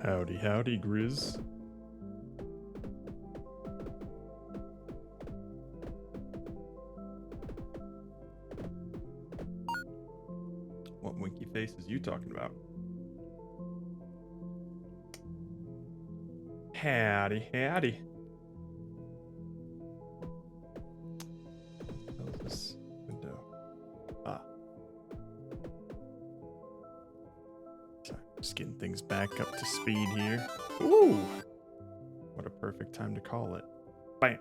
Howdy, howdy, Grizz. What winky face is you talking about? Howdy, howdy. How's this window? Sorry, just getting things back up to speed here. Ooh! What a perfect time to call it. Bam!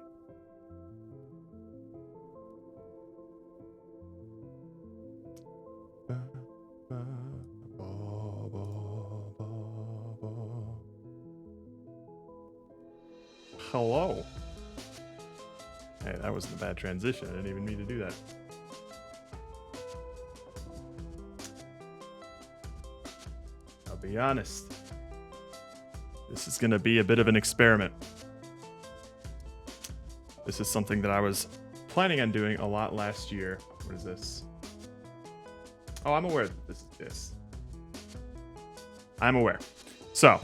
Hello. Hey, that wasn't a bad transition. I didn't even mean to do that. I'll be honest. This is going to be a bit of an experiment. This is something that I was planning on doing a lot last year. What is this? Oh, I'm aware that this is this. I'm aware. So,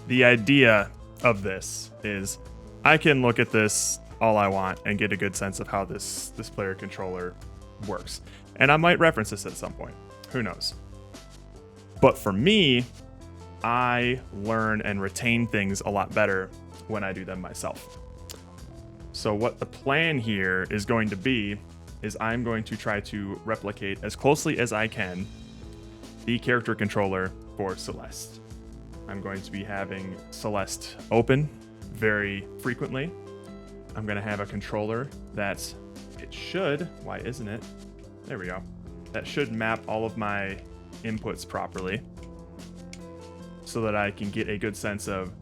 the idea of this is I can look at this all I want and get a good sense of how this player controller works. And I might reference this at some point. Who knows? But for me, I learn and retain things a lot better when I do them myself. So what the plan here is going to be is I'm going to try to replicate as closely as I can the character controller for Celeste. I'm going to be having Celeste open very frequently. I'm going to have a controller that it should, why isn't it? There we go. That should map all of my inputs properly so that I can get a good sense of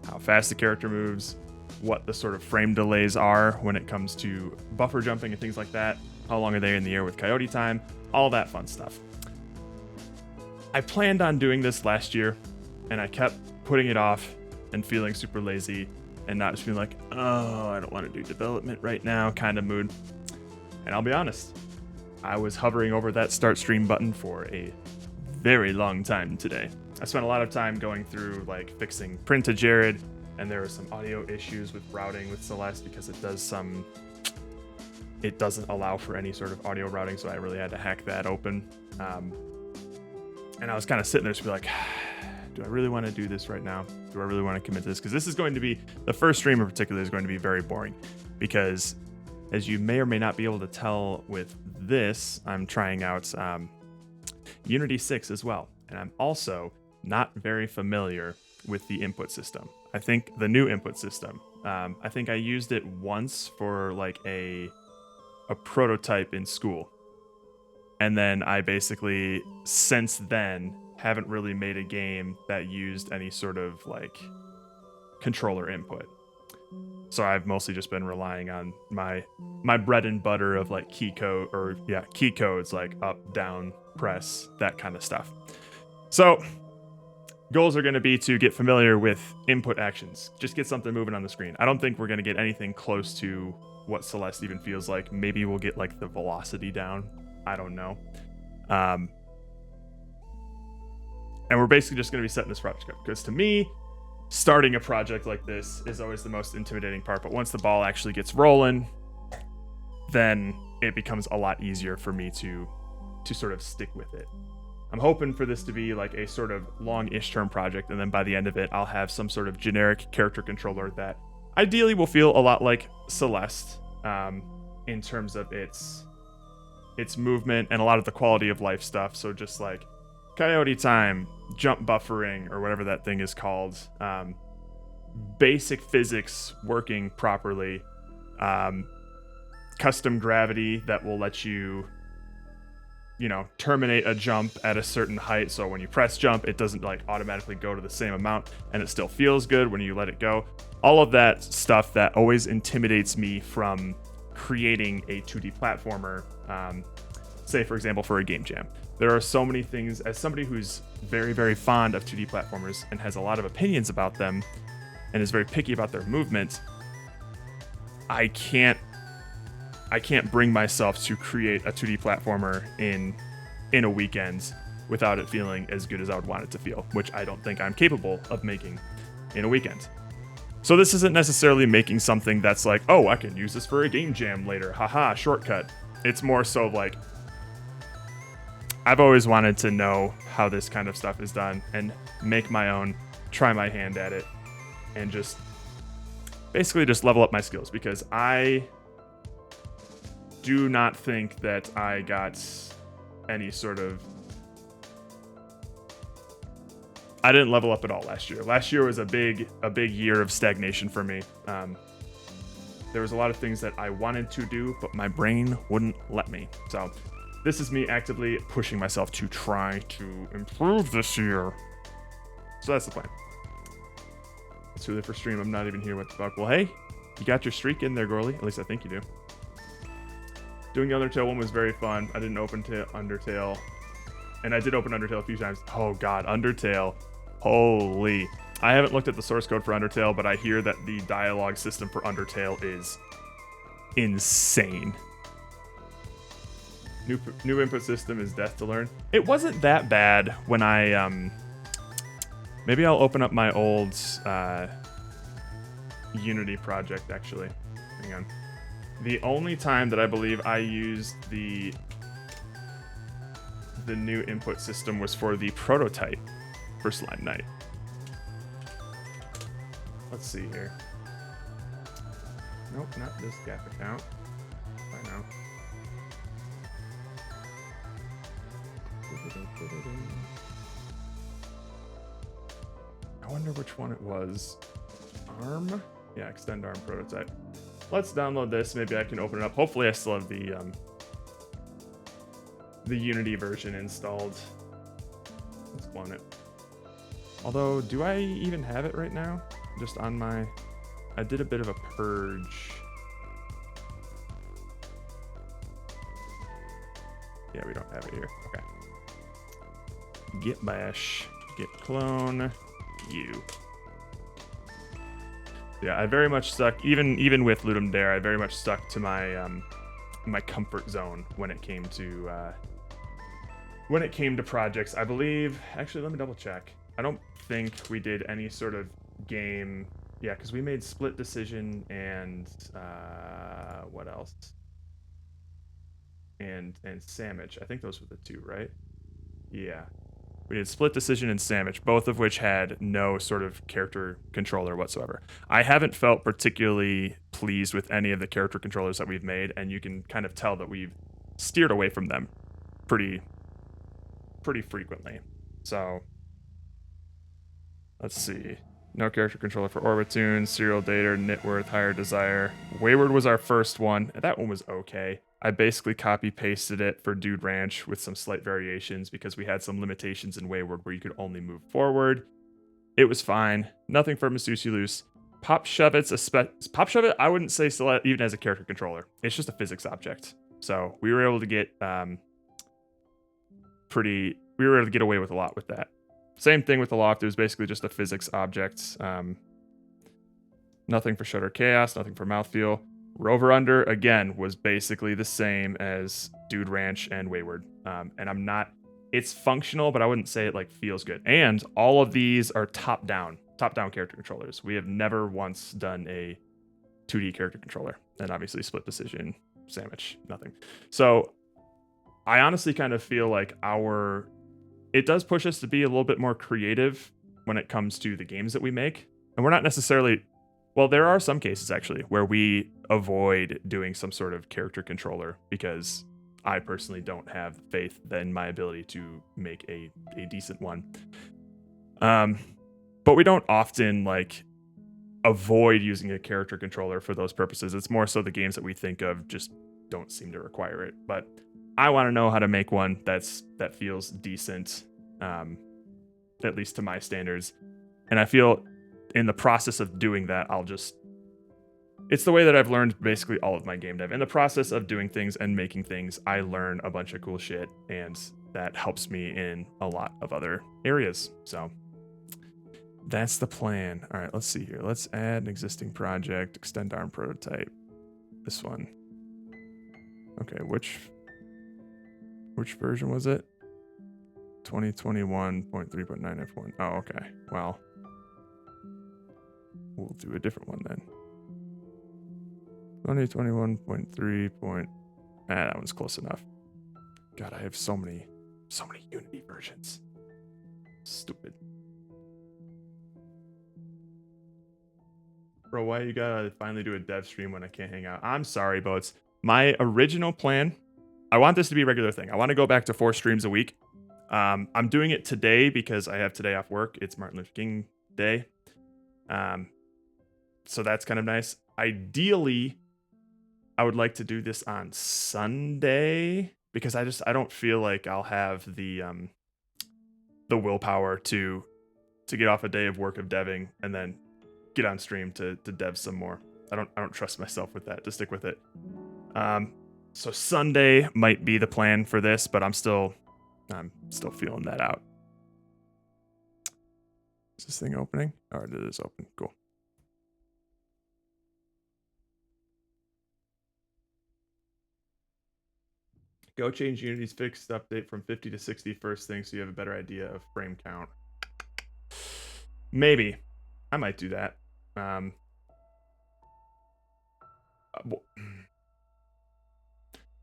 how fast the character moves, what the sort of frame delays are when it comes to buffer jumping and things like that, how long are they in the air with coyote time, all that fun stuff. I planned on doing this last year, and I kept putting it off and feeling super lazy and not just feeling like, oh, I don't want to do development right now kind of mood. And I'll be honest, I was hovering over that start stream button for a very long time today. I spent a lot of time going through like fixing print to Jared, and there were some audio issues with routing with Celeste because it doesn't allow for any sort of audio routing, so I really had to hack that open. And I was kind of sitting there just be like, do I really want to do this right now? Do I really want to commit to this? Because this is going to be, the first stream in particular is going to be very boring because as you may or may not be able to tell with this, I'm trying out Unity 6 as well. And I'm also not very familiar with the input system. I think the new input system, I think I used it once for like a prototype in school. And then I basically, since then, haven't really made a game that used any sort of like controller input. So I've mostly just been relying on my bread and butter of like key codes like up, down, press, that kind of stuff. So goals are going to be to get familiar with input actions. Just get something moving on the screen. I don't think we're going to get anything close to what Celeste even feels like. Maybe we'll get like the velocity down. I don't know. And we're basically just going to be setting this project up. Because to me, starting a project like this is always the most intimidating part. But once the ball actually gets rolling, then it becomes a lot easier for me to sort of stick with it. I'm hoping for this to be like a sort of long-ish term project. And then by the end of it, I'll have some sort of generic character controller that ideally will feel a lot like Celeste in terms of its movement and a lot of the quality of life stuff. So just like coyote time, jump buffering, or whatever that thing is called, basic physics working properly, custom gravity that will let you terminate a jump at a certain height. So when you press jump, it doesn't like automatically go to the same amount and it still feels good when you let it go. All of that stuff that always intimidates me from creating a 2D platformer, say for example for a game jam. There are so many things, as somebody who's very, very fond of 2D platformers and has a lot of opinions about them and is very picky about their movement, I can't bring myself to create a 2D platformer in a weekend without it feeling as good as I would want it to feel, which I don't think I'm capable of making in a weekend. So this isn't necessarily making something that's like, oh, I can use this for a game jam later, haha, shortcut. It's more so like, I've always wanted to know how this kind of stuff is done and make my own, try my hand at it, and just basically just level up my skills, because I do not think that I got any sort of... I didn't level up at all last year. Last year was a big year of stagnation for me. There was a lot of things that I wanted to do, but my brain wouldn't let me. So this is me actively pushing myself to try to improve this year. So that's the plan. It's really for stream. I'm not even here. What the fuck? Well, hey, you got your streak in there, Gorley. At least I think you do. Doing the Undertale one was very fun. I didn't open to Undertale. And I did open Undertale a few times. Oh god, Undertale. Holy. I haven't looked at the source code for Undertale, but I hear that the dialogue system for Undertale is insane. New input system is death to learn. It wasn't that bad when I maybe I'll open up my old Unity project actually. Hang on. The only time that I believe I used the new input system was for the prototype for Slime Night. Let's see here. Nope, not this gap account. I know. I wonder which one it was. ARM? Yeah, extend ARM prototype. Let's download this. Maybe I can open it up. Hopefully I still have the Unity version installed. Let's clone it. Although, do I even have it right now? Just on my... I did a bit of a purge. Yeah, we don't have it here. Okay. Git bash, git clone, you. Yeah, I very much stuck, even with Ludum Dare, I very much stuck to my my comfort zone when it came to projects. I believe, actually, let me double check. I don't think we did any sort of game. Yeah, because we made Split Decision and what else? And Sandwich. I think those were the two, right? Yeah. We did Split Decision and Sandwich, both of which had no sort of character controller whatsoever. I haven't felt particularly pleased with any of the character controllers that we've made, and you can kind of tell that we've steered away from them pretty frequently. So, let's see. No character controller for Orbitoon, Serial Data, Knitworth, Higher Desire. Wayward was our first one. That one was okay. I basically copy-pasted it for Dude Ranch with some slight variations because we had some limitations in Wayward where you could only move forward. It was fine. Nothing for Masusi Loose. Pop Shove It, I wouldn't say Celeste even as a character controller. It's just a physics object. So we were able to get we were able to get away with a lot with that. Same thing with the Loft. It was basically just a physics object. Nothing for Shutter Chaos, nothing for Mouthfeel. Rover Under, again, was basically the same as Dude Ranch and Wayward. And I'm not... It's functional, but I wouldn't say it, like, feels good. And all of these are top-down character controllers. We have never once done a 2D character controller. And obviously Split Decision, Sandwich, nothing. So I honestly kind of feel like it does push us to be a little bit more creative when it comes to the games that we make. And we're not necessarily... Well, there are some cases, actually, where we avoid doing some sort of character controller because I personally don't have faith in my ability to make a decent one. But we don't often, like, avoid using a character controller for those purposes. It's more so the games that we think of just don't seem to require it. But I want to know how to make one that feels decent, at least to my standards. And I feel... in the process of doing that, it's the way that I've learned basically all of my game dev. In the process of doing things and making things, I learn a bunch of cool shit, and that helps me in a lot of other areas. So that's the plan. All right, let's see here. Let's add an existing project, extend ARM prototype. This one. Okay, which version was it? 2021.3.9 F1. Oh, okay. Well, we'll do a different one then. 2021.3. That one's close enough. God, I have so many Unity versions. Stupid. Bro, why you gotta finally do a dev stream when I can't hang out? I'm sorry, Boats. My original plan, I want this to be a regular thing. I want to go back to 4 streams a week. I'm doing it today because I have today off work. It's Martin Luther King Day. So that's kind of nice. Ideally, I would like to do this on Sunday because I don't feel like I'll have the willpower to get off a day of work of deving and then get on stream to dev some more. I don't trust myself with that to stick with it. So Sunday might be the plan for this, but I'm still feeling that out. Is this thing opening? Oh, it is open. Cool. Go change Unity's fixed update from 50 to 60 first thing so you have a better idea of frame count. Maybe. I might do that.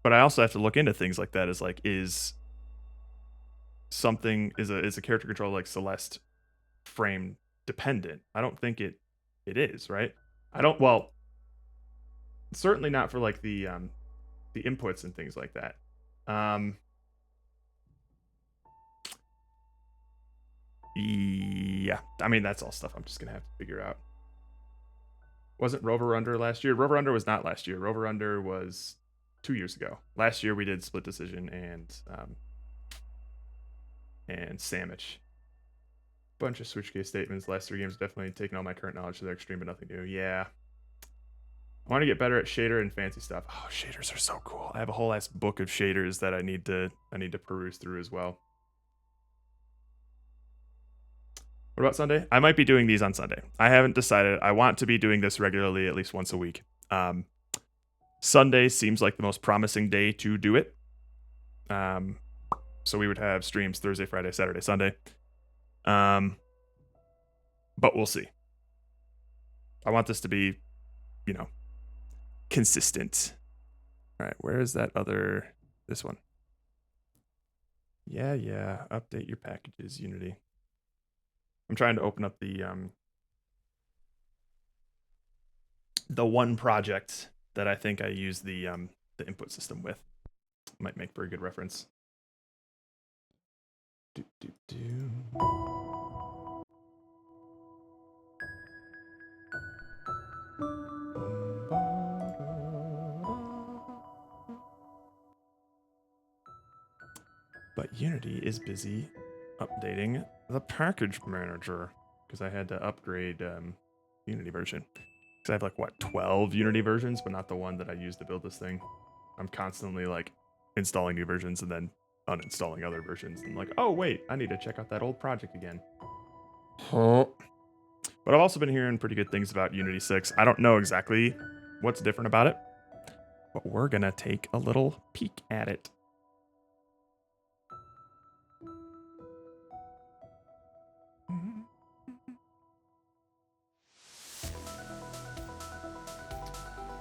But I also have to look into things like that as like, is a character control like Celeste frame dependent? I don't think it is, right? Certainly not for like the inputs and things like that. Yeah, I mean, that's all stuff I'm just gonna have to figure out. Wasn't Rover Under last year? Rover Under was not last year. Rover Under was 2 years ago. Last year we did Split Decision and Sandwich. Bunch of switch case statements. Last 3 games definitely taken all my current knowledge to their extreme, but nothing new. Yeah. I want to get better at shader and fancy stuff. Oh, shaders are so cool. I have a whole ass book of shaders that I need to peruse through as well. What about Sunday? I might be doing these on Sunday. I haven't decided. I want to be doing this regularly, at least once a week. Sunday seems like the most promising day to do it. So we would have streams Thursday, Friday, Saturday, Sunday. But we'll see. I want this to be, consistent. All right, where is that this one? Yeah, update your packages, Unity. I'm trying to open up the one project that I think I use the input system with. Might make for a good reference. But Unity is busy updating the package manager because I had to upgrade Unity version. Because I have like 12 Unity versions, but not the one that I use to build this thing. I'm constantly like installing new versions and then uninstalling other versions. And like, oh wait, I need to check out that old project again. But I've also been hearing pretty good things about Unity 6. I don't know exactly what's different about it, but we're gonna take a little peek at it.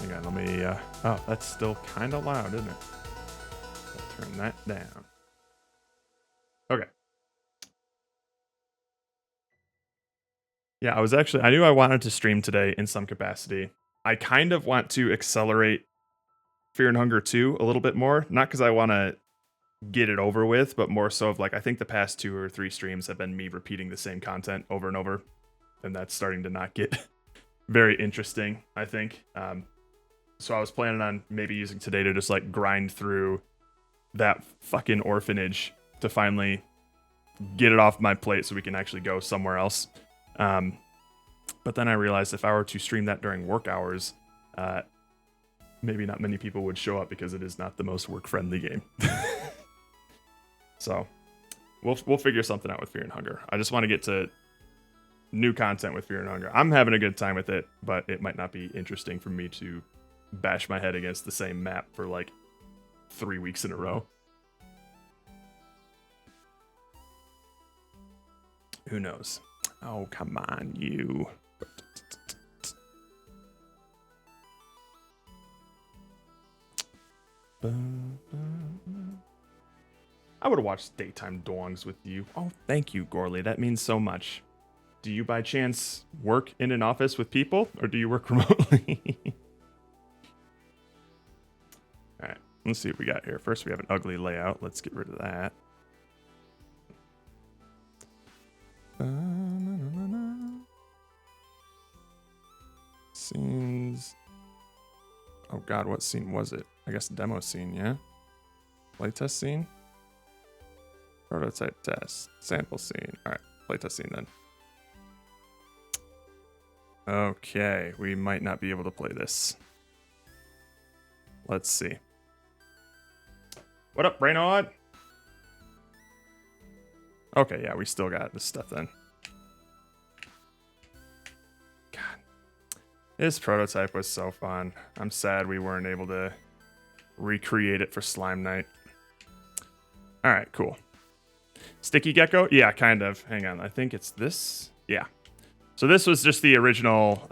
Hang on, let me, oh, that's still kind of loud, isn't it? I'll turn that down. Okay. Yeah, I knew I wanted to stream today in some capacity. I kind of want to accelerate Fear and Hunger 2 a little bit more. Not because I want to get it over with, but more so of like, I think the past 2 or 3 streams have been me repeating the same content over and over. And that's starting to not get very interesting, I think. So I was planning on maybe using today to just like grind through that fucking orphanage to finally get it off my plate so we can actually go somewhere else. But then I realized if I were to stream that during work hours, maybe not many people would show up because it is not the most work-friendly game. So we'll figure something out with Fear and Hunger. I just want to get to new content with Fear and Hunger. I'm having a good time with it, but it might not be interesting for me to bash my head against the same map for like 3 weeks in a row. Who knows? Oh, come on, you. I would have watched Daytime Dongs with you. Oh, thank you, Gorley. That means so much. Do you by chance work in an office with people, or do you work remotely? All right, let's see what we got here. First, we have an ugly layout. Let's get rid of that. Scenes. Oh God, what scene was it? I guess demo scene, yeah? Playtest scene? Prototype test. Sample scene. Alright, playtest scene then. Okay, we might not be able to play this. Let's see. What up, Brainod? Okay, yeah, we still got this stuff then. God. This prototype was so fun. I'm sad we weren't able to recreate it for Slime Night. Alright, cool. Sticky Gecko? Yeah, kind of. Hang on, I think it's this. Yeah. So this was just the original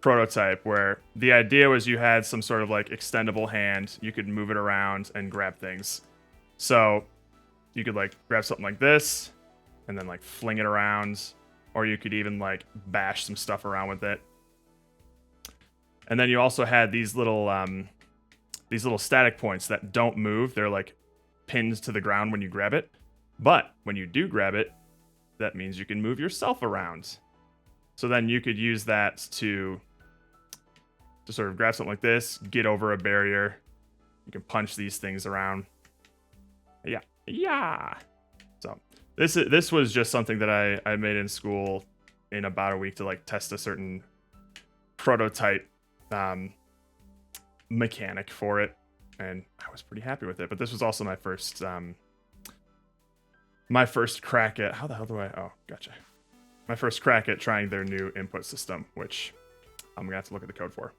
prototype where the idea was you had some sort of like extendable hand. You could move it around and grab things. So you could like grab something like this and then like fling it around, or you could even like bash some stuff around with it. And then you also had these little static points that don't move. They're like pinned to the ground when you grab it. But when you do grab it, that means you can move yourself around. So then you could use that to sort of grab something like this, get over a barrier. You can punch these things around. Yeah. Yeah. So this was just something that I made in school in about a week to like test a certain prototype mechanic for it, and I was pretty happy with it. But this was also my first crack at, how the hell do I, oh, gotcha. My first crack at trying their new input system, which I'm gonna have to look at the code for.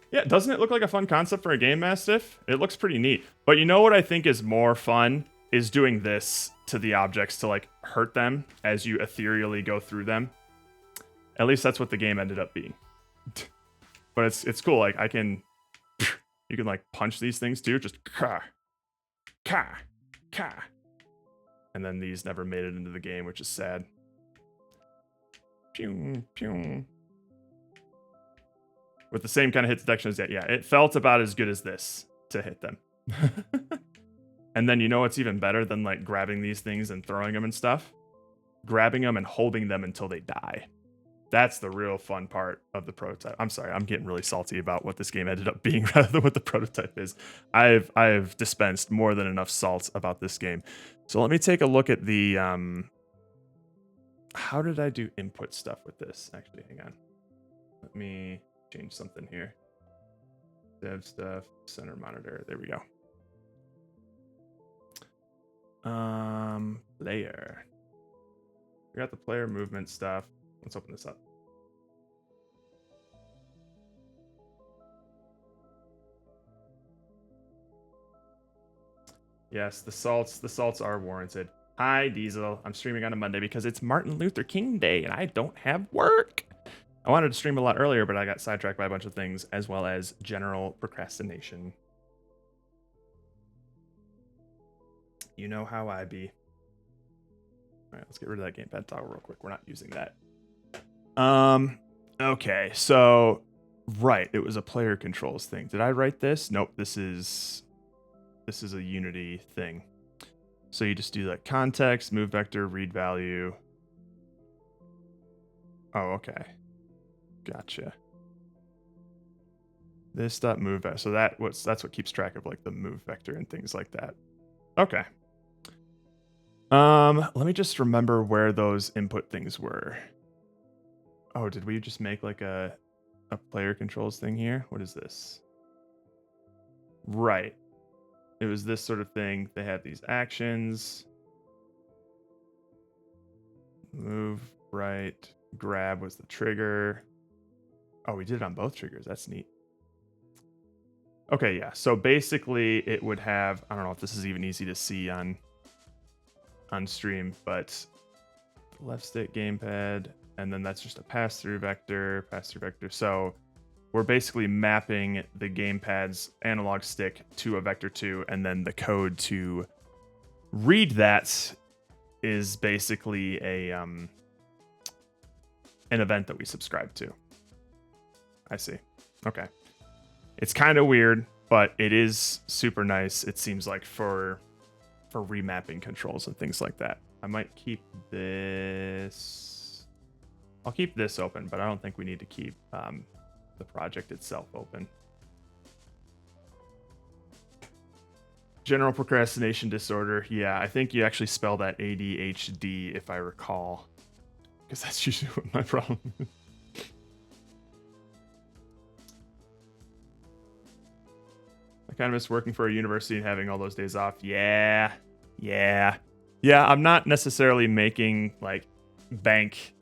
Yeah, doesn't it look like a fun concept for a game, Mastiff? It looks pretty neat. But you know what I think is more fun is doing this to the objects to like hurt them as you ethereally go through them. At least that's what the game ended up being. But it's cool. Like you can like punch these things too, just ka, ka, ka. And then these never made it into the game, which is sad. Pew, pew. With the same kind of hit detection as that. Yeah, it felt about as good as this to hit them. And then you know what's even better than like grabbing these things and throwing them and stuff? Grabbing them and holding them until they die. That's the real fun part of the prototype. I'm sorry, I'm getting really salty about what this game ended up being rather than what the prototype is. I've dispensed more than enough salt about this game. So let me take a look at the how did I do input stuff with this? Actually, hang on. Let me change something here. Dev stuff, center monitor. There we go. Player. We got the player movement stuff. Let's open this up. Yes, the salts are warranted. Hi, Diesel. I'm streaming on a Monday because it's Martin Luther King Day and I don't have work. I wanted to stream a lot earlier, but I got sidetracked by a bunch of things, as well as general procrastination. You know how I be. All right, let's get rid of that gamepad toggle real quick. We're not using that. Okay, so right, it was a player controls thing. Did I write this? Nope, this is a Unity thing. So you just do that context, move vector, read value. Oh, okay. Gotcha. This dot move vector. So that's what keeps track of like the move vector and things like that. Okay. Let me just remember where those input things were. Oh, did we just make like a player controls thing here? What is this? Right. It was this sort of thing. They had these actions. Move, right. Grab was the trigger. Oh, we did it on both triggers. That's neat. Okay, yeah. So basically it would have, I don't know if this is even easy to see on on stream, but left stick gamepad, and then that's just a pass-through vector. So we're basically mapping the gamepad's analog stick to a vector 2, and then the code to read that is basically an event that we subscribe to. I see. Okay. It's kind of weird, but it is super nice, it seems like, for remapping controls and things like that. I might keep this. I'll keep this open, but I don't think we need to keep the project itself open. General procrastination disorder. Yeah, I think you actually spell that ADHD if I recall, because that's usually what my problem is. I kind of miss working for a university and having all those days off. Yeah. I'm not necessarily making like bank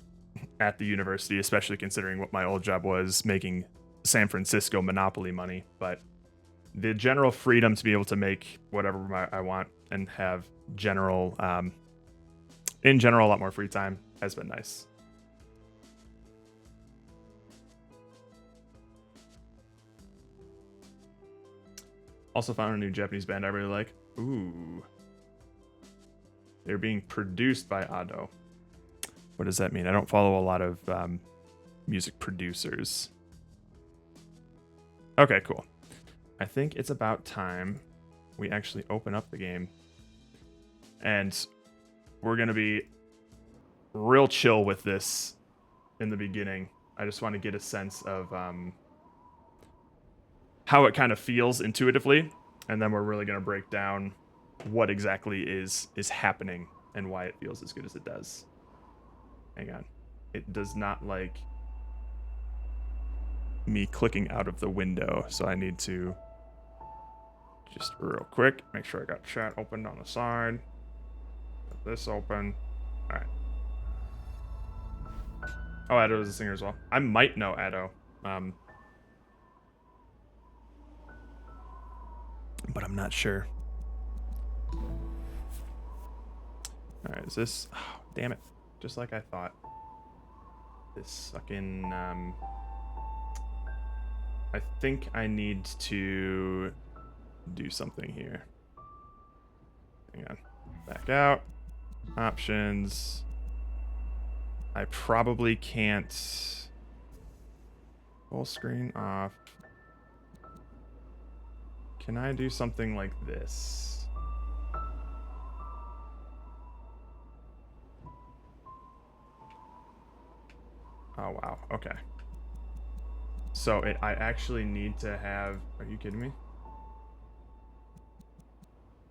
at the university, especially considering what my old job was, making San Francisco monopoly money. But the general freedom to be able to make whatever I want and have in general, a lot more free time has been nice. Also found a new Japanese band I really like. Ooh. They're being produced by Ado. What does that mean? I don't follow a lot of music producers. Okay, cool. I think it's about time we actually open up the game. And we're going to be real chill with this in the beginning. I just want to get a sense of how it kind of feels intuitively. And then we're really going to break down what exactly is happening and why it feels as good as it does. Hang on. It does not like me clicking out of the window, so I need to just real quick make sure I got chat opened on the side. Got this open. All right. Oh, Ado is a singer as well. I might know Ado. But I'm not sure. All right, is this... Oh, damn it. Just like I thought. This fucking... I think I need to do something here. Hang on. Back out. Options. I probably can't... Full screen off. Can I do something like this? Oh, wow. Okay. So I actually need to have... Are you kidding me?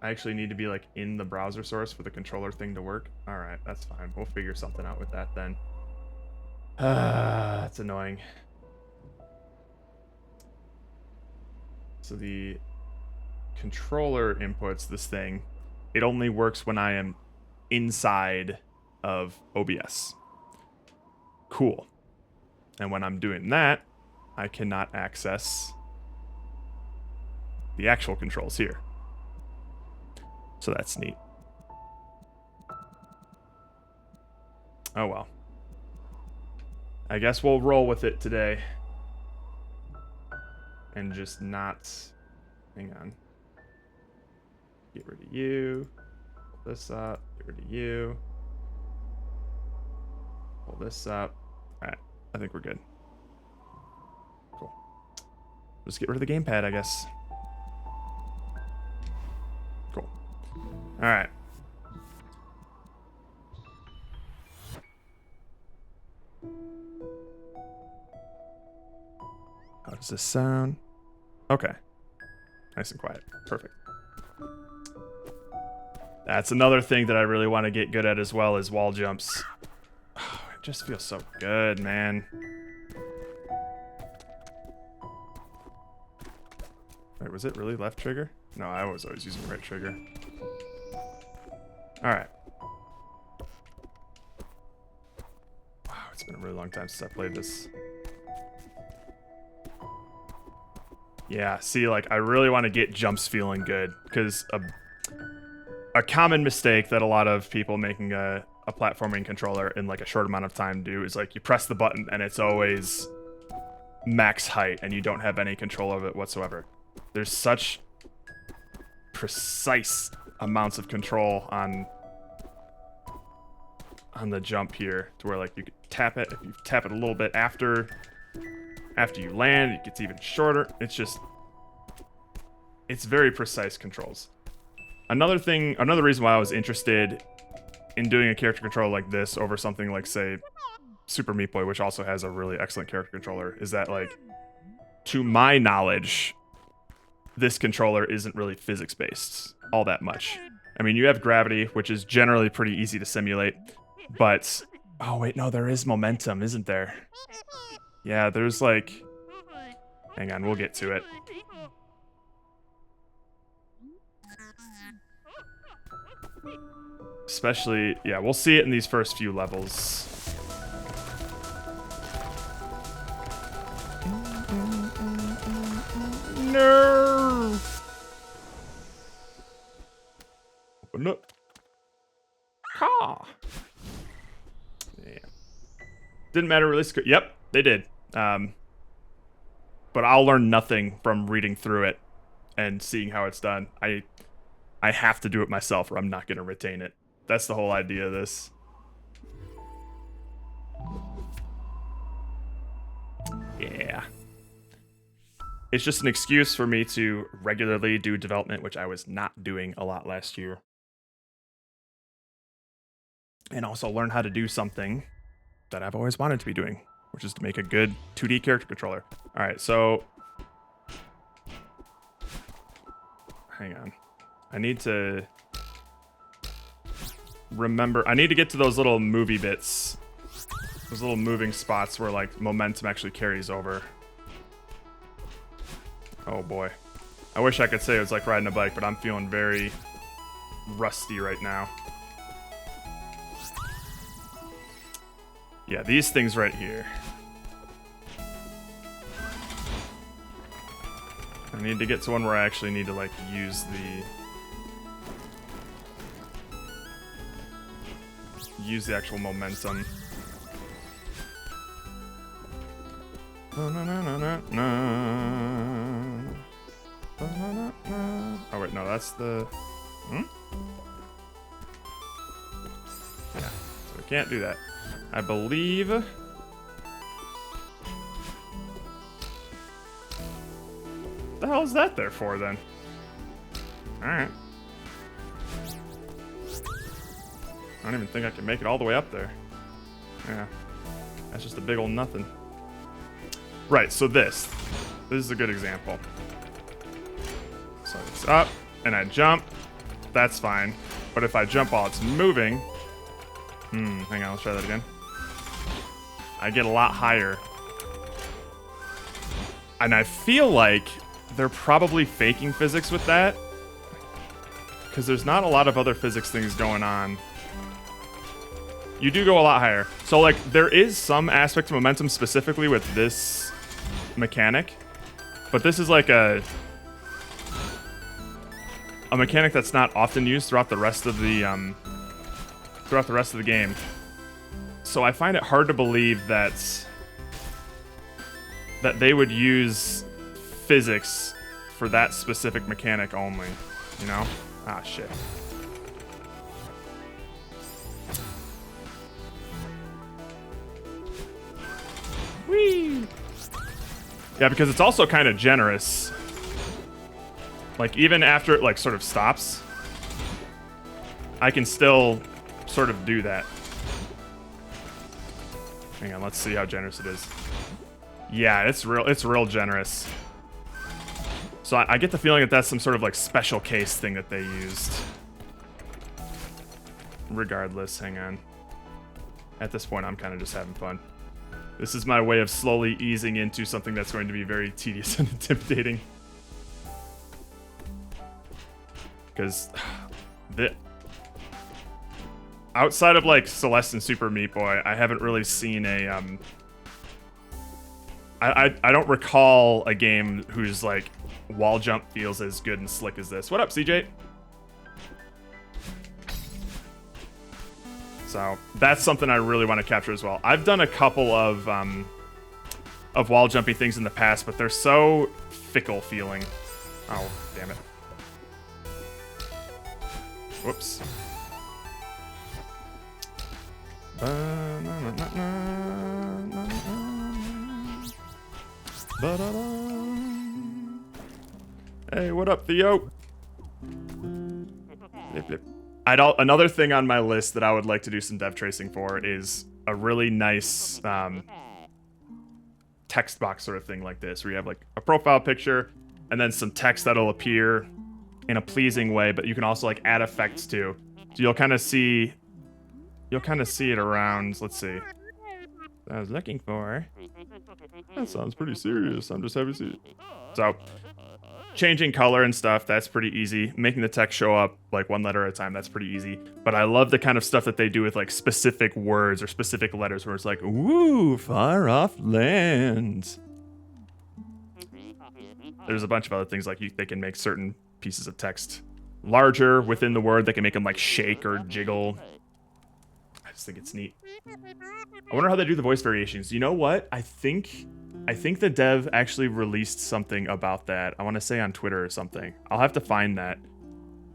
I actually need to be like in the browser source for the controller thing to work. All right, that's fine. We'll figure something out with that then. That's annoying. So the controller inputs this thing. It only works when I am inside of OBS. Cool. And when I'm doing that, I cannot access the actual controls here. So that's neat. Oh well. I guess we'll roll with it today. And just not... Hang on. Get rid of you. Pull this up. Get rid of you. Pull this up. Alright. I think we're good. Cool. Just get rid of the gamepad, I guess. Cool. Alright. How does this sound? Okay. Nice and quiet. Perfect. That's another thing that I really want to get good at as well, is wall jumps. Oh, it just feels so good, man. Wait, was it really left trigger? No, I was always using right trigger. Alright. Wow, it's been a really long time since I played this. Yeah, see, like, I really want to get jumps feeling good, because a common mistake that a lot of people making a platforming controller in like a short amount of time do is like you press the button and it's always max height and you don't have any control of it whatsoever. There's such precise amounts of control on the jump here to where like you can tap it. If you tap it a little bit after you land, it gets even shorter. It's very precise controls. Another reason why I was interested in doing a character controller like this over something like, say, Super Meat Boy, which also has a really excellent character controller, is that, like, to my knowledge, this controller isn't really physics-based all that much. I mean, you have gravity, which is generally pretty easy to simulate, but... Oh, wait, no, there is momentum, isn't there? Yeah, there's, like... Hang on, we'll get to it. Especially, yeah, we'll see it in these first few levels. No! Open up. Ha! Yeah. Didn't matter, release. Yep, they did. But I'll learn nothing from reading through it and seeing how it's done. I have to do it myself or I'm not going to retain it. That's the whole idea of this. Yeah. It's just an excuse for me to regularly do development, which I was not doing a lot last year. And also learn how to do something that I've always wanted to be doing, which is to make a good 2D character controller. All right, so... Hang on. I need to... remember, I need to get to those little movie bits. Those little moving spots where, like, momentum actually carries over. Oh, boy. I wish I could say it was like riding a bike, but I'm feeling very rusty right now. Yeah, these things right here. I need to get to one where I actually need to, like, use the actual momentum. Oh wait, no, that's the... Yeah, so we can't do that. I believe... What the hell is that there for, then? Alright. I don't even think I can make it all the way up there. Yeah. That's just a big old nothing. Right, so this is a good example. So it's up, and I jump. That's fine. But if I jump while it's moving... hang on, let's try that again. I get a lot higher. And I feel like they're probably faking physics with that. Because there's not a lot of other physics things going on. You do go a lot higher. So, like, there is some aspect of momentum specifically with this mechanic. But this is like a mechanic that's not often used throughout the rest of the game. So I find it hard to believe that they would use physics for that specific mechanic only, you know? Ah, shit. Whee! Yeah, because it's also kind of generous. Like, even after it, like, sort of stops, I can still sort of do that. Hang on, let's see how generous it is. Yeah, it's real generous. So I get the feeling that that's some sort of, like, special case thing that they used. Regardless, hang on. At this point, I'm kind of just having fun. This is my way of slowly easing into something that's going to be very tedious and intimidating. Because outside of, like, Celeste and Super Meat Boy, I haven't really seen a I don't recall a game whose, like, wall jump feels as good and slick as this. What up, CJ? So that's something I really want to capture as well. I've done a couple of wall jumping things in the past, but they're so fickle feeling. Oh, damn it. Whoops. Hey, what up, Theo? Another thing on my list that I would like to do some dev tracing for is a really nice text box sort of thing like this, where you have like a profile picture and then some text that'll appear in a pleasing way, but you can also like add effects too. So you'll kind of see it around. Let's see. I was looking for. That sounds pretty serious. I'm just happy to see it. So, changing color and stuff, that's pretty easy. Making the text show up like one letter at a time, that's pretty easy. But I love the kind of stuff that they do with like specific words or specific letters where it's like, ooh, far off lands. There's a bunch of other things like they can make certain pieces of text larger within the word. They can make them like shake or jiggle. I just think it's neat. I wonder how they do the voice variations. You know what? I think the dev actually released something about that. I want to say on Twitter or something. I'll have to find that.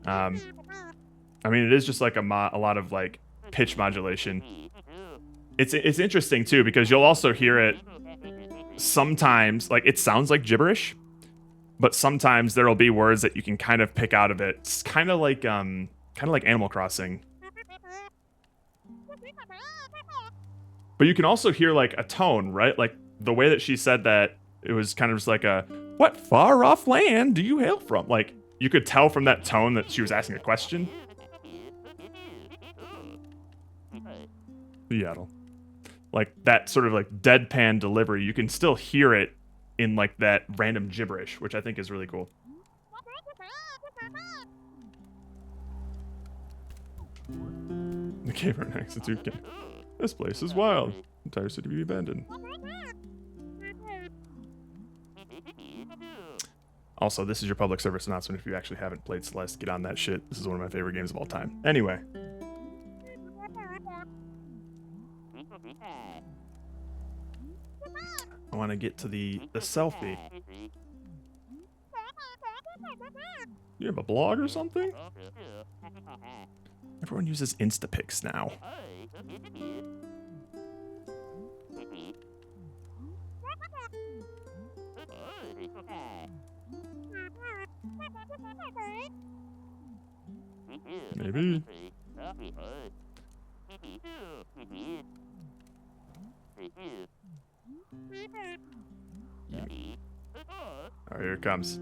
I mean, it is just like a lot of like pitch modulation. It's interesting too because you'll also hear it sometimes. Like it sounds like gibberish, but sometimes there'll be words that you can kind of pick out of it. It's kind of like Animal Crossing. But you can also hear like a tone, right? Like the way that she said that, it was kind of just like a, what far off land do you hail from? Like you could tell from that tone that she was asking a question. Seattle. Like that sort of like deadpan delivery, you can still hear it in like that random gibberish, which I think is really cool. The cave art next to this place is wild. Entire city be abandoned. Also, this is your public service announcement. If you actually haven't played Celeste, get on that shit. This is one of my favorite games of all time. Anyway. I want to get to the selfie. You have a blog or something? Everyone uses Instapics now. Maybe. Oh, here it comes.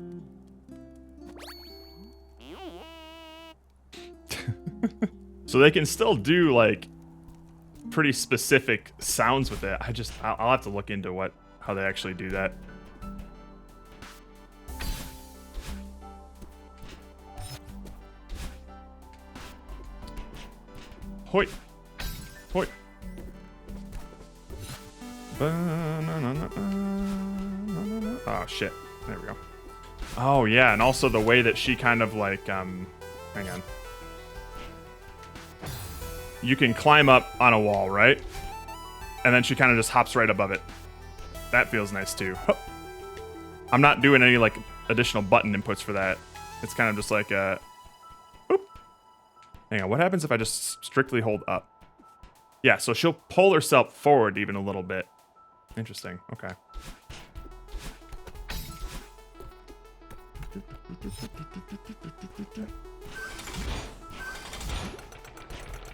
So they can still do like pretty specific sounds with it. I'll have to look into how they actually do that. Hoi. Hoi. Oh shit. There we go. Oh yeah, and also the way that she kind of like hang on. You can climb up on a wall, right? And then she kind of just hops right above it. That feels nice too. I'm not doing any like additional button inputs for that. It's kind of just like a oop. Hang on, what happens if I just strictly hold up? Yeah, so she'll pull herself forward even a little bit. Interesting. Okay.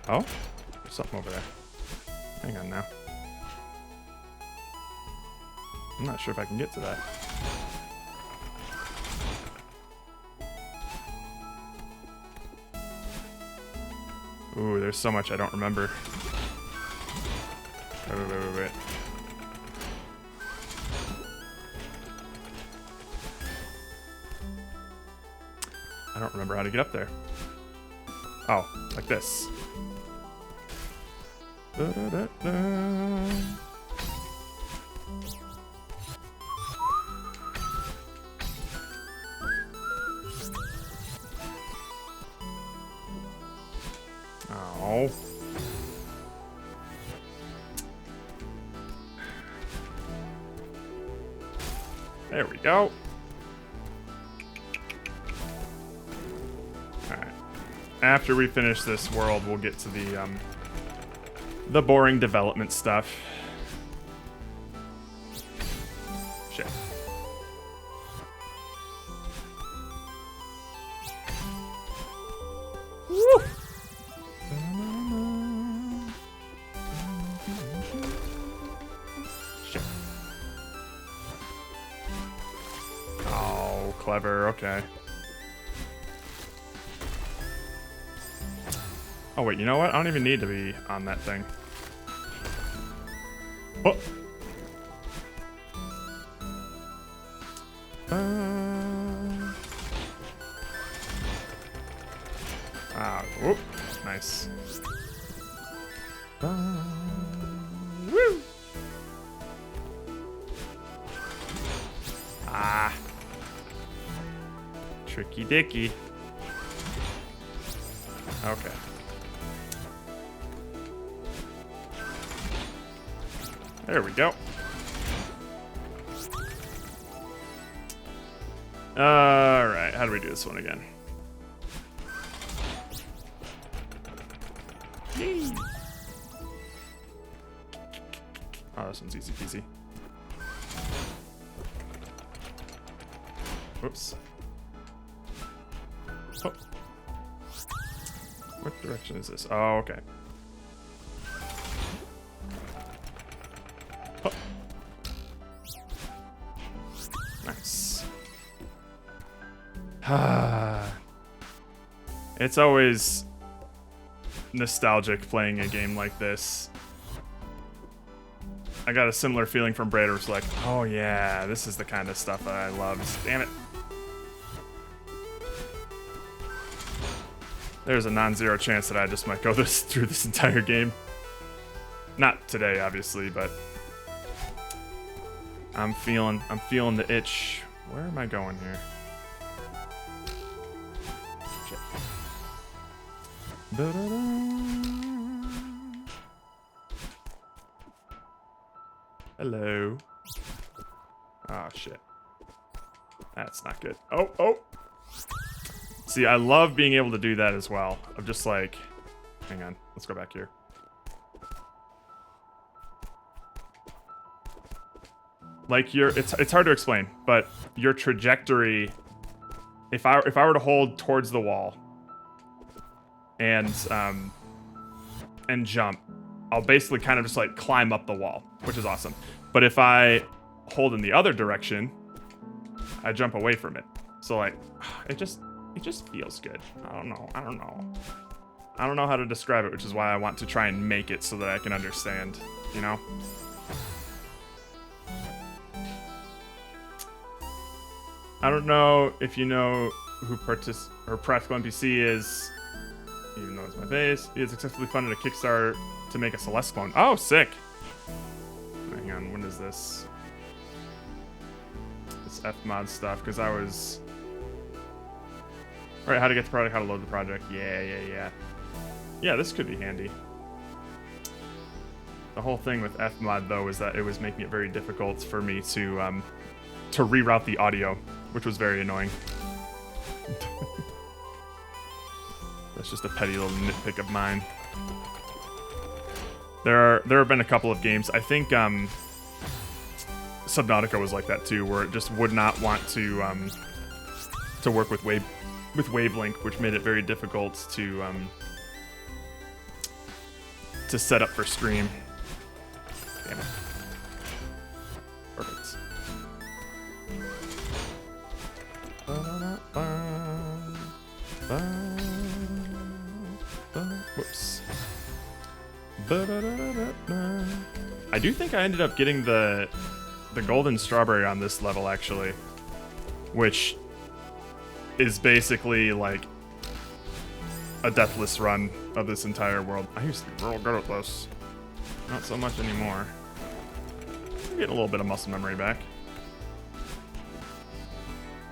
Oh? There's something over there. Hang on now. I'm not sure if I can get to that. Ooh, there's so much I don't remember. Wait. I don't remember how to get up there. Oh, like this. Oh. There we go. Alright. After we finish this world, we'll get to the boring development stuff. Shit. Woo! Shit. Oh, clever. Okay. Oh, wait, you know what? I don't even need to be on that thing. Oh! Whoop. Nice. Woo! Ah. Tricky dicky. Okay. There we go. Alright, how do we do this one again? Yay. Oh, this one's easy peasy. Whoops. Oh. What direction is this? Oh, okay. Oh. Nice. It's always nostalgic playing a game like this. I got a similar feeling from Braid, where it's like, oh yeah, this is the kind of stuff that I love. Damn it. There's a non-zero chance that I just might go through this entire game. Not today, obviously, but I'm feeling the itch. Where am I going here? Shit. Hello. Oh shit. That's not good. Oh, oh. See, I love being able to do that as well. I'm just like, hang on, let's go back here. Like it's hard to explain, but your trajectory, if I were to hold towards the wall and jump, I'll basically kind of just like climb up the wall, which is awesome. But if I hold in the other direction, I jump away from it. So like, it just feels good. I don't know how to describe it, which is why I want to try and make it so that I can understand, you know? I don't know if you know who Practical NPC is, even though it's my face. He had successfully funded a Kickstarter to make a Celeste clone. Oh, sick! Hang on, when is this? This Fmod stuff, because I was... Alright, how to get the product, how to load the project. Yeah. Yeah, this could be handy. The whole thing with Fmod, though, is that it was making it very difficult for me to reroute the audio, which was very annoying. That's just a petty little nitpick of mine. There have been a couple of games. I think Subnautica was like that too, where it just would not want to work with Wavelink, which made it very difficult to set up for stream. Damn it. Perfect. Whoops. I do think I ended up getting the golden strawberry on this level, actually, which is basically like a deathless run of this entire world. I used to be real good at this. Not so much anymore. I'm getting a little bit of muscle memory back.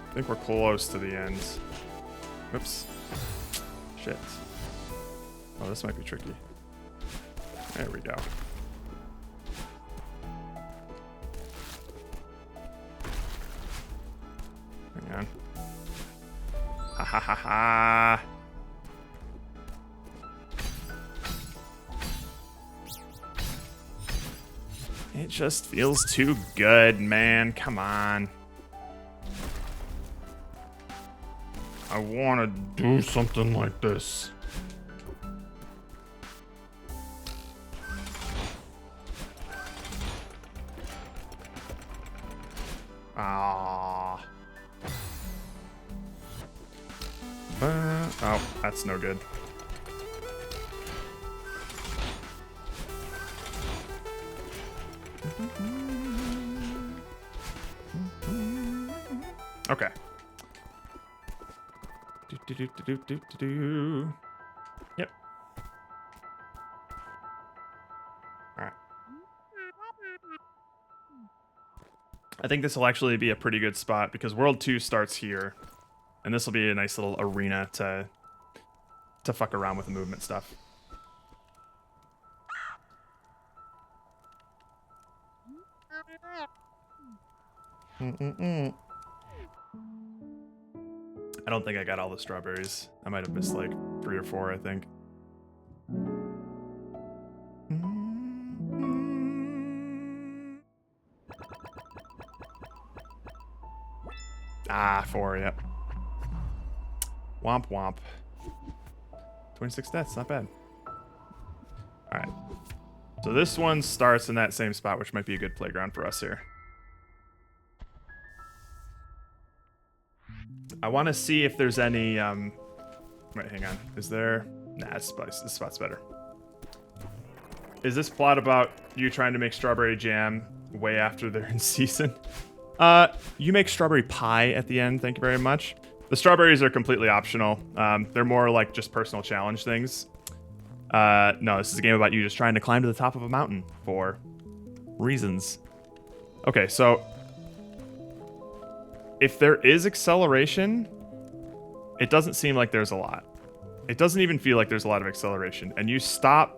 I think we're close to the end. Whoops. Shit. Oh, this might be tricky. There we go. Ah. It just feels too good, man. Come on. I want to do something like this. Ah. Oh, that's no good. Okay. Yep. All right. I think this will actually be a pretty good spot because World 2 starts here, and this will be a nice little arena to fuck around with the movement stuff. I don't think I got all the strawberries. I might have missed like 3 or 4, I think. Ah, 4, yep. Womp womp. 26 deaths, not bad. Alright. So this one starts in that same spot, which might be a good playground for us here. I want to see if there's any, wait, hang on. Is there... Nah, this spot's better. Is this plot about you trying to make strawberry jam way after they're in season? You make strawberry pie at the end, thank you very much. The strawberries are completely optional. They're more like just personal challenge things. No, this is a game about you just trying to climb to the top of a mountain for reasons. Okay, so if there is acceleration, it doesn't seem like there's a lot. It doesn't even feel like there's a lot of acceleration. And you stop...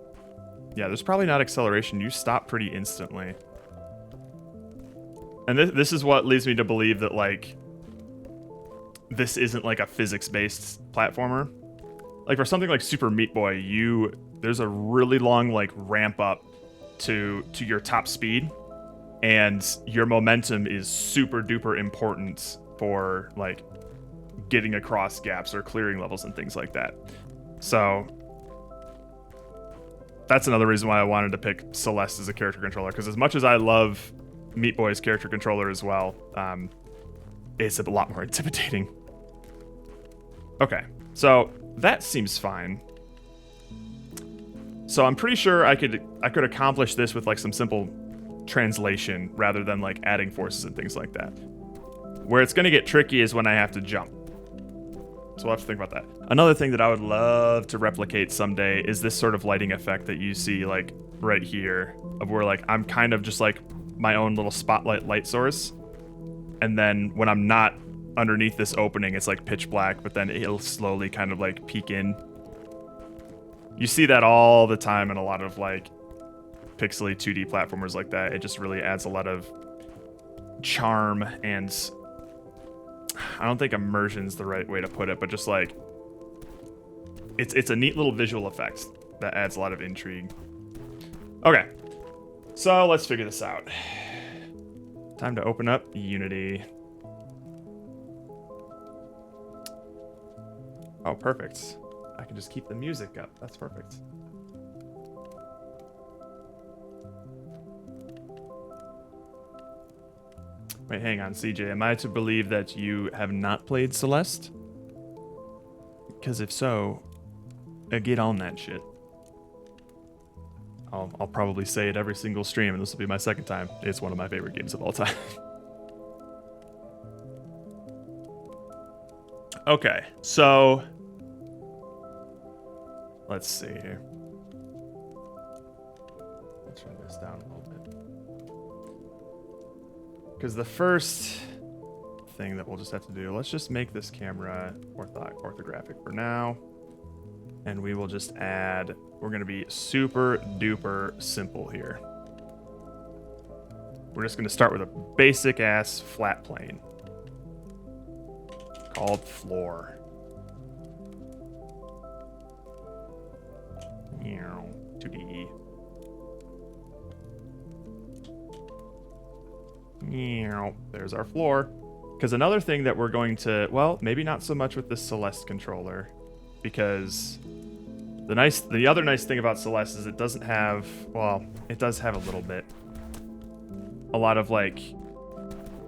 Yeah, there's probably not acceleration. You stop pretty instantly. And this is what leads me to believe that, like, this isn't like a physics-based platformer. Like for something like Super Meat Boy, there's a really long like ramp up to your top speed, and your momentum is super duper important for like getting across gaps or clearing levels and things like that. So that's another reason why I wanted to pick Celeste as a character controller, because as much as I love Meat Boy's character controller as well, it's a lot more intimidating. Okay, so that seems fine. So I'm pretty sure I could accomplish this with like some simple translation rather than like adding forces and things like that. Where it's going to get tricky is when I have to jump. So we'll have to think about that. Another thing that I would love to replicate someday is this sort of lighting effect that you see like right here, of where like I'm kind of just like my own little spotlight light source, and then when I'm not underneath this opening, it's like pitch black, but then it'll slowly kind of like peek in. You see that all the time in a lot of like pixely 2D platformers like that. It just really adds a lot of charm, and I don't think immersion's the right way to put it, but just like it's a neat little visual effect that adds a lot of intrigue. Okay, so let's figure this out. Time to open up Unity. Oh, perfect. I can just keep the music up. That's perfect. Wait, hang on, CJ. Am I to believe that you have not played Celeste? Because if so, get on that shit. I'll probably say it every single stream, and this will be my second time. It's one of my favorite games of all time. Okay, so let's see here. Let's turn this down a little bit. Because the first thing that we'll just have to do, let's just make this camera orthographic for now. And we will just add, we're going to be super duper simple here. We're just going to start with a basic ass flat plane called floor. 2D. There's our floor. Because another thing that we're going to, well, maybe not so much with the Celeste controller, because the other nice thing about Celeste is it doesn't have, well, it does have a little bit, a lot of like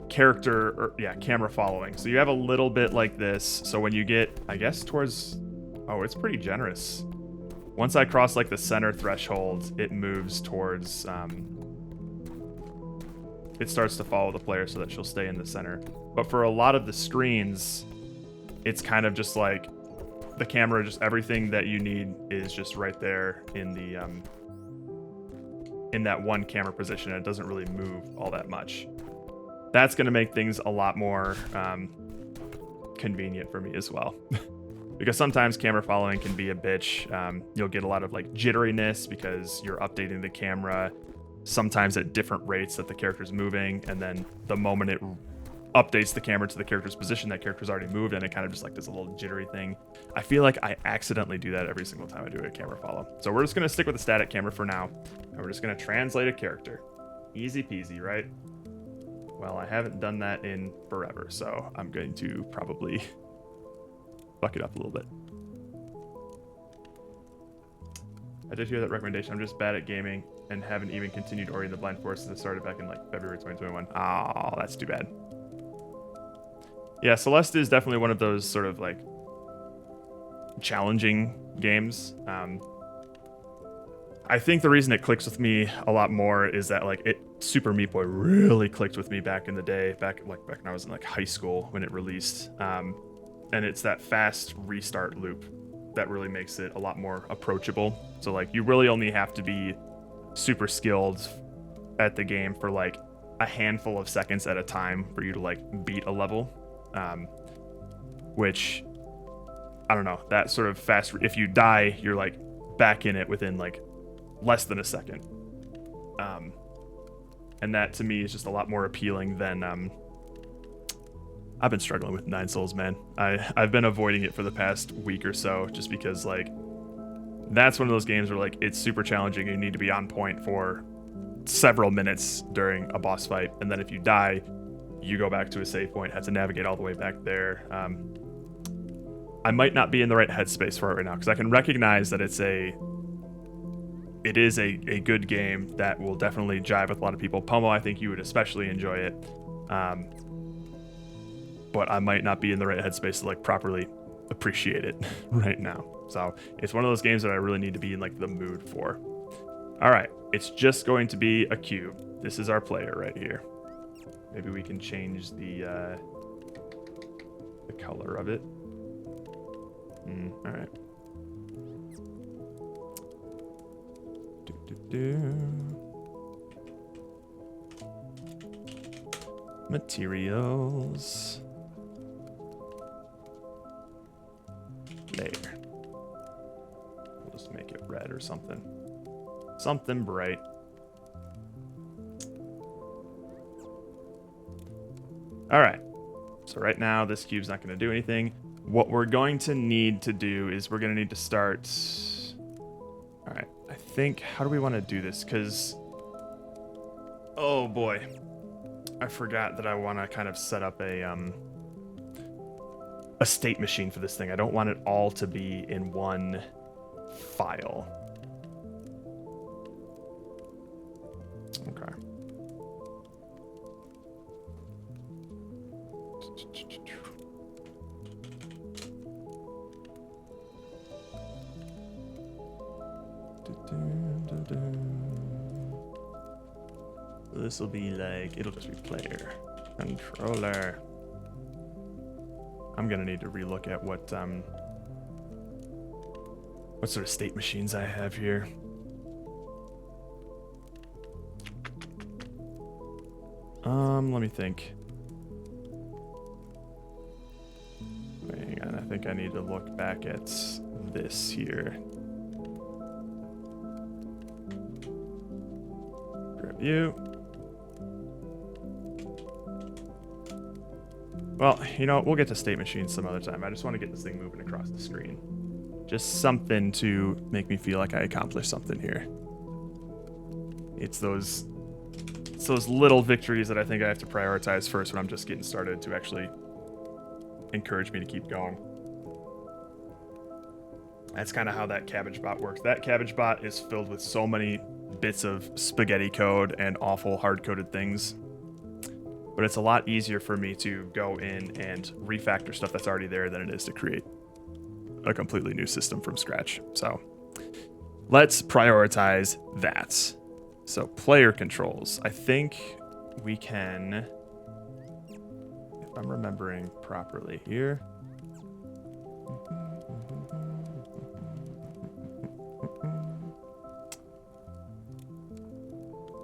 camera following. So you have a little bit like this. So when you get, I guess towards, oh, it's pretty generous. Once I cross like the center threshold, it moves towards, it starts to follow the player so that she'll stay in the center. But for a lot of the screens, it's kind of just like the camera, just everything that you need is just right there in the in that one camera position. It doesn't really move all that much. That's going to make things a lot more convenient for me as well. Because sometimes camera following can be a bitch. You'll get a lot of like jitteriness because you're updating the camera sometimes at different rates that the character's moving, and then the moment it updates the camera to the character's position, that character's already moved, and it kind of just like does a little jittery thing. I feel like I accidentally do that every single time I do a camera follow. So we're just going to stick with the static camera for now, and we're just going to translate a character. Easy peasy, right? Well, I haven't done that in forever, so I'm going to probably fuck it up a little bit. I did hear that recommendation. I'm just bad at gaming and haven't even continued Ori and the Blind Forest since I started back in like February 2021. Oh, that's too bad. Yeah, Celeste is definitely one of those sort of like challenging games. I think the reason it clicks with me a lot more is that like Super Meat Boy really clicked with me back in the day, back when I was in like high school when it released. And it's that fast restart loop that really makes it a lot more approachable. So like you really only have to be super skilled at the game for like a handful of seconds at a time for you to like beat a level. Which, I don't know, that sort of fast, if you die, you're like back in it within like less than a second. And that to me is just a lot more appealing than, I've been struggling with Nine Souls, man. I've been avoiding it for the past week or so just because like, that's one of those games where like it's super challenging. You need to be on point for several minutes during a boss fight. And then if you die, you go back to a save point, have to navigate all the way back there. I might not be in the right headspace for it right now because I can recognize that it is a good game that will definitely jive with a lot of people. Pomo, I think you would especially enjoy it. But I might not be in the right headspace to like properly appreciate it right now. So it's one of those games that I really need to be in like the mood for. All right, it's just going to be a cube. This is our player right here. Maybe we can change the color of it. All right. Materials. There. We'll just make it red or something. Something bright. All right. So right now, this cube's not going to do anything. What we're going to need to do is we're going to need to start... All right. I think... How do we want to do this? Because... Oh, boy. I forgot that I want to kind of set up a state machine for this thing. I don't want it all to be in one file. Okay. This will be like, it'll just be player controller. I'm gonna need to relook at what sort of state machines I have here. Let me think. Hang on, I think I need to look back at this here. Grab you. Well, you know, we'll get to state machines some other time. I just want to get this thing moving across the screen. Just something to make me feel like I accomplished something here. It's those little victories that I think I have to prioritize first when I'm just getting started to actually encourage me to keep going. That's kind of how that cabbage bot works. That cabbage bot is filled with so many bits of spaghetti code and awful hard-coded things. But it's a lot easier for me to go in and refactor stuff that's already there than it is to create a completely new system from scratch. So let's prioritize that. So player controls. I think we can, if I'm remembering properly here.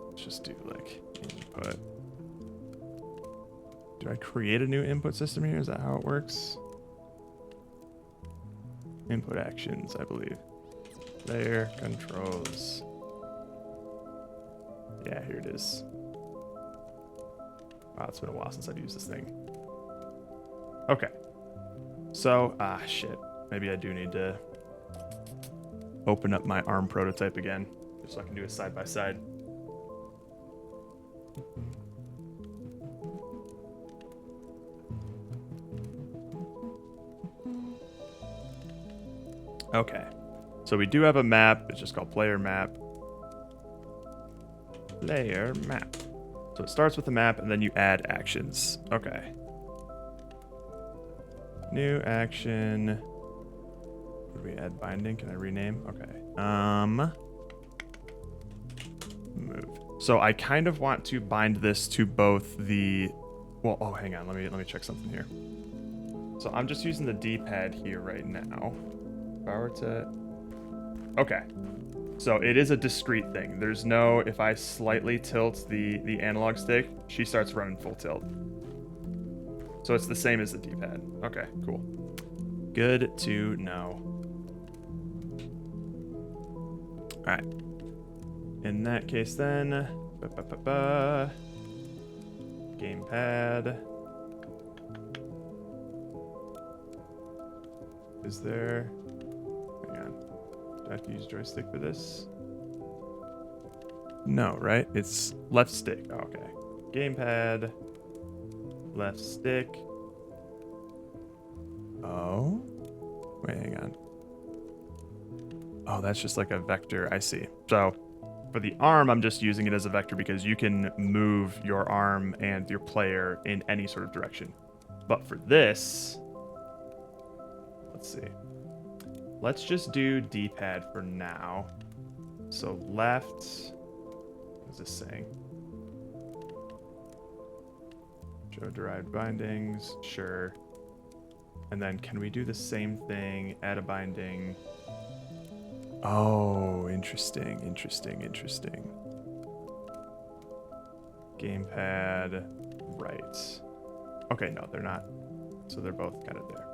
Let's just do like input. Do I create a new input system here? Is that how it works? Input actions, I believe. Player controls. Yeah, here it is. Wow, it's been a while since I've used this thing. Okay. So, shit. Maybe I do need to open up my ARM prototype again, just so I can do a side-by-side. Okay. So we do have a map. It's just called player map. Player map. So it starts with the map, and then you add actions. Okay. New action. Would we add binding? Can I rename? Okay. Move. So I kind of want to bind this to both the. Well, oh, hang on. Let me check something here. So I'm just using the D-pad here right now. If I were to. Okay. So it is a discrete thing. There's no, if I slightly tilt the analog stick, she starts running full tilt. So it's the same as the D-pad. Okay, cool. Good to know. All right. In that case then, gamepad. Is there, hang on. Do I have to use joystick for this? No, right? It's left stick. Oh, okay. Gamepad. Left stick. Oh? Wait, hang on. Oh, that's just like a vector. I see. So for the arm, I'm just using it as a vector because you can move your arm and your player in any sort of direction. But for this, let's see. Let's just do D-pad for now. So left, what is this saying? Show derived bindings, sure. And then can we do the same thing, add a binding? Oh, interesting. Gamepad, right. Okay, no, they're not. So they're both kind of there.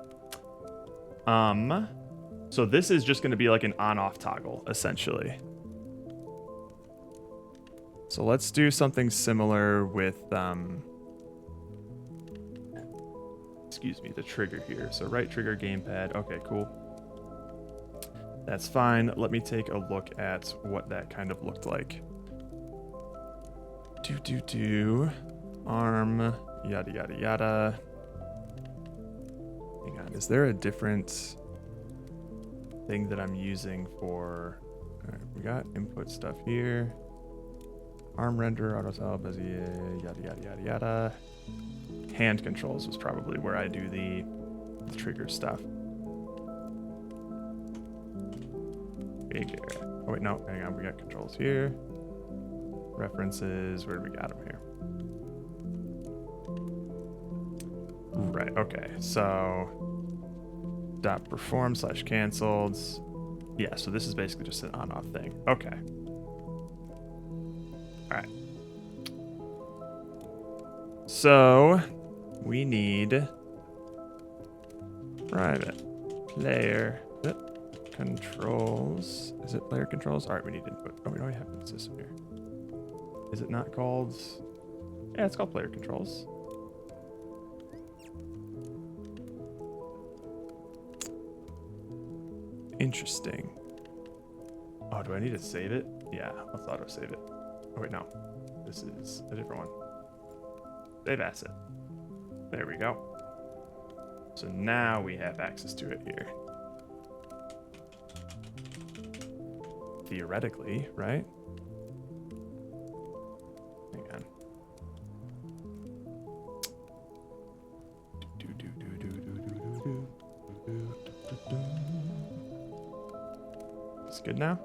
So this is just going to be like an on-off toggle, essentially. So let's do something similar with, excuse me, the trigger here. So right trigger gamepad. Okay, cool. That's fine. Let me take a look at what that kind of looked like. Arm, yada, yada, yada. Hang on, is there a different thing that I'm using for, all right, we got input stuff here. Arm render, auto tell, Bezier, yada, yada, yada, yada. Hand controls was probably where I do the trigger stuff. Oh wait, no, hang on, we got controls here. References, where do we got them here? Right, okay, so dot perform / canceled. Yeah, so this is basically just an on-off thing. Okay. All right. So we need private player controls. Is it player controls? All right, we need input. Oh, we already have the system here. Is it not called? Yeah, it's called player controls. Interesting. Oh, do I need to save it? Yeah, let's auto save it. Oh wait, no. This is a different one. Save asset. There we go. So now we have access to it here. Theoretically, right? Hang on. It's good now?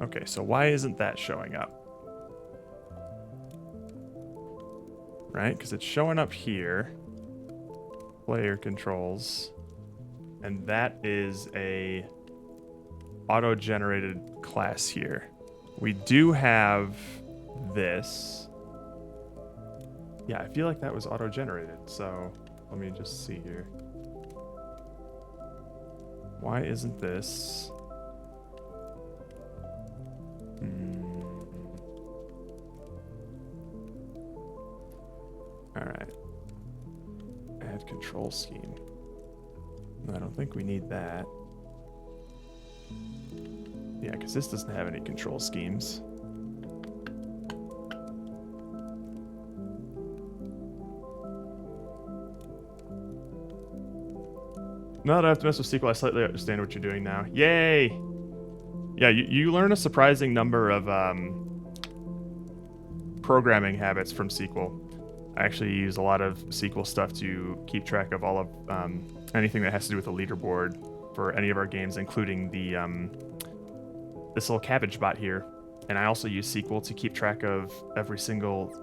Okay, so why isn't that showing up? Right, because it's showing up here. Player controls. And that is a auto-generated class here. We do have this. Yeah, I feel like that was auto-generated, so let me just see here. Why isn't this? All right. Add control scheme. I don't think we need that. Yeah, because this doesn't have any control schemes. Now that I have to mess with SQL, I slightly understand what you're doing now. Yay! Yeah, you learn a surprising number of programming habits from SQL. I actually use a lot of SQL stuff to keep track of all of anything that has to do with the leaderboard for any of our games, including the this little cabbage bot here. And I also use SQL to keep track of every single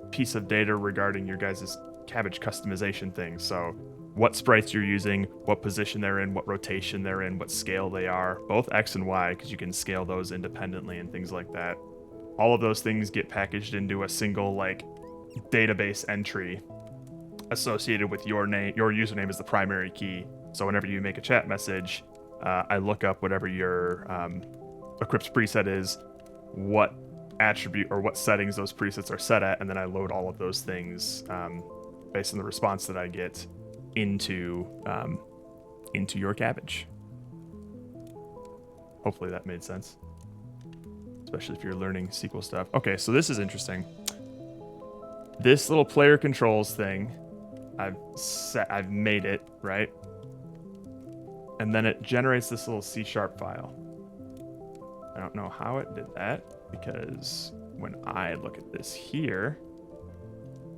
piece of data regarding your guys' cabbage customization thing. So what sprites you're using, what position they're in, what rotation they're in, what scale they are, both X and Y, because you can scale those independently and things like that. All of those things get packaged into a single like database entry associated with your name. Your username is the primary key. So whenever you make a chat message, I look up whatever your equipped preset is, what attribute or what settings those presets are set at, and then I load all of those things based on the response that I get into your cabbage. Hopefully that made sense, especially if you're learning SQL stuff. Okay, so this is interesting. This little player controls thing, I've made it, right? And then it generates this little C# file. I don't know how it did that, because when I look at this here,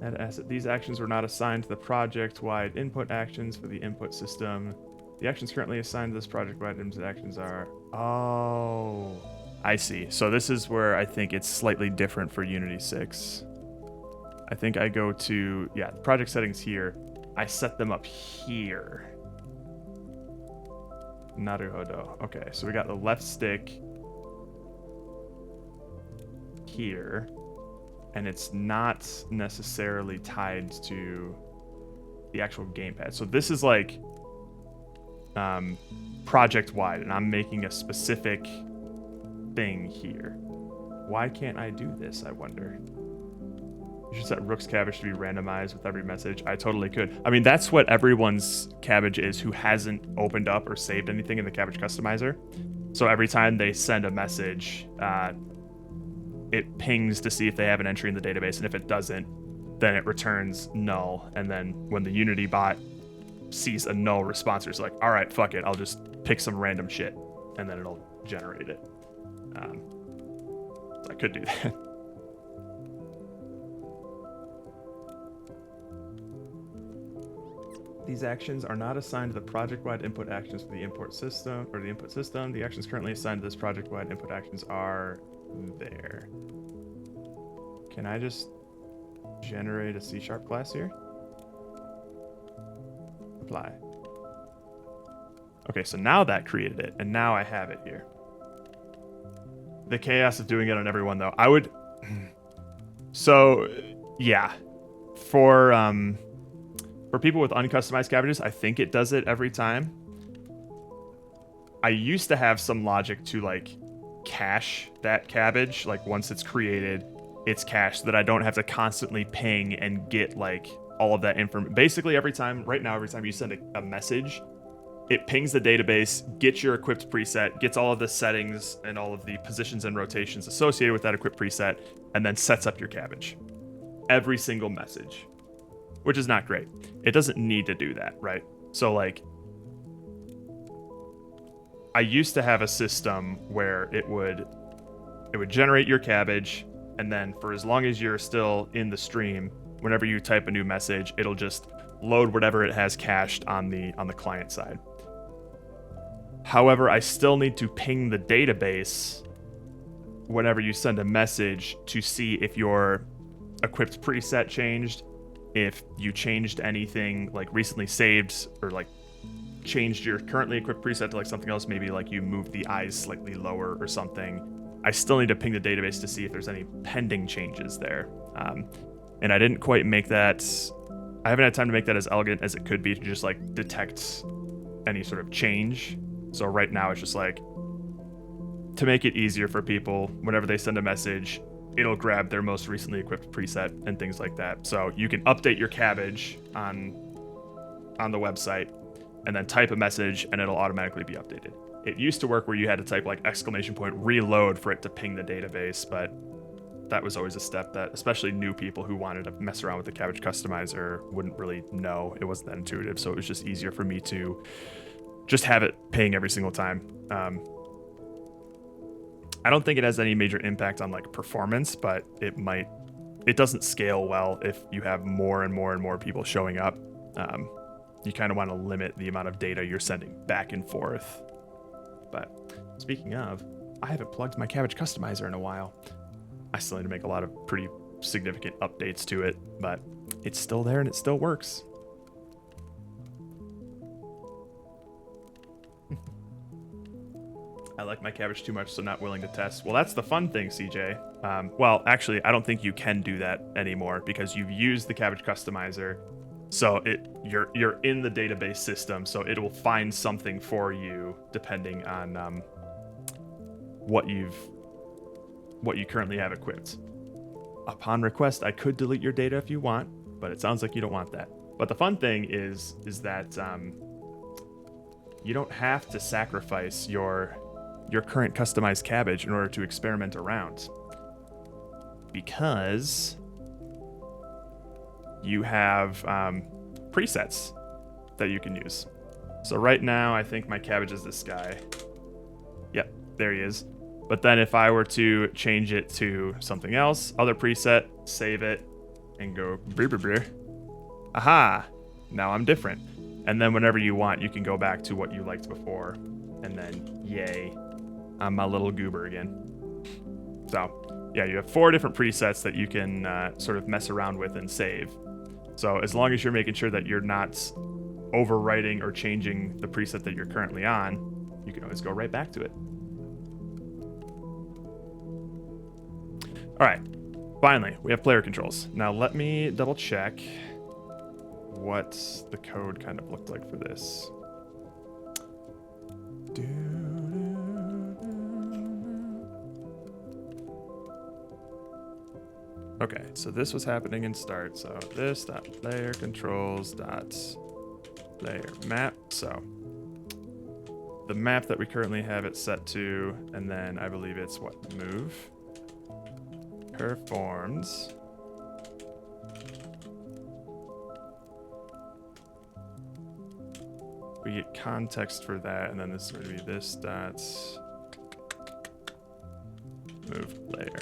add asset, these actions were not assigned to the project-wide input actions for the input system. The actions currently assigned to this project-wide input actions are... Oh, I see. So this is where I think it's slightly different for Unity 6. I think I go to, yeah, project settings here. I set them up here. Naruhodo. Okay, so we got the left stick here, and it's not necessarily tied to the actual gamepad. So this is like project-wide, and I'm making a specific thing here. Why can't I do this, I wonder? You should set Rook's cabbage to be randomized with every message. I totally could. I mean, that's what everyone's cabbage is who hasn't opened up or saved anything in the cabbage customizer. So every time they send a message, it pings to see if they have an entry in the database, and if it doesn't, then it returns null. And then when the Unity bot sees a null response, it's like, all right, fuck it, I'll just pick some random shit, and then it'll generate it. So I could do that. These actions are not assigned to the project-wide input actions for the input system or the input system. The actions currently assigned to this project-wide input actions are there. Can I just generate a C# class here? Apply. Okay, so now that created it, and now I have it here. The chaos of doing it on everyone, though. I would... So, yeah. For people with uncustomized cabbages, I think it does it every time. I used to have some logic to, like, cache that cabbage, like, once it's created, it's cached so that I don't have to constantly ping and get like all of that information. Basically, every time you send a message, it pings the database, gets your equipped preset, gets all of the settings and all of the positions and rotations associated with that equipped preset, and then sets up your cabbage. Every single message, which is not great. It doesn't need to do that, right? So like, I used to have a system where it would generate your cabbage, and then for as long as you're still in the stream, whenever you type a new message, it'll just load whatever it has cached on the client side. However, I still need to ping the database whenever you send a message to see if your equipped preset changed, if you changed anything like recently saved, or like changed your currently equipped preset to like something else, maybe like you moved the eyes slightly lower or something. I still need to ping the database to see if there's any pending changes there. And I didn't quite make that, I haven't had time to make that as elegant as it could be to just like detect any sort of change. So right now it's just like, to make it easier for people, whenever they send a message, it'll grab their most recently equipped preset and things like that. So you can update your cabbage on the website and then type a message and it'll automatically be updated. It used to work where you had to type like ! reload for it to ping the database, but that was always a step that especially new people who wanted to mess around with the cabbage customizer wouldn't really know. It wasn't that intuitive, so it was just easier for me to just have it ping every single time. I don't think it has any major impact on like performance, but it doesn't scale well if you have more and more and more people showing up. You kind of want to limit the amount of data you're sending back and forth. But speaking of, I haven't plugged my cabbage customizer in a while. I still need to make a lot of pretty significant updates to it, but it's still there and it still works. I like my cabbage too much, so not willing to test. Well, that's the fun thing, CJ. Well, actually, I don't think you can do that anymore because you've used the cabbage customizer. So you're in the database system, so it will find something for you depending on what you currently have equipped. Upon request, I could delete your data if you want, but it sounds like you don't want that. But the fun thing is that you don't have to sacrifice your current customized cabbage in order to experiment around, because you have presets that you can use. So right now, I think my cabbage is this guy. Yep, there he is. But then if I were to change it to something else, other preset, save it, and go brr, brr, brr. Aha, now I'm different. And then whenever you want, you can go back to what you liked before. And then, yay, I'm my little goober again. So, yeah, you have 4 different presets that you can sort of mess around with and save. So as long as you're making sure that you're not overwriting or changing the preset that you're currently on, you can always go right back to it. All right, finally, we have player controls. Now let me double check what the code kind of looked like for this. Okay, so this was happening in start. So this dot player controls dot player map. So the map that we currently have it set to, and then I believe it's what, move performs we get context for that, and then this is going to be this dot move player.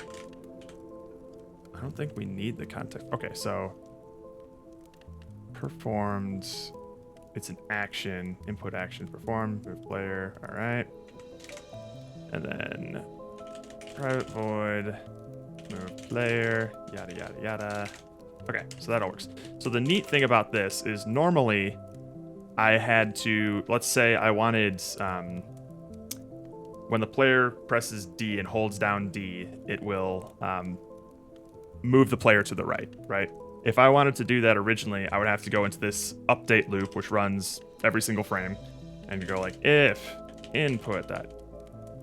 I don't think we need the context. Okay, so performed, it's an action, input action performed, move player, all right. And then private void, move player, yada, yada, yada. Okay, so that all works. So the neat thing about this is normally I had to, let's say I wanted, when the player presses D and holds down D, it will move the player to the right? If I wanted to do that originally, I would have to go into this update loop, which runs every single frame, and go like if input dot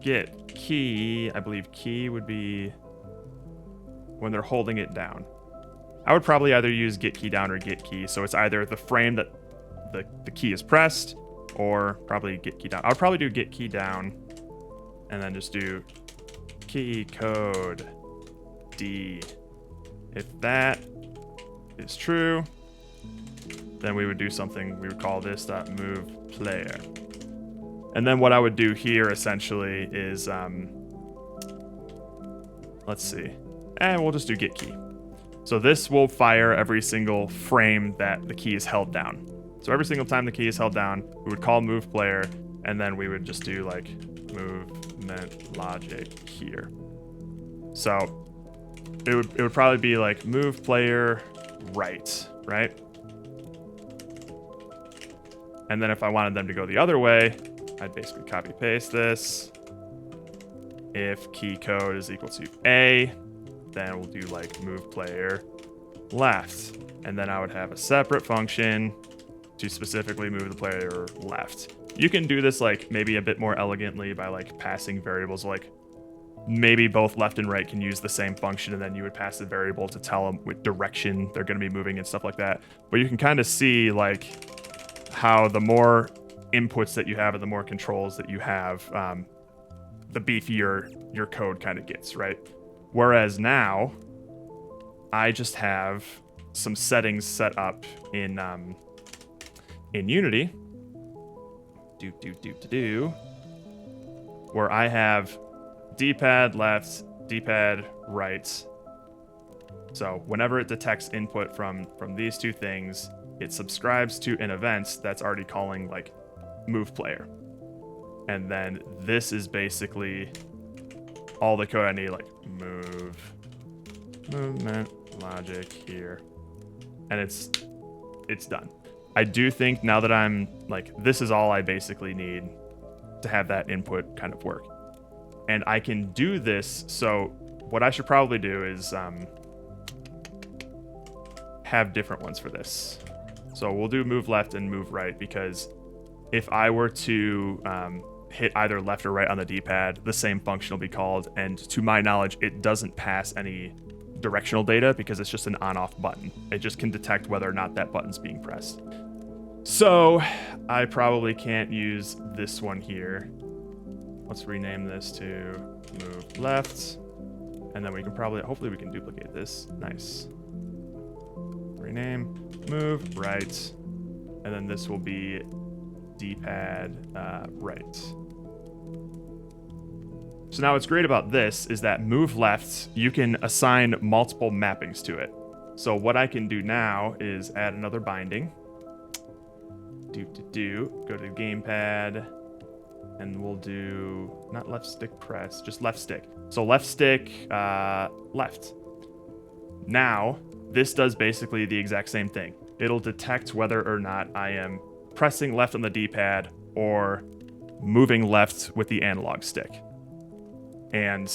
get key. I believe key would be when they're holding it down. I would probably either use get key down or get key. So it's either the frame that the key is pressed, or probably get key down. I would probably do get key down and then just do key code D. If that is true, then we would do something. We would call this move player. And then what I would do here essentially is, let's see. And we'll just do get key. So this will fire every single frame that the key is held down. So every single time the key is held down, we would call move player, and then we would just do like movement logic here. So it would probably be like move player right? And then if I wanted them to go the other way, I'd basically copy paste this. If key code is equal to A, then we'll do like move player left. And then I would have a separate function to specifically move the player left. You can do this like maybe a bit more elegantly by like passing variables, like maybe both left and right can use the same function, and then you would pass the variable to tell them what direction they're going to be moving and stuff like that. But you can kind of see like how the more inputs that you have and the more controls that you have, the beefier your code kind of gets, right? Whereas now, I just have some settings set up in Unity, where I have D-pad left, D-pad right. So whenever it detects input from these two things, it subscribes to an event that's already calling like move player. And then this is basically all the code I need, like movement logic here. And it's done. I do think now that I'm like, this is all I basically need to have that input kind of work. And I can do this. So what I should probably do is have different ones for this. So we'll do move left and move right, because if I were to hit either left or right on the D-pad, the same function will be called. And to my knowledge, it doesn't pass any directional data because it's just an on-off button. It just can detect whether or not that button's being pressed. So I probably can't use this one here. Let's rename this to move left. And then we can probably, hopefully we can duplicate this. Nice. Rename, move right. And then this will be D-pad right. So now what's great about this is that move left, you can assign multiple mappings to it. So what I can do now is add another binding. Go to gamepad, and we'll do, not left stick press, just left stick. So left stick, left. Now, this does basically the exact same thing. It'll detect whether or not I am pressing left on the D-pad or moving left with the analog stick. And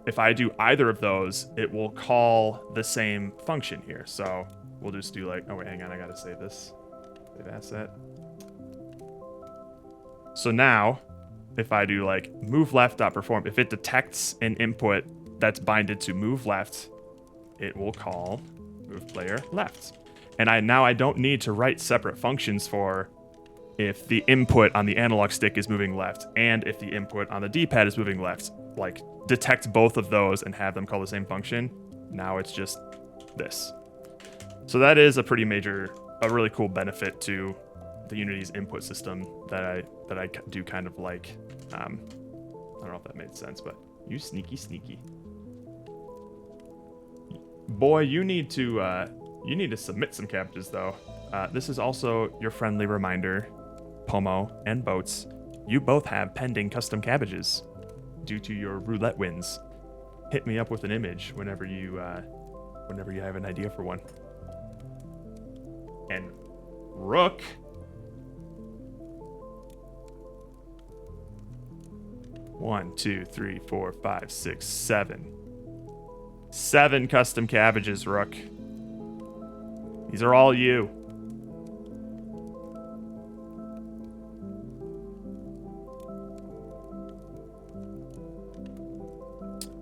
if I do either of those, it will call the same function here. So we'll just do like, oh wait, hang on, I gotta save this. Save asset. So now, if I do like move left.perform, if it detects an input that's binded to move left, it will call move player left. And I don't need to write separate functions for if the input on the analog stick is moving left and if the input on the D-pad is moving left. Like, detect both of those and have them call the same function. Now it's just this. So that is a really cool benefit to the Unity's input system that I do kind of like. I don't know if that made sense, but you sneaky. Boy, you need to submit some cabbages though. This is also your friendly reminder, Pomo and Boats. You both have pending custom cabbages due to your roulette wins. Hit me up with an image whenever you have an idea for one. And Rook. One, two, three, four, five, six, seven. 7 custom cabbages, Rook. These are all you.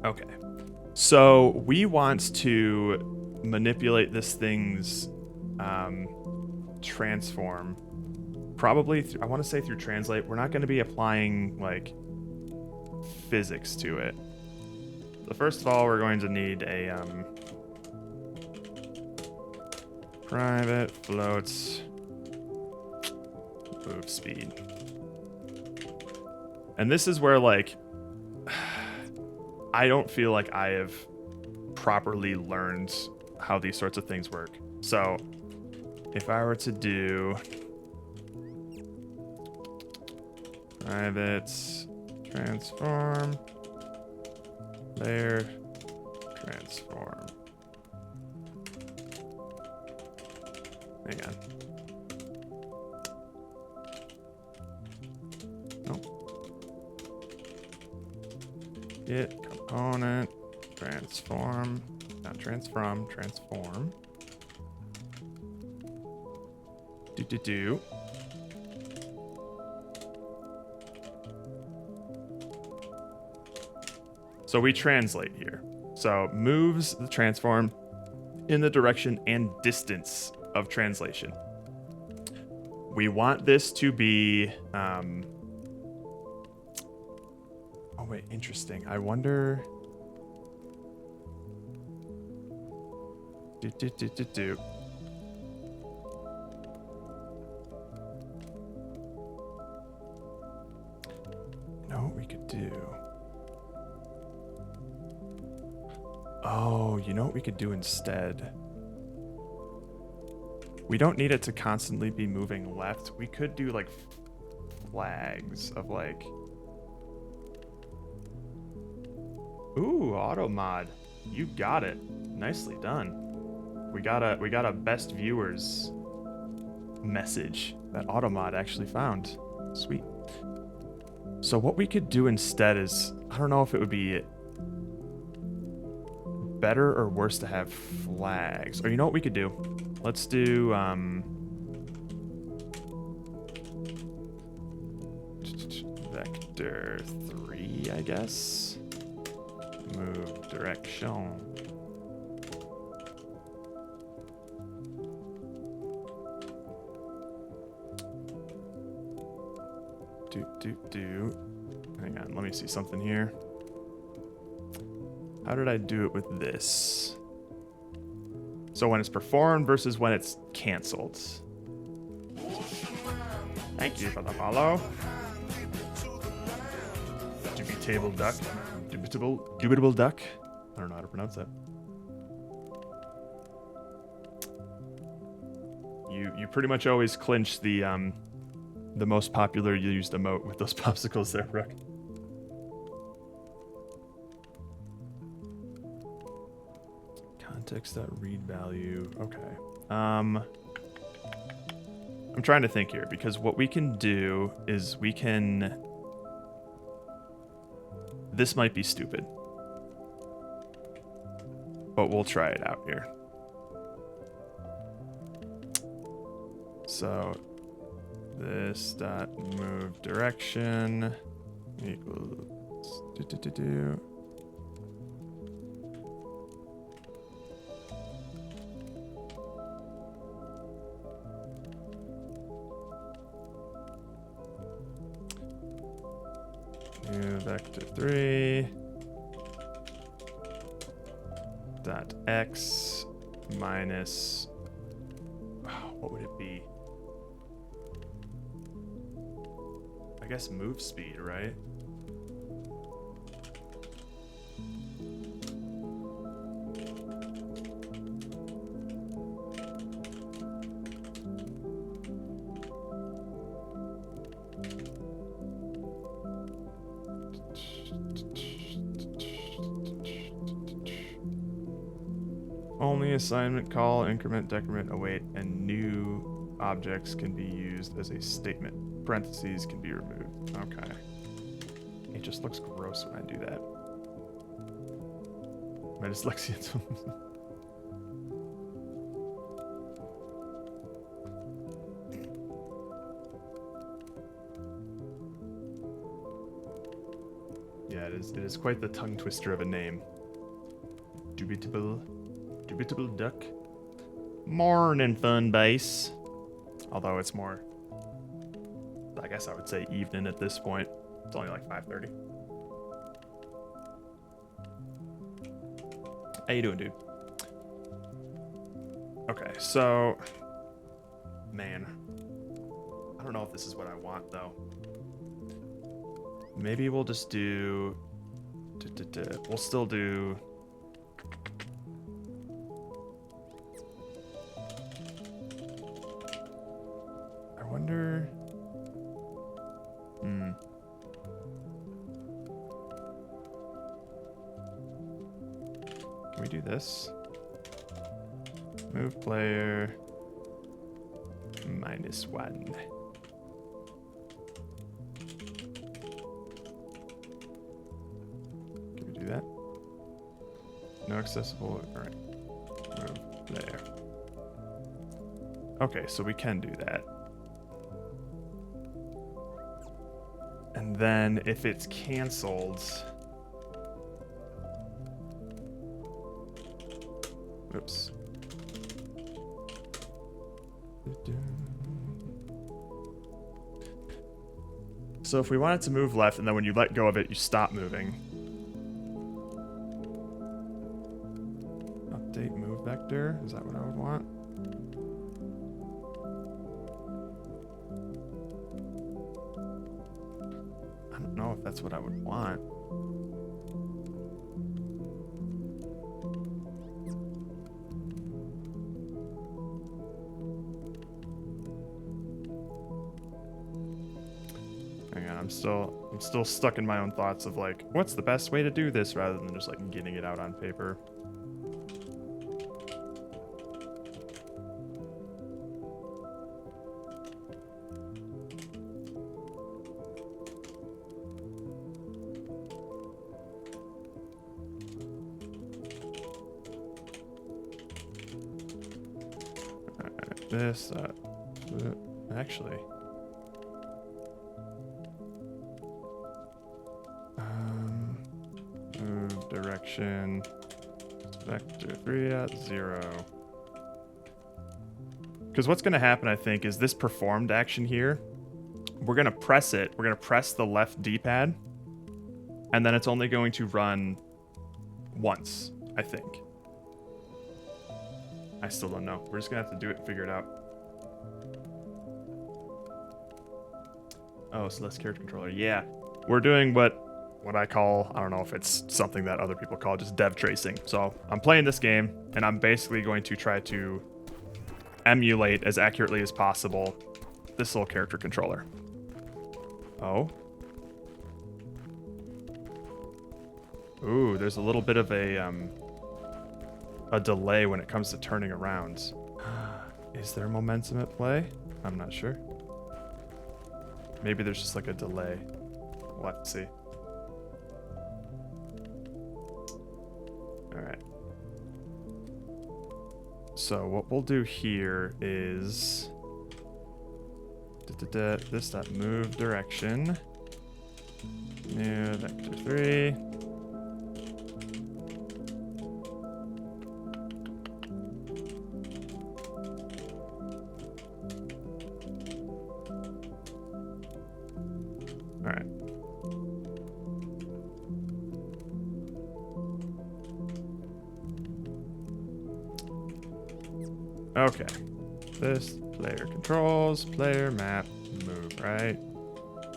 Okay. So we want to manipulate this thing's transform. Probably, I want to say through translate. We're not going to be applying like physics to it. So first of all, we're going to need a private floats move speed. And this is where like I don't feel like I have properly learned how these sorts of things work. So if I were to do private transform layer transform. Hang on. Nope. Get component transform, not transform, transform. Do. So we translate here. So moves the transform in the direction and distance of translation. We want this to be oh wait, interesting. I wonder do. You know what we could do? Oh, you know what we could do instead? We don't need it to constantly be moving left. We could do like flags of like, ooh, auto mod. You got it. Nicely done. We got a best viewers message that auto mod actually found. Sweet. So what we could do instead is, I don't know if it would be better or worse to have flags. Or you know what we could do? Let's do vector 3, I guess. Move direction. Do. Hang on, let me see something here. How did I do it with this? So when it's performed versus when it's canceled. Thank you for the follow. Dubitable duck. Dubitable duck. I don't know how to pronounce that. You pretty much always clinch the most popular used emote with those popsicles there, Rook. Context.read value. Okay. I'm trying to think here because what we can do is we can. This might be stupid, but we'll try it out here. So this dot move direction equals do. New vector 3 dot x minus, what would it be? I guess move speed, right? Only assignment, call, increment, decrement, await, and new objects can be used as a statement. Parentheses can be removed. Okay. It just looks gross when I do that. My dyslexia. Yeah, it is quite the tongue twister of a name. Dubitable duck. Morning, fun base. Although it's more, I guess I would say evening at this point. It's only like 5:30. How you doing, dude? Okay, so, man, I don't know if this is what I want though. Maybe we'll just do. We'll still do. I wonder. Can we do this? Move player -1. Can we do that? No accessible. All right. Move player. Okay, so we can do that. And then if it's canceled. Oops. So if we want it to move left, and then when you let go of it, you stop moving. Update move vector. Is that what I would want? I don't know if that's what I would want. Hang on, I'm still stuck in my own thoughts of like, what's the best way to do this rather than just like getting it out on paper. This, actually. Move direction, vector 3 at 0. Because what's going to happen, I think, is this performed action here. We're going to press it. We're going to press the left D-pad. And then it's only going to run once, I think. I still don't know. We're just going to have to do it and figure it out. Oh, Celeste character controller. Yeah. We're doing what I call, I don't know if it's something that other people call just dev tracing. So I'm playing this game, and I'm basically going to try to emulate as accurately as possible this little character controller. Oh. Ooh, there's a little bit of a delay when it comes to turning around. Is there momentum at play? I'm not sure. Maybe there's just like a delay. We'll have to see. Alright. So what we'll do here is this dot move direction. New vector 3. Alright. Okay. This player controls, player map, move, right?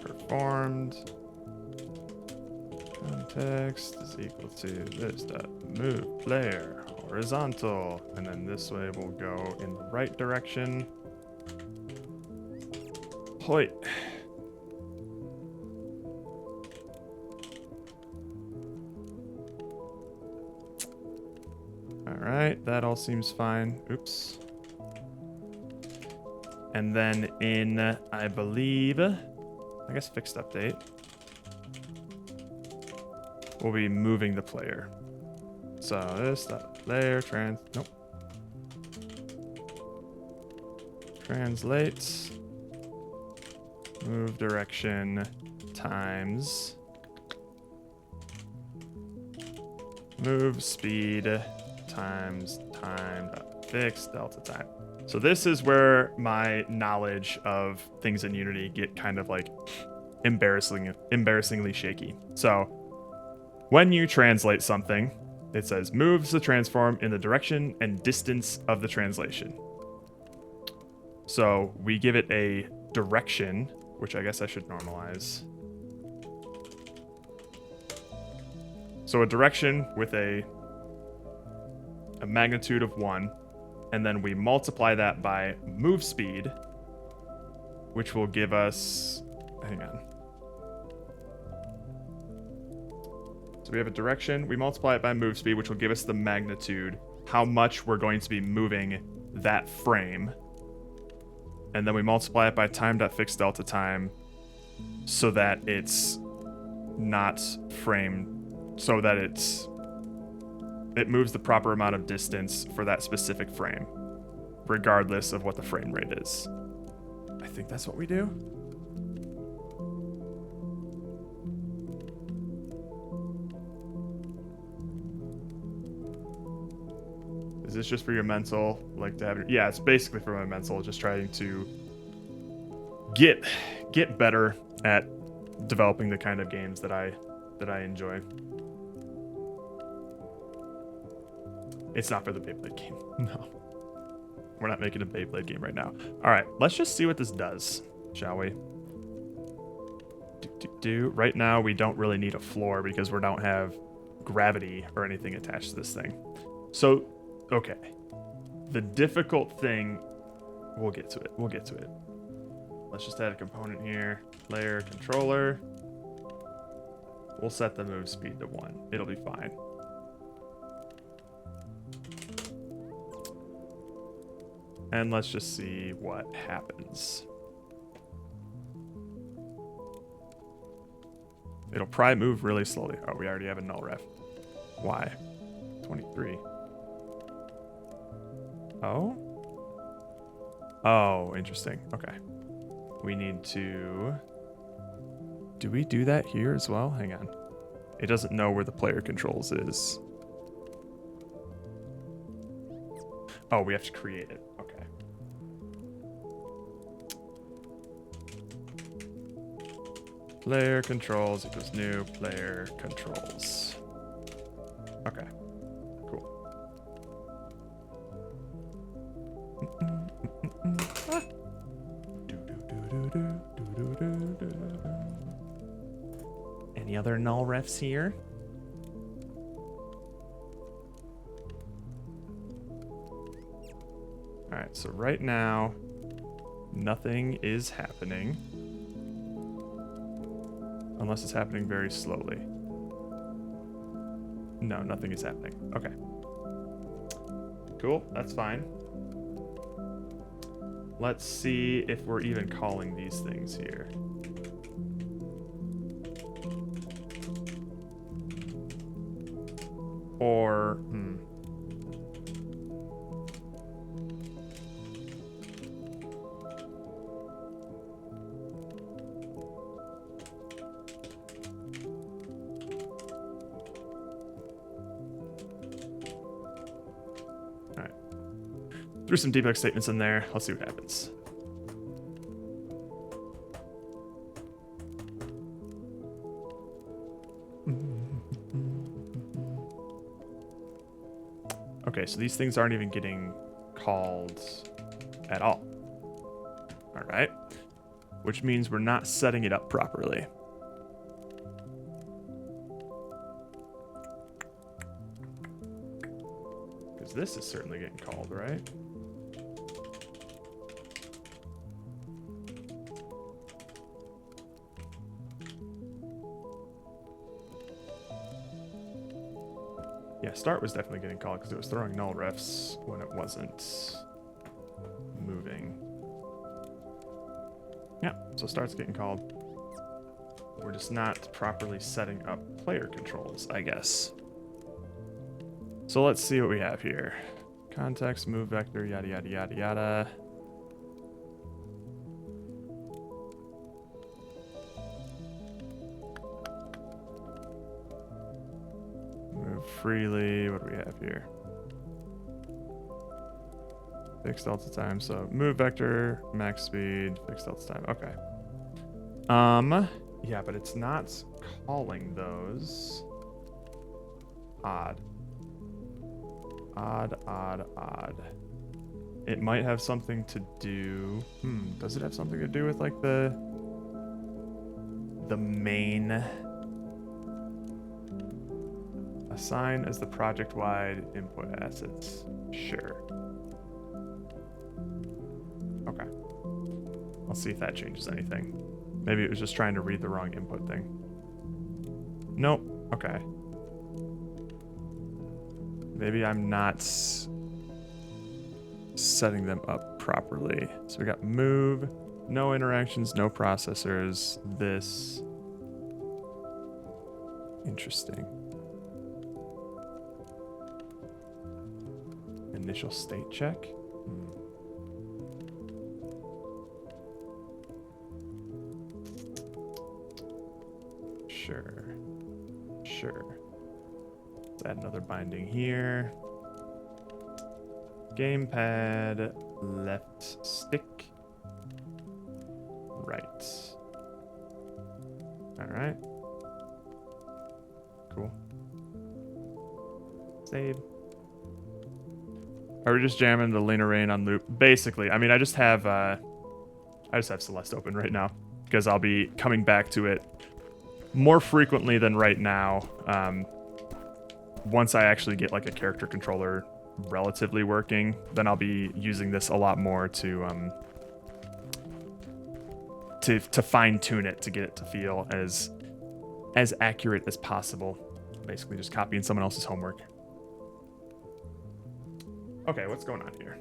Performed. Context is equal to this dot move player horizontal. And then this way we'll go in the right direction. Hoit. Alright, that all seems fine. Oops. And then in, I believe, I guess fixed update, we'll be moving the player. So this, that player, nope. Translates, move direction times, move speed times time dot fixed delta time. So this is where my knowledge of things in Unity get kind of like embarrassingly shaky. So when you translate something, it says moves the transform in the direction and distance of the translation. So we give it a direction, which I guess I should normalize. So a direction with a magnitude of 1, and then we multiply that by move speed, which will give us, hang on. So we have a direction, we multiply it by move speed, which will give us the magnitude, how much we're going to be moving that frame. And then we multiply it by time.fixed delta time so that it's not framed, so that it moves the proper amount of distance for that specific frame, regardless of what the frame rate is. I think that's what we do. Is this just for your mental? Like to have your, yeah, it's basically for my mental, just trying to get better at developing the kind of games that I enjoy. It's not for the Beyblade game. No. We're not making a Beyblade game right now. All right, let's just see what this does, shall we? Right now, we don't really need a floor because we don't have gravity or anything attached to this thing. So, okay. The difficult thing, we'll get to it. We'll get to it. Let's just add a component here. Layer controller. We'll set the move speed to 1. It'll be fine. And let's just see what happens. It'll probably move really slowly. Oh, we already have a null ref. Why? 23. Oh? Oh, interesting. Okay. We need to... Do we do that here as well? Hang on. It doesn't know where the player controls is. Oh, we have to create it. Okay. Player controls equals new player controls. Okay. Cool. Ah. Any other null refs here? All right, so right now, nothing is happening. Unless it's happening very slowly. No, nothing is happening. Okay. Cool, that's fine. Let's see if we're even calling these things here. Or, threw some debug statements in there. Let's see what happens. Okay, so these things aren't even getting called at all. All right. Which means we're not setting it up properly. Because this is certainly getting called, right? Yeah, start was definitely getting called because it was throwing null refs when it wasn't moving. Yeah, so start's getting called. We're just not properly setting up player controls, I guess. So let's see what we have here. Context, move vector, yada, yada, yada, yada. Move freely. What do we have here? Fixed delta time. So move vector, max speed, fixed delta time. Okay. Yeah, but it's not calling those. Odd. Odd. It might have something to do. Does it have something to do with like the main assign as the project-wide input assets? Sure. Okay. Let's see if that changes anything. Maybe it was just trying to read the wrong input thing. Nope. Okay. Maybe I'm not setting them up properly. So we got move, no interactions, no processors. This. Interesting. Initial state check. Sure. Let's add another binding here. Gamepad, left stick, right. All right. Cool. Save. Are we just jamming the Lena Rain on loop? Basically, I mean, I just have Celeste open right now because I'll be coming back to it more frequently than right now. Once I actually get like a character controller relatively working, then I'll be using this a lot more to fine tune it, to get it to feel as accurate as possible. Basically just copying someone else's homework. Okay, what's going on here?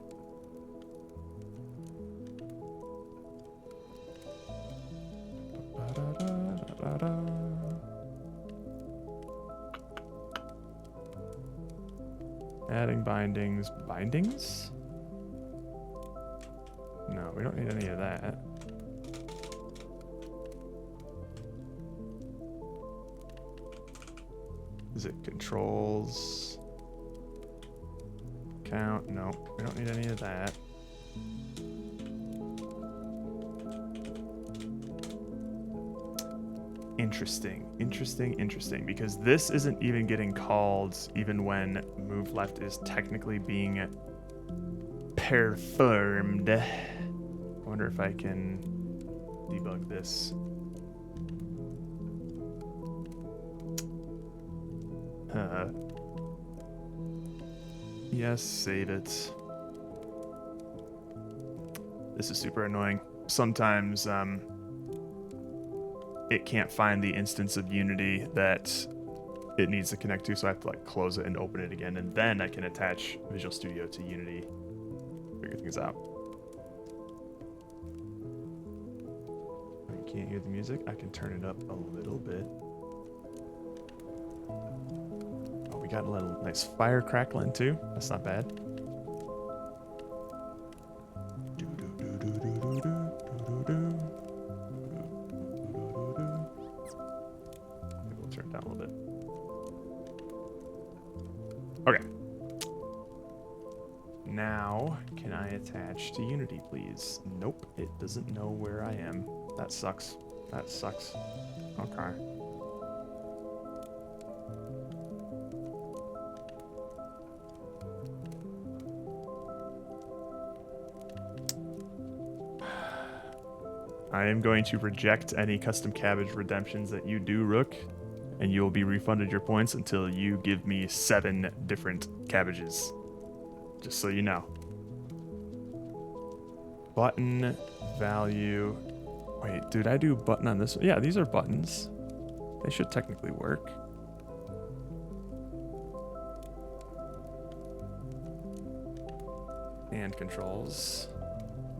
Adding bindings. Bindings? No, we don't need any of that. Is it controls? Count? No, we don't need any of that. Interesting, because this isn't even getting called even when move left is technically being performed. I wonder if I can debug this. Yes, save it. This is super annoying. Sometimes it can't find the instance of Unity that it needs to connect to, so I have to like close it and open it again, and then I can attach Visual Studio to Unity. Figure things out. I can't hear the music. I can turn it up a little bit. Oh, we got a little nice fire crackling too. That's not bad. Now, can I attach to Unity, please? Nope, it doesn't know where I am. That sucks. That sucks. Okay. I am going to reject any custom cabbage redemptions that you do, Rook, and you will be refunded your points until you give me 7 different cabbages. Just so you know. Button, value. Wait, did I do button on this one? Yeah, these are buttons. They should technically work. And controls.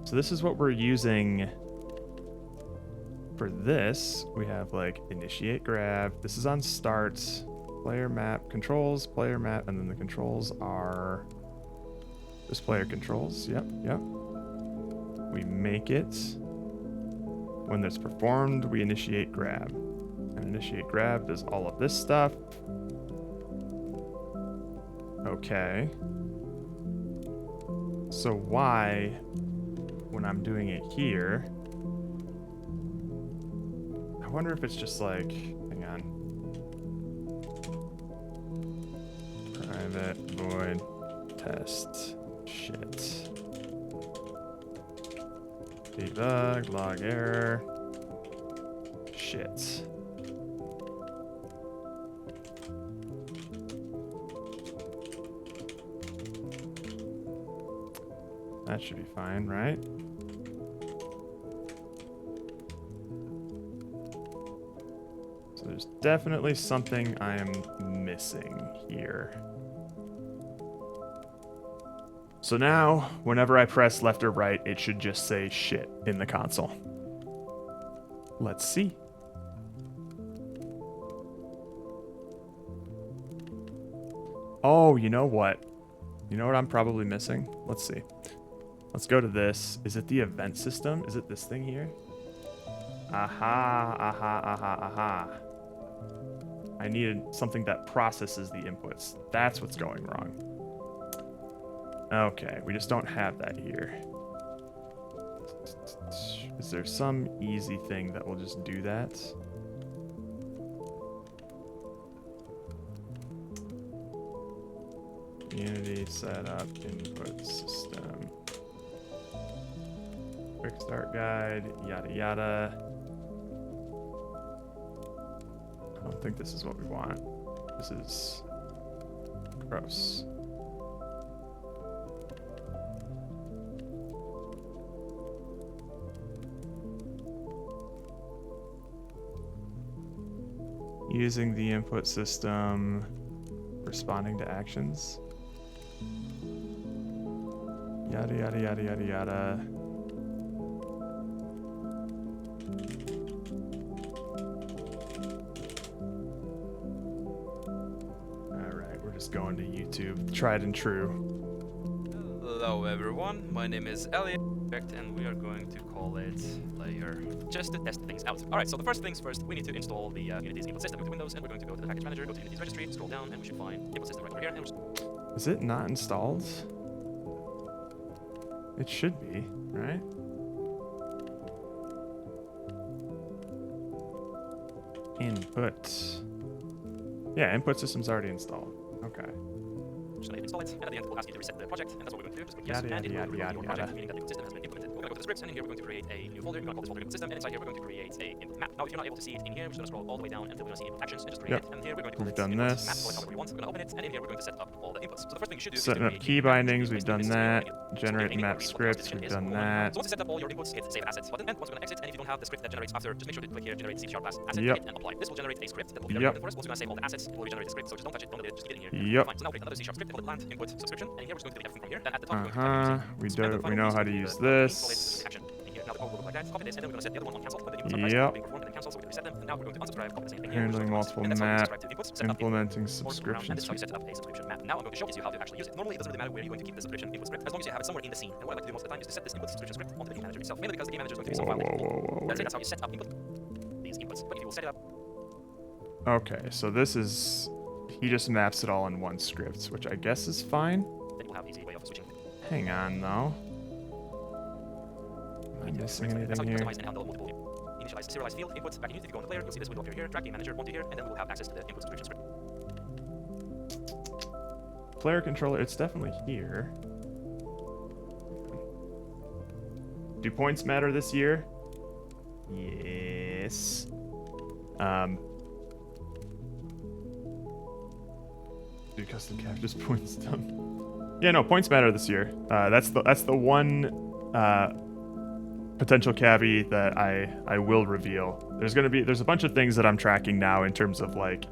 So this is what we're using for this. We have like initiate grab. This is on start, player map, controls, player map, and then the controls are this player controls. Yep. We make it. When that's performed, we initiate grab. And initiate grab does all of this stuff. So why, when I'm doing it here, I wonder if it's just like, hang on. Private void test shit. Debug, log error. Shit. That should be fine, right? So there's definitely something I am missing here. So now, whenever I press left or right, it should just say shit in the console. Let's see. Oh, you know what? You know what I'm probably missing? Let's see. Let's go to this. Is it the event system? Is it this thing here? Aha, aha, aha, aha. I needed something that processes the inputs. That's what's going wrong. Okay, we just don't have that here. Is there some easy thing that will just do that? Unity setup input system. Quick start guide, yada yada. I don't think this is what we want. This is gross. Using the input system, responding to actions. Yada yada yada yada yada. Alright, we're just going to YouTube. Tried and true. Hello everyone, my name is Elliot, and we are going to call it Layer, just to test things out. Alright, so the first things first, we need to install the Unity's input system into Windows, and we're going to go to the package manager, go to Unity's registry, scroll down, and we should find input system right over here. And is it not installed? It should be, right? Input. Yeah, input system's already installed. Okay. Just gonna install it, and at the end we'll ask you to reset the project, and that's what we're going to do. Just click yes, and it will reload your project, meaning that the input system has been implemented. We're gonna go to the scripts, and in here we're going to create a new folder. We're gonna call this folder input system, and inside here we're going to create a input map. Now, if you're not able to see it in here, we're just gonna scroll all the way down until we're gonna see input actions, and just create it. And here we're going to call it input map. Call it however you want. We're gonna open it, and in here we're going to set up all the inputs. So the first thing you should do is setting up key bindings. We've done that. Generate map scripts. We've done that. So once you set up all your inputs, hit save assets button, and once we're gonna exit, and if you don't have the script that generates after, just make sure to click here, generate C# class asset, hit and apply. This will generate a script that will be very important for us. Once we're gonna save all the assets, it will regenerate the script. So just don't touch it, don't delete it, just keep it in here. Fine. So now we'll create another C# script called land input subscription, and in here we're just going to delete everything from here. Then at the top we're going to we know how to use this. Now the code will look like that. Copy this, and then we're going to set the other one on cancel. When the inputs are being performed, and then cancel, so we can reset them. And now we're going to unsubscribe, copy the same thing here. Handling multiple map, implementing subscriptions. And this is how you set up a subscription map. Now I'm going to show you how to actually use it. Normally it doesn't really matter where you're going to keep the subscription input script, as long as you have it somewhere in the scene. And what I like to do most of the time is to set this input subscription script onto the game manager itself, mainly because the game manager is going to be some file. That's it. That's how you set up input these inputs. But if you will set it up. Okay, so this is he just maps it all in one script, which I guess is fine. Then you'll have easy way of switching. Hang on though. Am I missing anything here? Initialize serialized field inputs back in Unity. If you go into player, you'll see this window appear here. Drag game manager onto here, and then we will have access to the input subscription script. Player controller, it's definitely here. Do points matter this year? Yes. Do custom captures points done? Yeah, no, points matter this year. That's the one potential caveat that I will reveal. There's a bunch of things that I'm tracking now in terms of like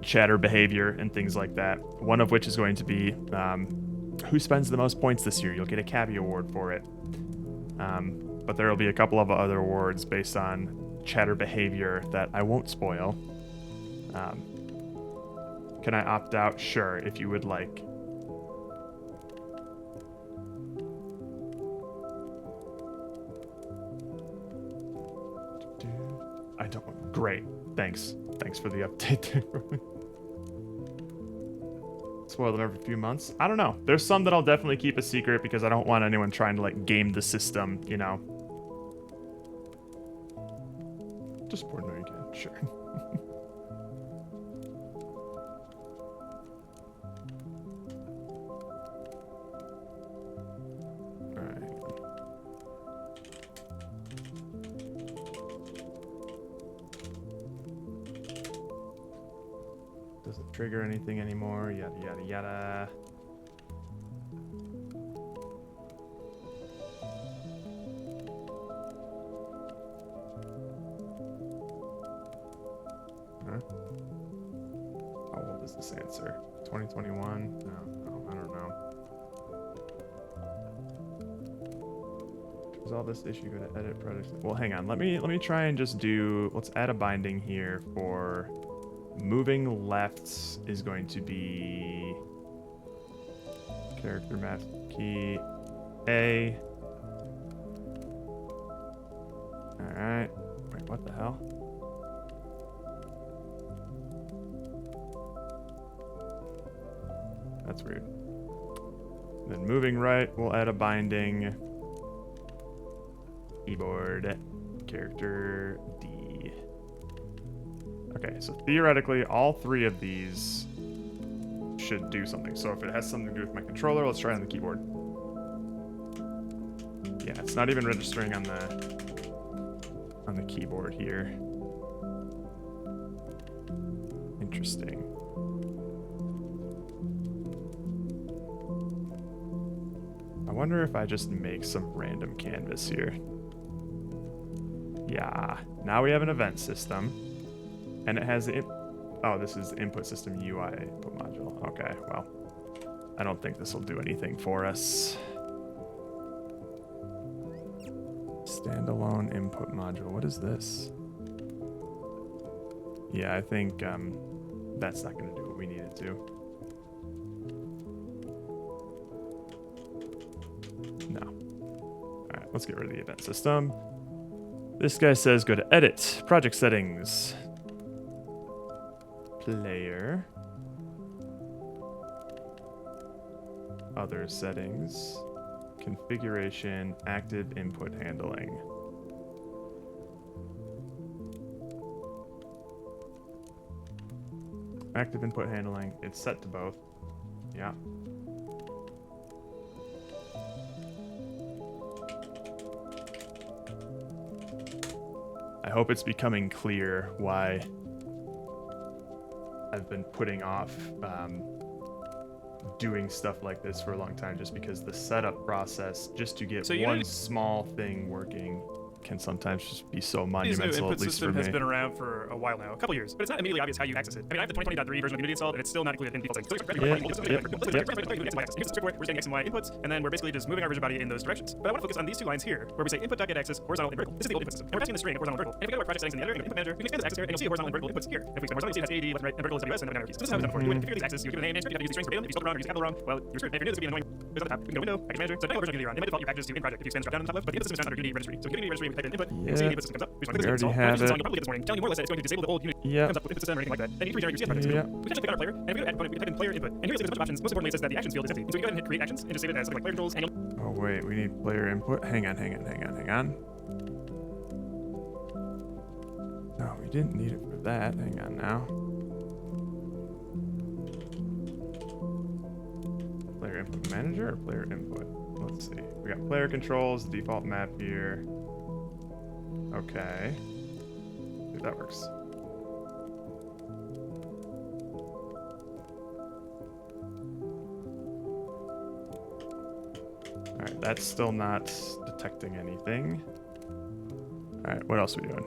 chatter behavior and things like that. One of which is going to be who spends the most points this year. You'll get a caveat award for it. But there will be a couple of other awards based on chatter behavior that I won't spoil. Can I opt out? Sure, if you would like. I don't. Great. Thanks. Thanks for the update there. It's spoil them every few months. I don't know. There's some that I'll definitely keep a secret because I don't want anyone trying to like game the system, you know. Just support no you can, sure. Doesn't trigger anything anymore, yada yada yada. Huh? How old is this answer? 2021? No, I don't know. Resolve this issue, go to edit project. Well, hang on. Let me try and just do. Let's add a binding here for. Moving left is going to be character map key A. All right. Wait, what the hell? That's weird. Then moving right, we'll add a binding. Keyboard character D. Okay, so theoretically, all three of these should do something. So if it has something to do with my controller, let's try on the keyboard. Yeah, it's not even registering on the keyboard here. Interesting. I wonder if I just make some random canvas here. Yeah, now we have an event system. And it has the oh, this is input system UI input module. Okay, well, I don't think this will do anything for us. Standalone input module. What is this? Yeah, I think that's not going to do what we need it to. No. All right, let's get rid of the event system. This guy says go to edit, project settings. Player, other settings, configuration, active input handling. Active input handling, it's set to both. Yeah. I hope it's becoming clear why I've been putting off doing stuff like this for a long time, just because the setup process just to get one small thing working can sometimes just be so monumental. This new at input least system for me. has been around for a while now, a couple years, but it's not immediately obvious how you access it. I mean, I have the 2020.3 version of Unity installed, and it's still not included in default settings. So here's the script where we're getting X and Y inputs, and then we're basically just moving our visual body in those directions. But I want to focus on these two lines here, where we say input.get axis, horizontal and vertical. This is the old input system. And we're passing the string of horizontal and vertical. And if we go to our project settings in the editor and input manager, we can expand this axis here, and you'll see horizontal and vertical inputs here. If we expand horizontal, you see it has AD, left and right, and vertical is WS, and then keys. So this is how it's done before. You would configure these axes, you would give it a name, and you have to use these strings verbatim. If you spelled it wrong or use capital wrong, well, you're screwed. And if you're new, this would be annoying. There's at the top. We can go window, package manager. So depending on what version of Unity you're on, it might default your packages to in project if you expand this drop down on the top left, but the input system is not under Unity registry. So if you get Unity registry, we type in input, and see the input system comes up. We already have it. You'll probably get this morning, telling you more or less that it's going to disable the old Unity. Comes up with input system or anything like that. Then you need to regenerate your CS project. We can just click on our player, and if we go to add component, we type in player input. And here there's a bunch of options. Most importantly, it says that the actions field is empty. So we go ahead and hit create actions and just save it as something like player controls. And oh wait, we need player input. Hang on. No, we didn't need it for that. Hang on now. Player input manager or player input? Let's see. We got player controls, default map here. Okay. See if that works. Alright, that's still not detecting anything. Alright, what else are we doing?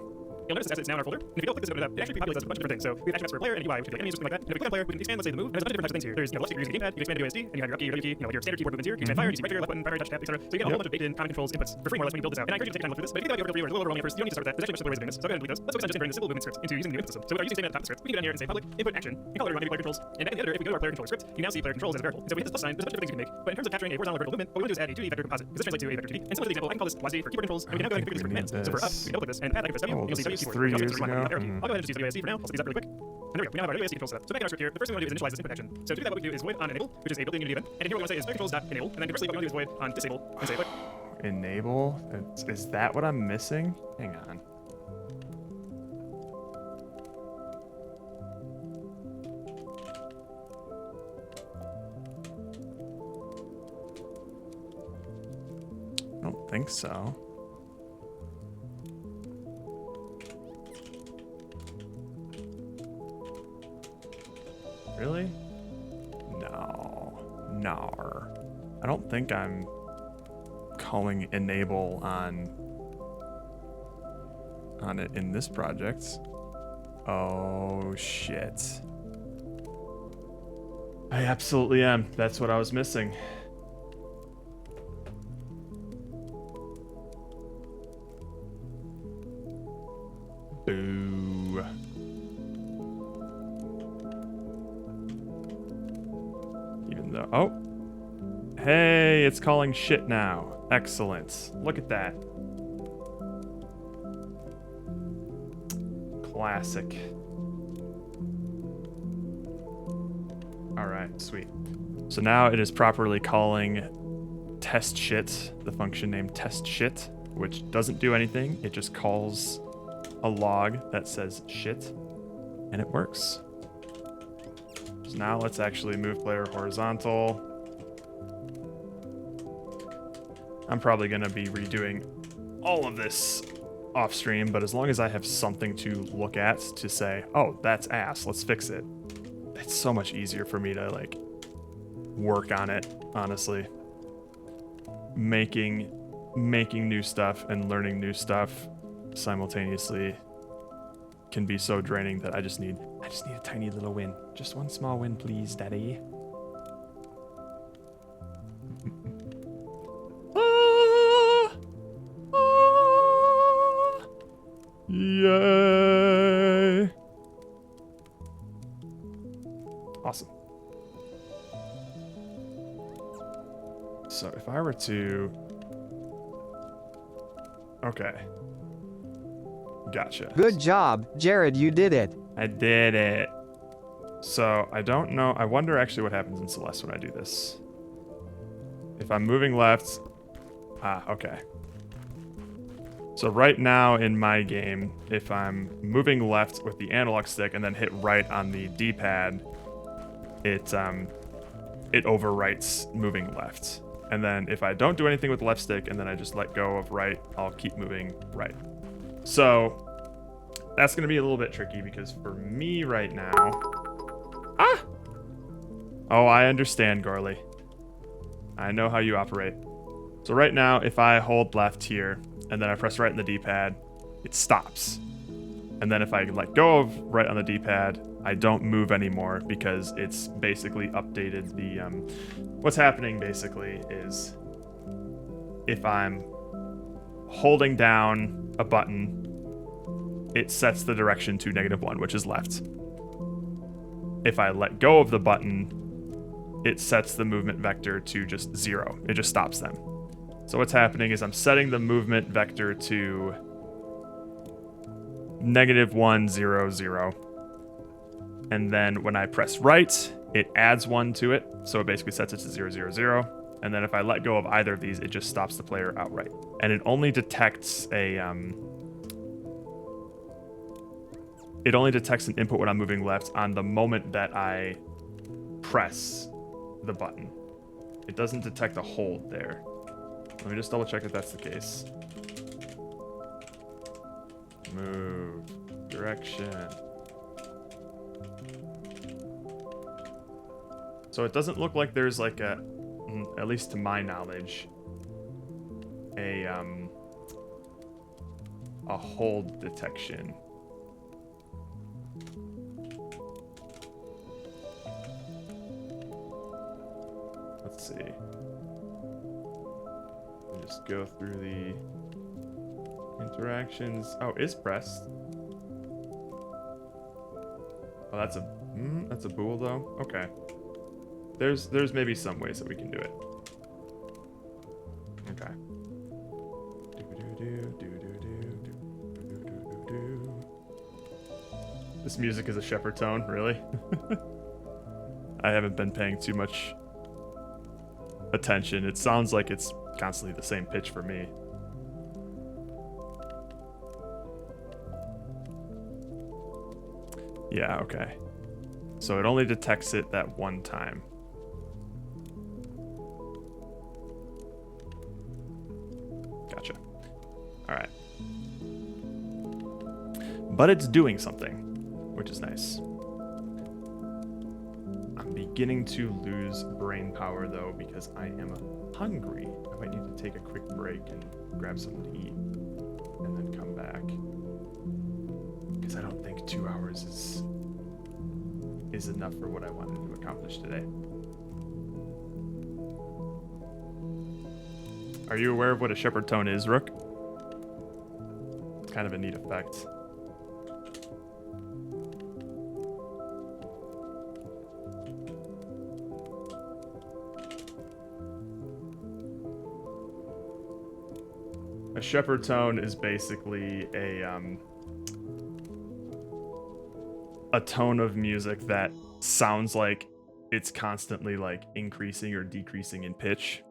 you'll notice that it's now in our folder. And if you don't click this and open it up, it actually populates us with a bunch of different things. So we have action maps for a player and a UI, which could be like enemies or something like that. And if we click on player, we can expand, let's say, the move. And there's a bunch of different types of things here. There's, left stick, you're using the gamepad, you can expand to USD, and you have your up key, your W key, like your standard keyboard movements here. You can expand fire, you can see right trigger, left button, primary touch tab, etc. So you get a whole bunch of baked-in common controls inputs for free more or less when you build this out. And I encourage you to take time to look through this. But if you think that would be overkill for you or a little overwhelming at first, you don't need to start with that. There's actually much simpler ways of doing this. So go ahead and delete those. Let's focus on just converting the simple movement scripts into using the new input system. So with our using statement at the top of the script, we can go down here and say public input action and call it our player controls. And back in the editor, if we go to our player controller script, you now see player controls as a variable. And so we hit this plus sign, there's a bunch of things you can make. But in terms of capturing a horizontal or vertical movement, what we want to do is add a 2D vector composite, because this translates to a vector 2D. And similar to the example, I can call this WASD for keyboard controls, and we can now go ahead and configure this for commands. So for up, we can double click this, and pad, I can press W, and you'll see W was keyboard. 3 I'll years just rewind ago. that arrow key. Mhm. I'll go ahead and just use WASD for now. I'll set these up really quick. And there we go. We now have our WASD control set up. So back in our script here, the first thing we want to do is initialize this input action. So to do that, what we do is void on enable, which is a built-in Unity event. And here what we want to say is controls.enable. And then conversely, what we want to do is void on disable and say click. Enable? Is that what I'm missing? Hang on. I don't think so. Really? No. No. I don't think I'm calling enable on it in this project. Oh shit. I absolutely am. That's what I was missing. Boo. Even though, oh, hey, it's calling shit now. Excellent. Look at that. Classic. All right, sweet. So now it is properly calling test shit, the function named test shit, which doesn't do anything. It just calls a log that says shit, and it works. So now let's actually move player horizontal. I'm probably going to be redoing all of this off stream, but as long as I have something to look at to say, oh, that's ass, let's fix it. It's so much easier for me to like work on it, honestly. Making new stuff and learning new stuff simultaneously can be so draining that I just need a tiny little win. Just one small win, please, Daddy. Yay! Awesome. So if I were to... Okay. Gotcha. Good job, Jared, you did it. I did it. So I don't know. I wonder actually what happens in Celeste when I do this. If I'm moving left... Ah, okay. So right now in my game, if I'm moving left with the analog stick and then hit right on the D-pad, it overwrites moving left. And then if I don't do anything with the left stick and then I just let go of right, I'll keep moving right. So that's going to be a little bit tricky because for me right now... Ah! Oh, I understand, Gorley. I know how you operate. So right now, if I hold left here and then I press right on the D-pad, it stops. And then if I let go of right on the D-pad, I don't move anymore because it's basically updated the... what's happening basically is if I'm holding down a button, it sets the direction to -1, which is left. If I let go of the button, it sets the movement vector to just 0. It just stops them. So what's happening is I'm setting the movement vector to -1, 0, 0. And then when I press right, it adds 1 to it. So it basically sets it to 0, 0, 0. And then if I let go of either of these, it just stops the player outright. And it only detects an input when I'm moving left on the moment that I press the button. It doesn't detect a hold there. Let me just double check if that's the case. Move. Direction. So it doesn't look like there's like a, at least to my knowledge, a hold detection. Let's see. Just go through the interactions. Oh, is pressed. Oh, that's a bool though. Okay. There's maybe some ways that we can do it. Okay. This music is a shepherd tone, really? I haven't been paying too much attention. It sounds like it's constantly the same pitch for me. Yeah, okay. So it only detects it that one time. Gotcha. All right. But it's doing something, which is nice. I'm beginning to lose brain power, though, because I am hungry. I might need to take a quick break and grab something to eat and then come back. Because I don't think 2 hours is enough for what I wanted to accomplish today. Are you aware of what a shepherd tone is, Rook? It's kind of a neat effect. A shepherd tone is basically a tone of music that sounds like it's constantly like increasing or decreasing in pitch.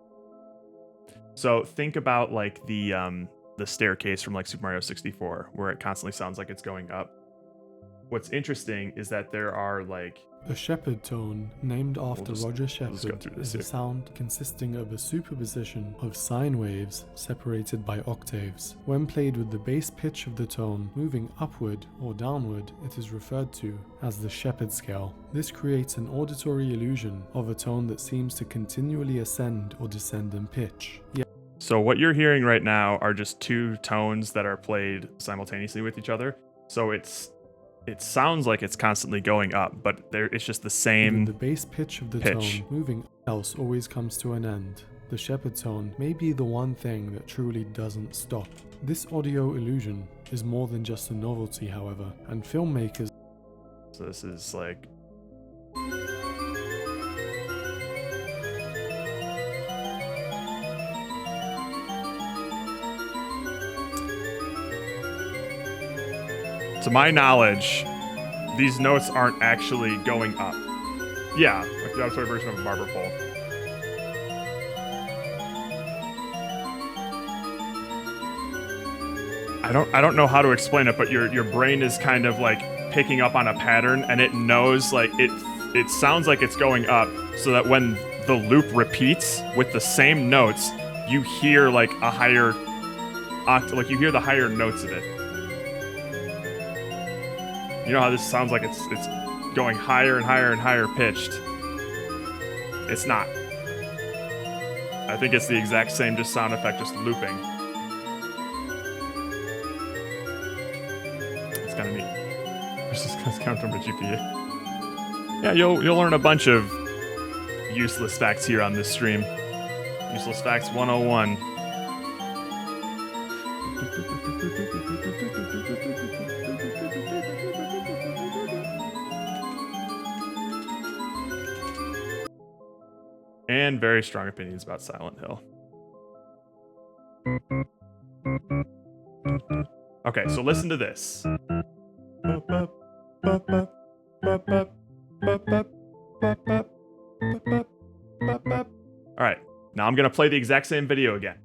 So think about like the staircase from like Super Mario 64, where it constantly sounds like it's going up. What's interesting is that there are like a shepherd tone, named after Roger go Shepherd, through this is a here. sound consisting of a superposition of sine waves separated by octaves. When played with the bass pitch of the tone moving upward or downward, it is referred to as the shepherd scale. This creates an auditory illusion of a tone that seems to continually ascend or descend in pitch. So what you're hearing right now are just two tones that are played simultaneously with each other. So it sounds like it's constantly going up, but it's just the same The bass pitch of the pitch. tone moving else always comes to an end. The shepherd tone may be the one thing that truly doesn't stop. This audio illusion is more than just a novelty, however, and filmmakers. So this is like to my knowledge, these notes aren't actually going up. Yeah, like the auditory version of a barber pole. I don't know how to explain it, but your brain is kind of like picking up on a pattern, and it knows like it sounds like it's going up, so that when the loop repeats with the same notes, you hear like a higher like you hear the higher notes of it. You know how this sounds like it's going higher and higher and higher pitched? It's not. I think it's the exact same just sound effect, just looping. It's kind of neat. It's just coming from a GPU. Yeah, you'll learn a bunch of useless facts here on this stream. Useless Facts 101. And very strong opinions about Silent Hill. Okay, so listen to this. Alright, now I'm gonna play the exact same video again.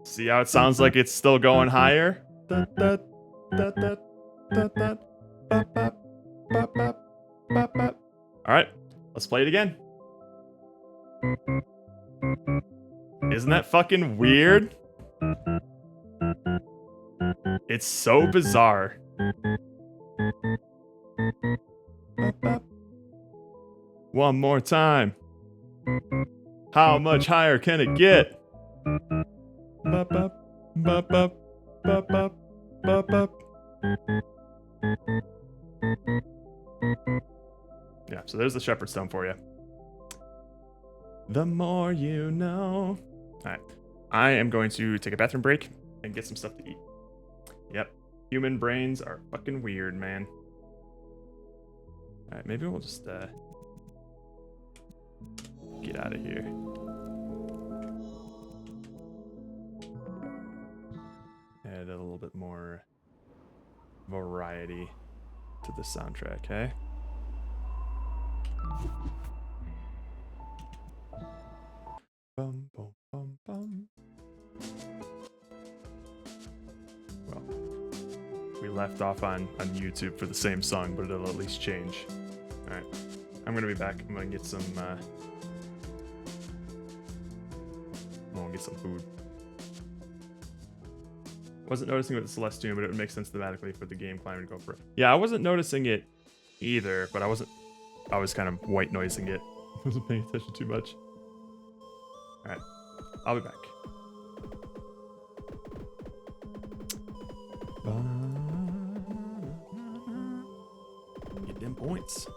See how it sounds like it's still going higher? Alright, let's play it again. Isn't that fucking weird? It's so bizarre. One more time. How much higher can it get? Yeah, so there's the shepherd stone for you. The more you know. Alright. I am going to take a bathroom break and get some stuff to eat. Yep. Human brains are fucking weird, man. Alright, maybe we'll just get out of here. Add a little bit bit more variety to the soundtrack, okay? Bum, bum, bum, bum. Well, we left off on YouTube for the same song, but it'll at least change. All right, I'm gonna be back. I'm gonna get some. I'm gonna get some food. Wasn't noticing with the Celeste tune, but it would make sense thematically for the game climbing to go for it. Yeah, I wasn't noticing it either, but I was kind of white noising it. Wasn't paying attention too much. All right, I'll be back. Get them points.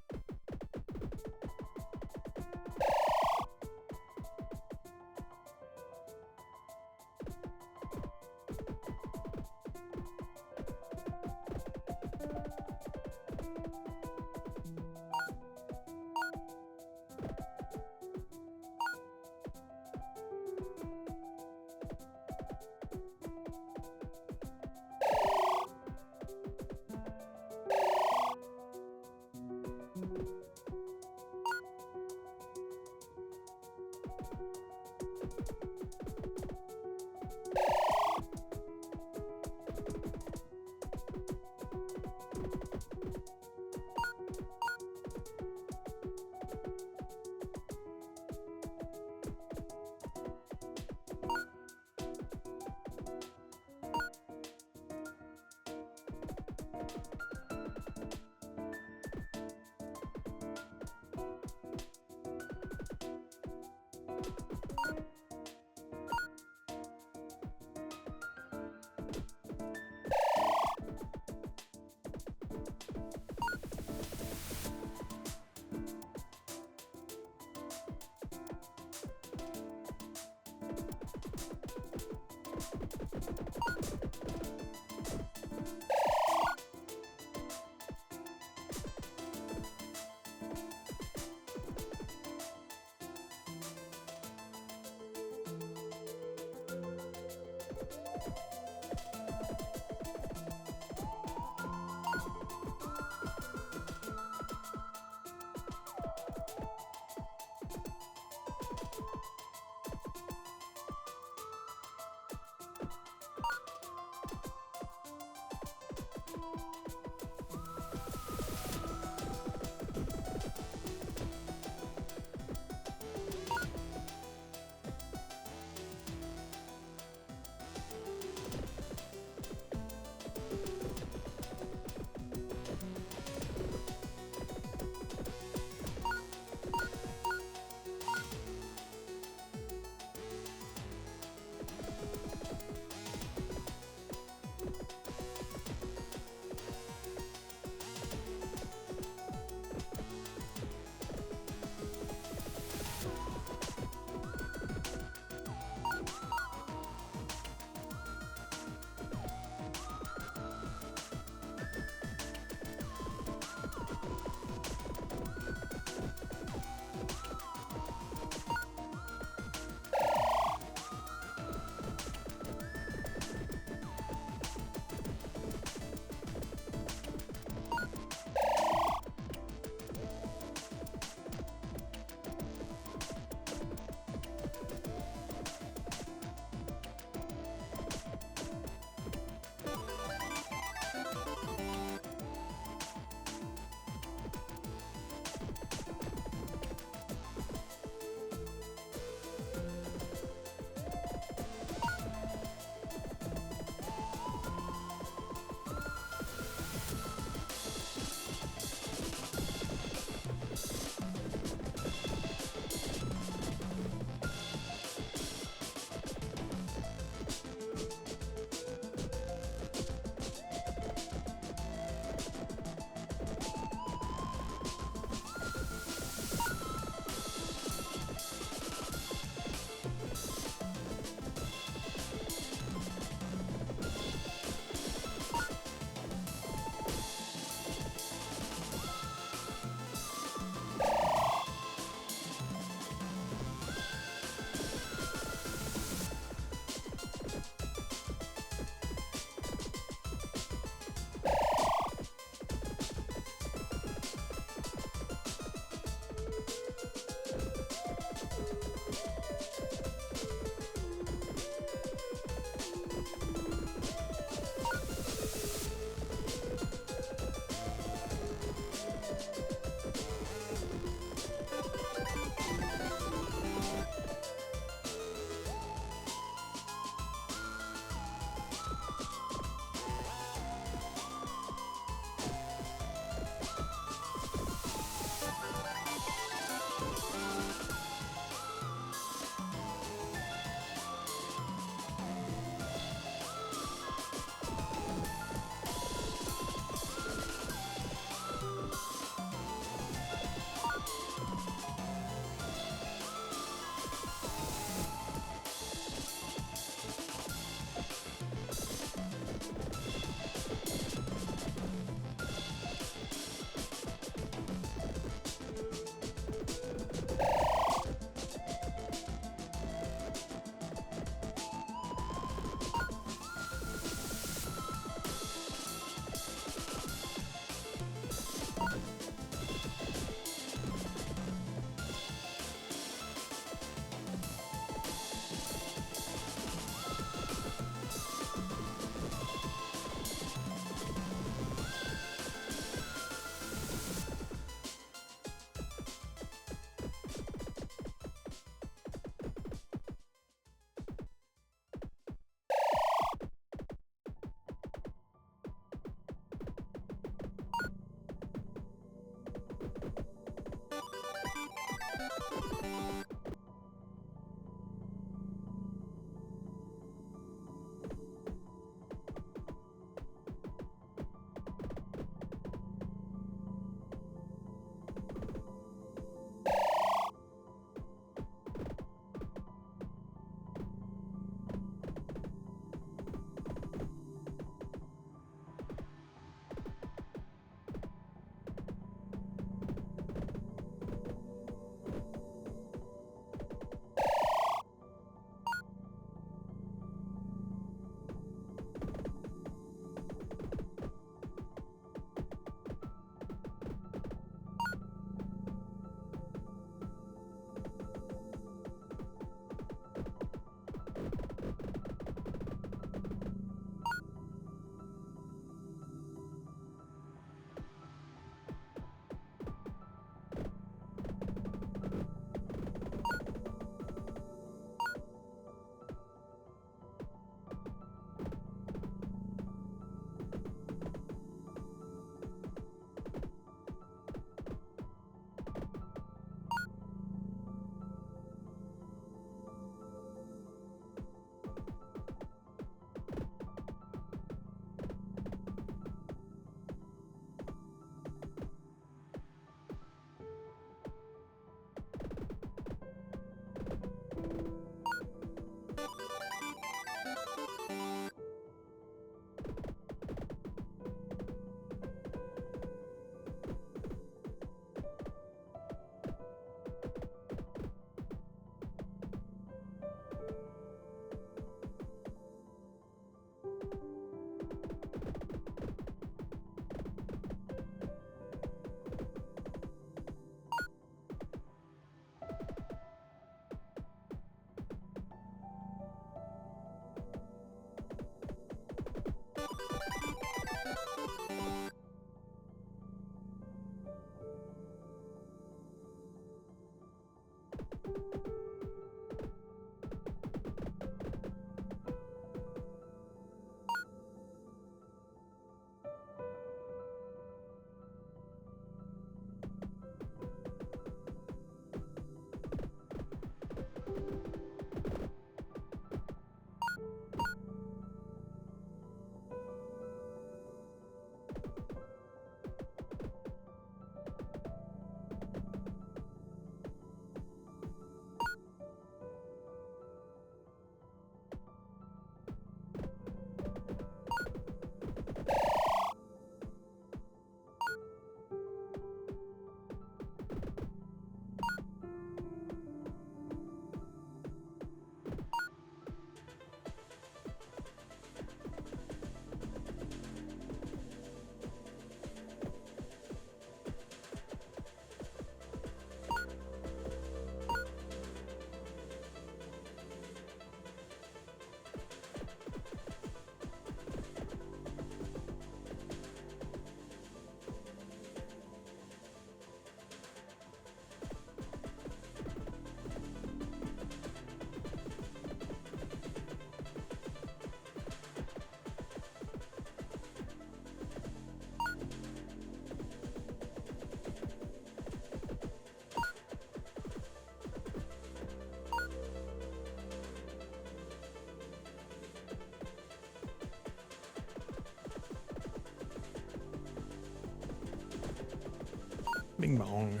Bing bong.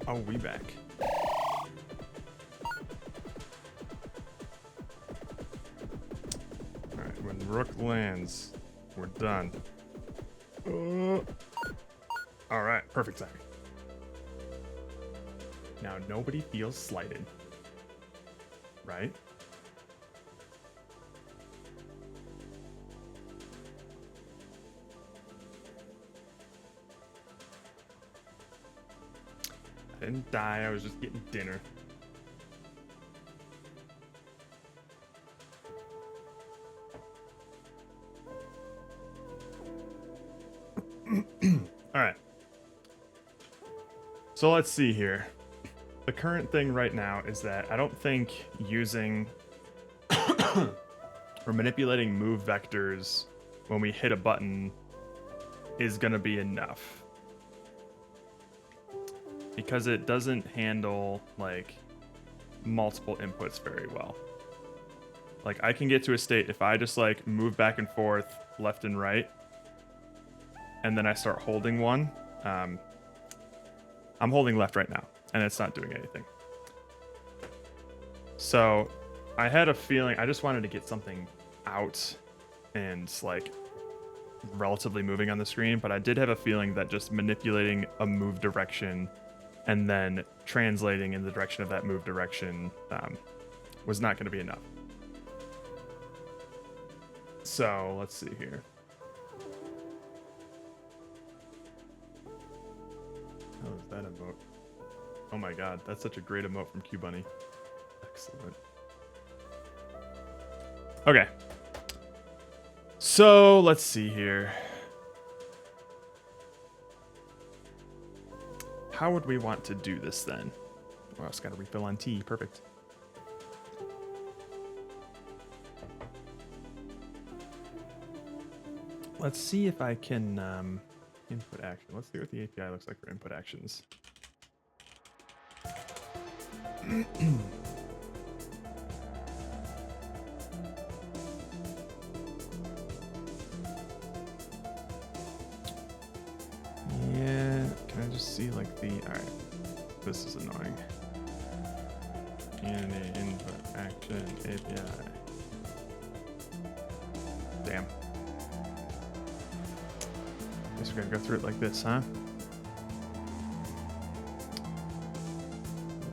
Oh, we back. Alright, when Rook lands, we're done. Alright, perfect timing. Now nobody feels slighted. Right? I didn't die, I was just getting dinner. Alright. So let's see here. The current thing right now is that I don't think using or manipulating move vectors when we hit a button is going to be enough. Because it doesn't handle, like, multiple inputs very well. Like, I can get to a state if I just, like, move back and forth, left and right, and then I start holding one. I'm holding left right now, and it's not doing anything. So, I had a feeling, I just wanted to get something out and, like, relatively moving on the screen, but I did have a feeling that just manipulating a move direction and then translating in the direction of that move direction was not going to be enough. So, let's see here. How is that emote? Oh my god, that's such a great emote from Q Bunny. Excellent. Okay. So, let's see here. How would we want to do this then? Oh, I just got to refill on tea. Perfect. Let's see if I can input action. Let's see what the API looks like for input actions. Yeah, can I just see like the, all right, this is annoying. Unity input action API. Damn. Guess we're gonna go through it like this, huh?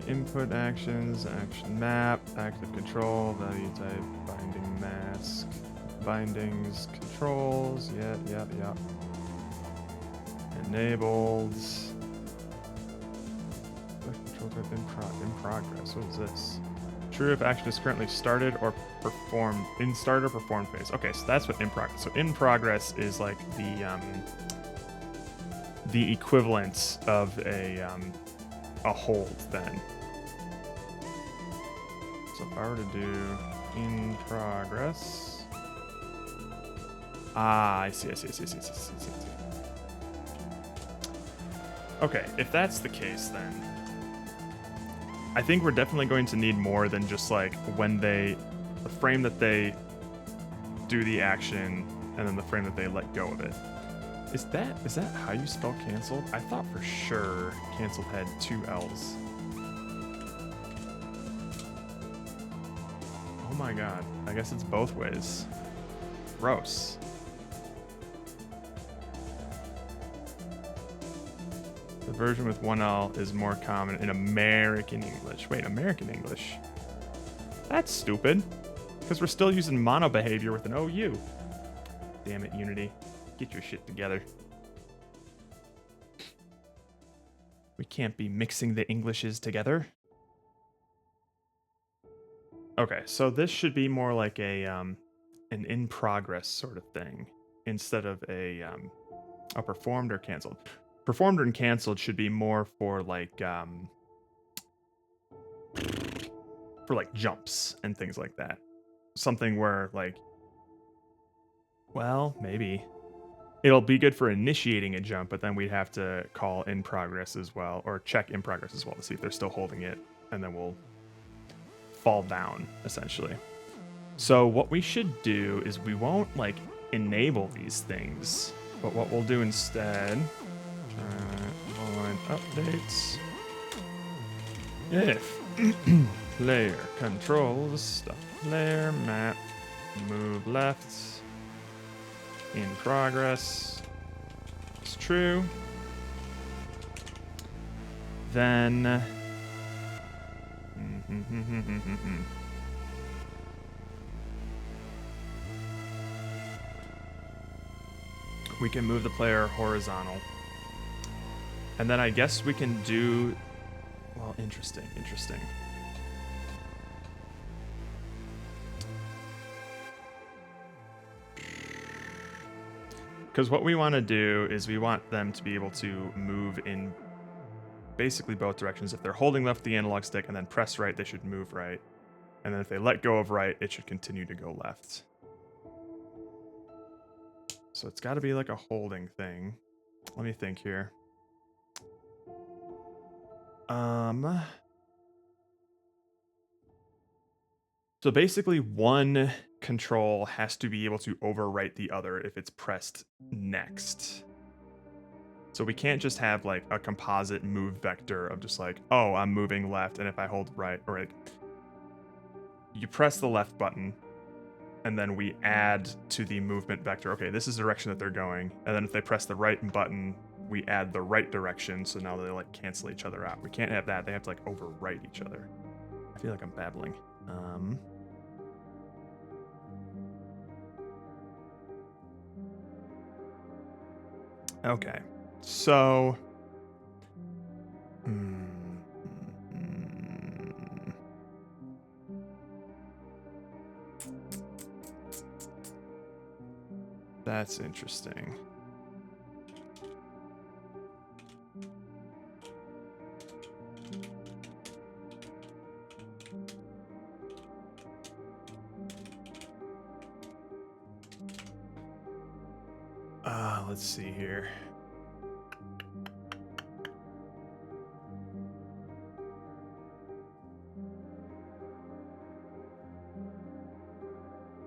Input actions, action map, active control, value type, binding mask, bindings, controls, yep. Enabled. Control type in progress. What is this? True if action is currently started or performed in start or performed phase. Okay, so that's what in progress. So in progress is like the equivalent of a hold then. So if I were to do in progress. Ah, I see. Okay, if that's the case, then I think we're definitely going to need more than just like when the frame that they do the action and then the frame that they let go of it. Is that how you spell canceled? I thought for sure canceled had two L's. Oh my god, I guess it's both ways. Gross. The version with one L is more common in American English. Wait, American English? That's stupid. Because we're still using mono behavior with an OU. Damn it, Unity. Get your shit together. We can't be mixing the Englishes together. Okay, so this should be more like a an in progress sort of thing instead of a performed or canceled. Performed and canceled should be more for like jumps and things like that. Something where like, well, maybe it'll be good for initiating a jump, but then we'd have to call in progress as well, or check in progress as well to see if they're still holding it, and then we'll fall down essentially. So what we should do is we won't like enable these things, but what we'll do instead, line updates. If player controls stuff player map move left in progress is true, then we can move the player horizontal. And then I guess we can do, well, interesting. Because what we want to do is we want them to be able to move in basically both directions. If they're holding left the analog stick and then press right, they should move right. And then if they let go of right, it should continue to go left. So it's got to be like a holding thing. Let me think here. So basically one control has to be able to overwrite the other if it's pressed next. So we can't just have like a composite move vector of just like, oh, I'm moving left, and if I hold right, or like you press the left button and then we add to the movement vector, okay, this is the direction that they're going. And then if they press the right button, we add the right direction, so now they like cancel each other out. We can't have that. They have to like overwrite each other. I feel like I'm babbling. Okay, so that's interesting. Let's see here.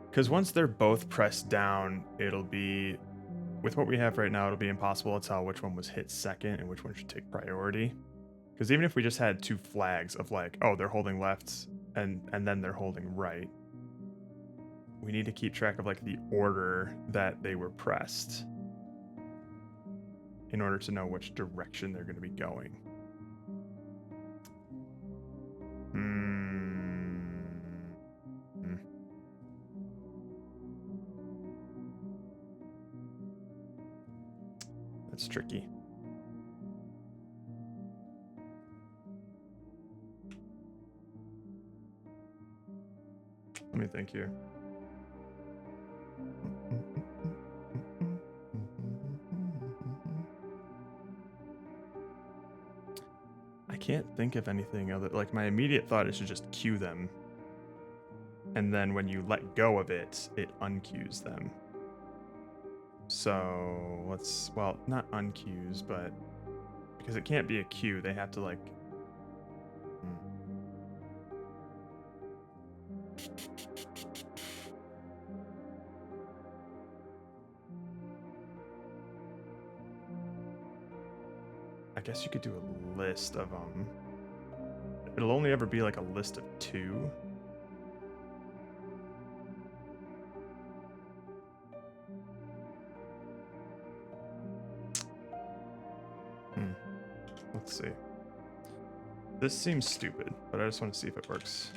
Because once they're both pressed down, it'll be, with what we have right now, it'll be impossible to tell which one was hit second and which one should take priority. Because even if we just had two flags of like, oh, they're holding left and then they're holding right, we need to keep track of like the order that they were pressed in order to know which direction they're going to be going. That's tricky. Let me think here. I can't think of anything other, like my immediate thought is to just queue them. And then when you let go of it, it unqueues them. So let's, well, not unqueues, but because it can't be a queue, they have to like, I guess you could do a list of them. It'll only ever be like a list of 2. Let's see. This seems stupid, but I just want to see if it works.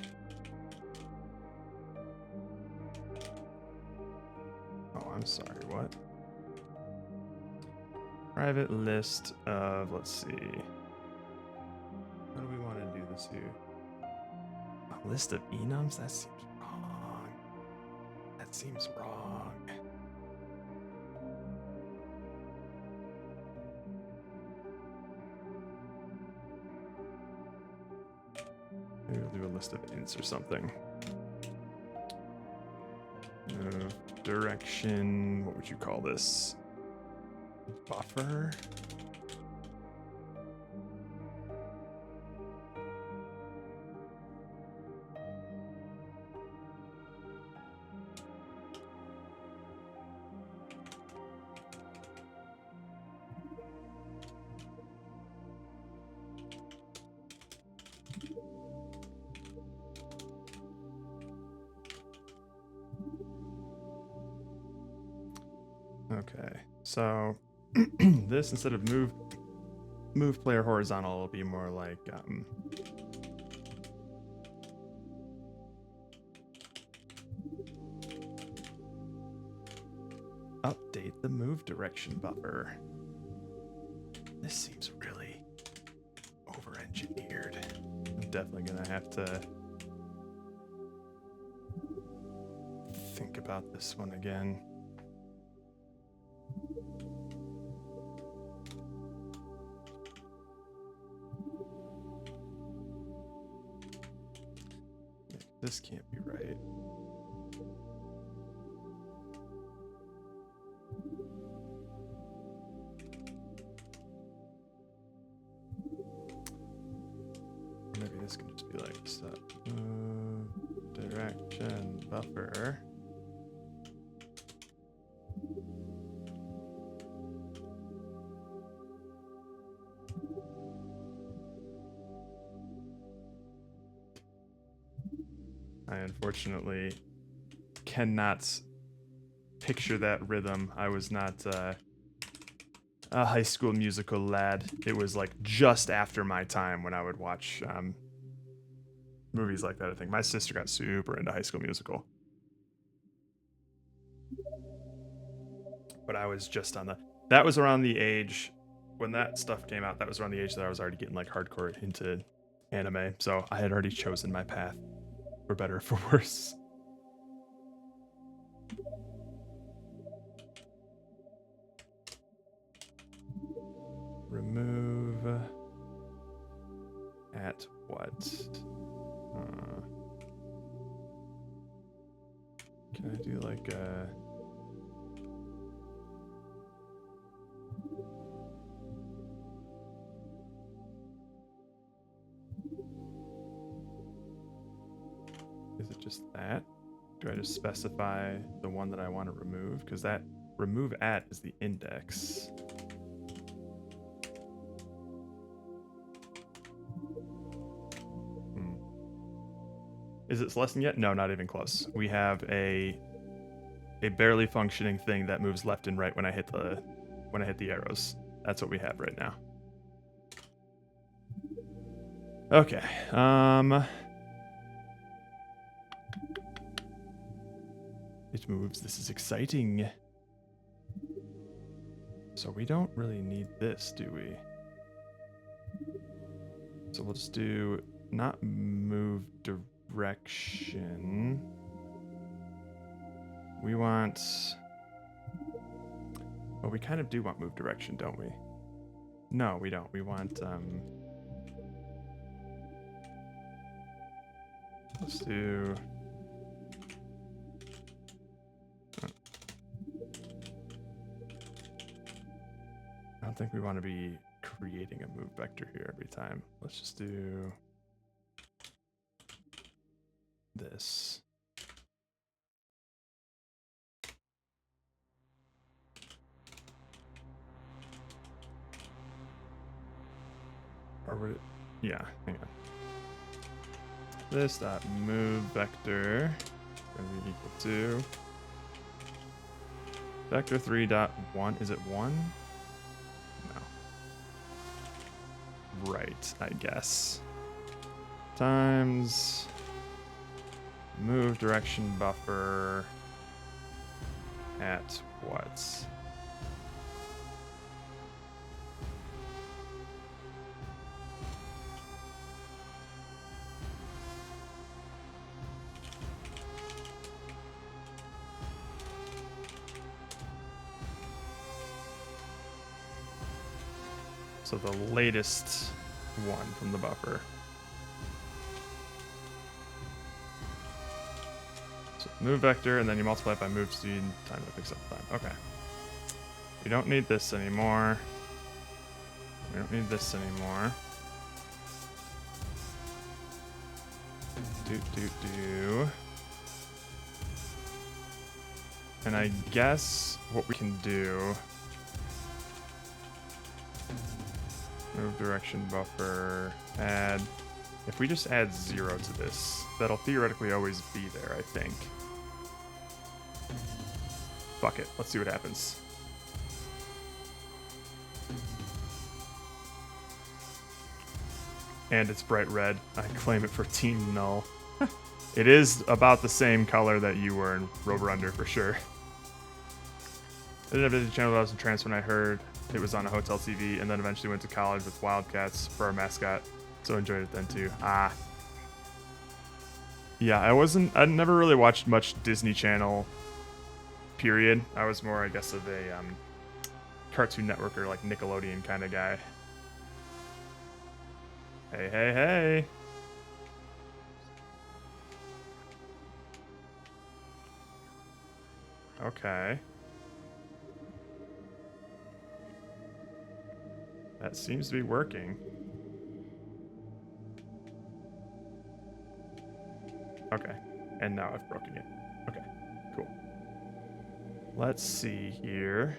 Oh, I'm sorry, what? Private list of, let's see. How do we want to do this here? A list of enums? That seems wrong. That seems wrong. Maybe we'll do a list of ints or something. Direction, what would you call this? Buffer? Okay, so this, instead of move player horizontal, will be more like update the move direction buffer. This seems really over-engineered. I'm definitely gonna have to think about this one again. This can't be right. Maybe this can just be like set direction buffer. I unfortunately cannot picture that rhythm. I was not a High School Musical lad. It was like just after my time when I would watch movies like that. I think my sister got super into High School Musical, but I was just on the. That was around the age when that stuff came out. That was around the age that I was already getting like hardcore into anime. So I had already chosen my path, for better or for worse. Remove at what? Can I do like a... Is it just that? Do I just specify the one that I want to remove? Because that remove at is the index. Is it Celeste yet? No, not even close. We have a barely functioning thing that moves left and right when I hit the arrows. That's what we have right now. Okay. It moves. This is exciting. So we don't really need this, do we? So we'll just do not move direction. We want... Well, we kind of do want move direction, don't we? No, we don't. We want... Let's do... I don't think we want to be creating a move vector here every time. Let's just do this. Or would it? Yeah, hang on. This dot move vector going to be equal to vector 3.1. Is it 1? No. Right, I guess. Times move direction buffer at what? So the latest one from the buffer. So move vector, and then you multiply it by move speed, time to fix up time. Okay. We don't need this anymore. We don't need this anymore. Do. And I guess what we can do... Move direction buffer, add. If we just add 0 to this, that'll theoretically always be there, I think. Fuck it, let's see what happens. and it's bright red. I claim it for Team Null. It is about the same color that you were in Rover Under for sure. I didn't have a channel when I was in trance when I heard it was on a hotel TV, and then eventually went to college with Wildcats for our mascot, so enjoyed it then too. Yeah, I never really watched much Disney Channel, period. I was more, I guess, of a Cartoon Network or like Nickelodeon kind of guy. Hey, hey, hey. Okay. That seems to be working. Okay. And now I've broken it. Okay. Cool. Let's see here.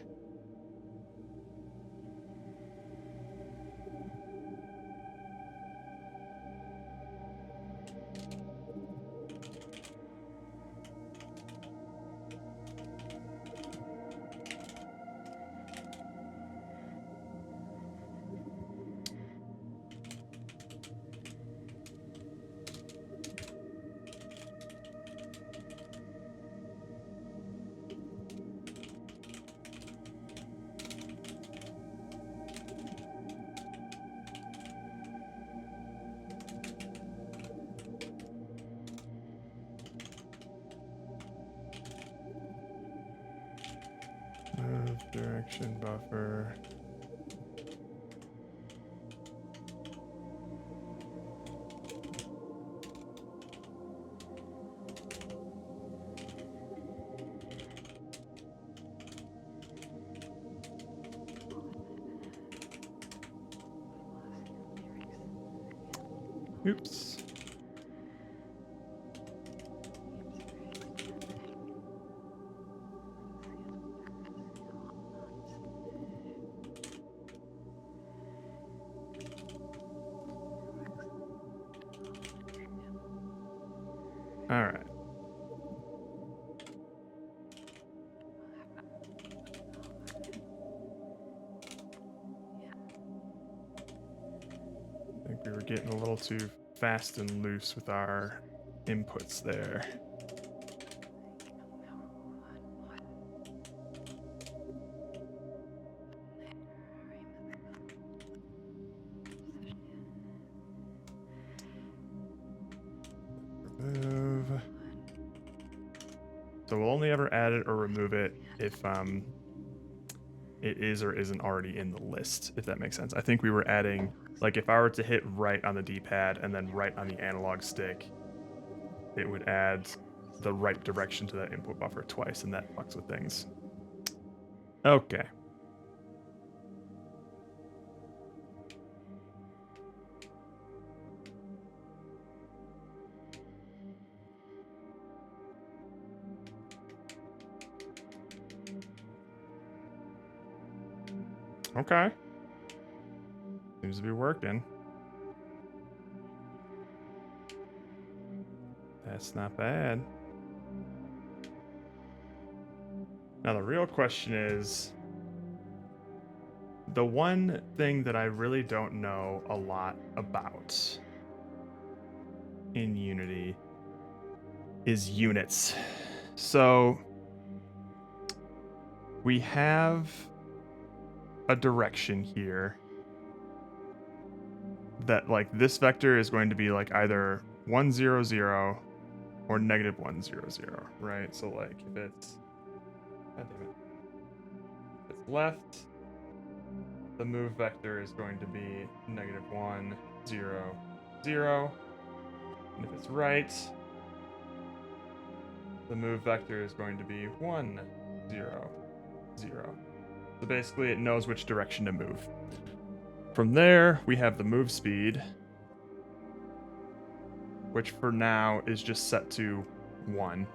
Move direction buffer. Oops. All right. I think we were getting a little too fast and loose with our inputs there. Remove. So we'll only ever add it or remove it if it is or isn't already in the list, if that makes sense. I think we were adding, like if I were to hit right on the D-pad and then right on the analog stick, it would add the right direction to that input buffer twice, and that fucks with things. Okay. Okay. Seems to be working. That's not bad. Now the real question is, the one thing that I really don't know a lot about in Unity is units. So we have a direction here that like this vector is going to be like either 1 0 0 or negative 1 0 0, right? So like if it's, God damn it, if it's left, the move vector is going to be negative 1 0 0, and if it's right, the move vector is going to be 1 0 0. So basically it knows which direction to move. From there, we have the move speed, which for now is just set to 1.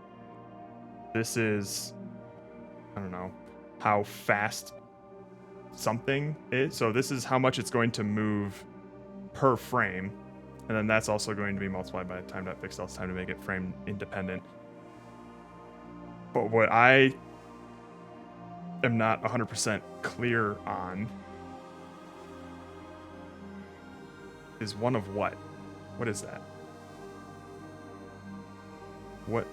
This is, I don't know, how fast something is. So this is how much it's going to move per frame. And then that's also going to be multiplied by time.pixels time to make it frame independent. But what I am not 100% clear on is one of what? What is that? What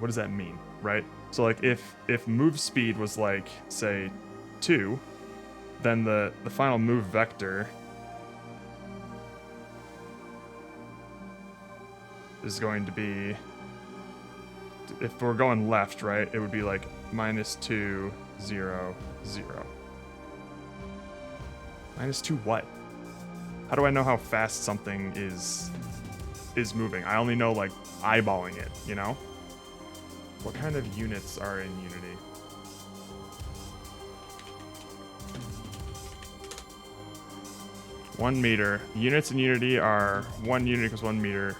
does that mean, right? So like if move speed was like, say, 2, then the final move vector is going to be, if we're going left, right, it would be like -2, 0, 0. -2 what? How do I know how fast something is moving? I only know like eyeballing it, you know? What kind of units are in Unity? One meter. Units in Unity are 1 unit equals 1 meter.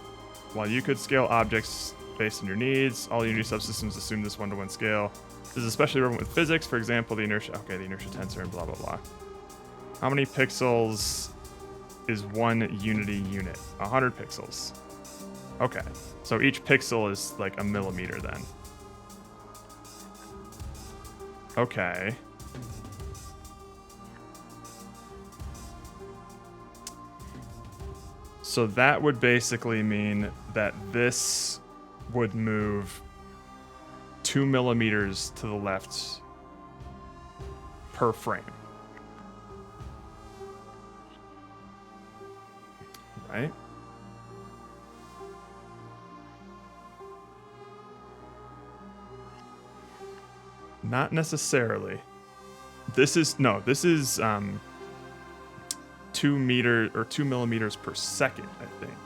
While you could scale objects based on your needs, all Unity subsystems assume this 1-to-1 scale. This is especially relevant with physics. For example, the inertia tensor and blah, blah, blah. How many pixels is 1 Unity unit? 100 pixels. Okay. So each pixel is like a millimeter then. Okay. So that would basically mean that this would move 2 millimeters to the left per frame. Right? Not necessarily. This is 2 millimeters per second, I think.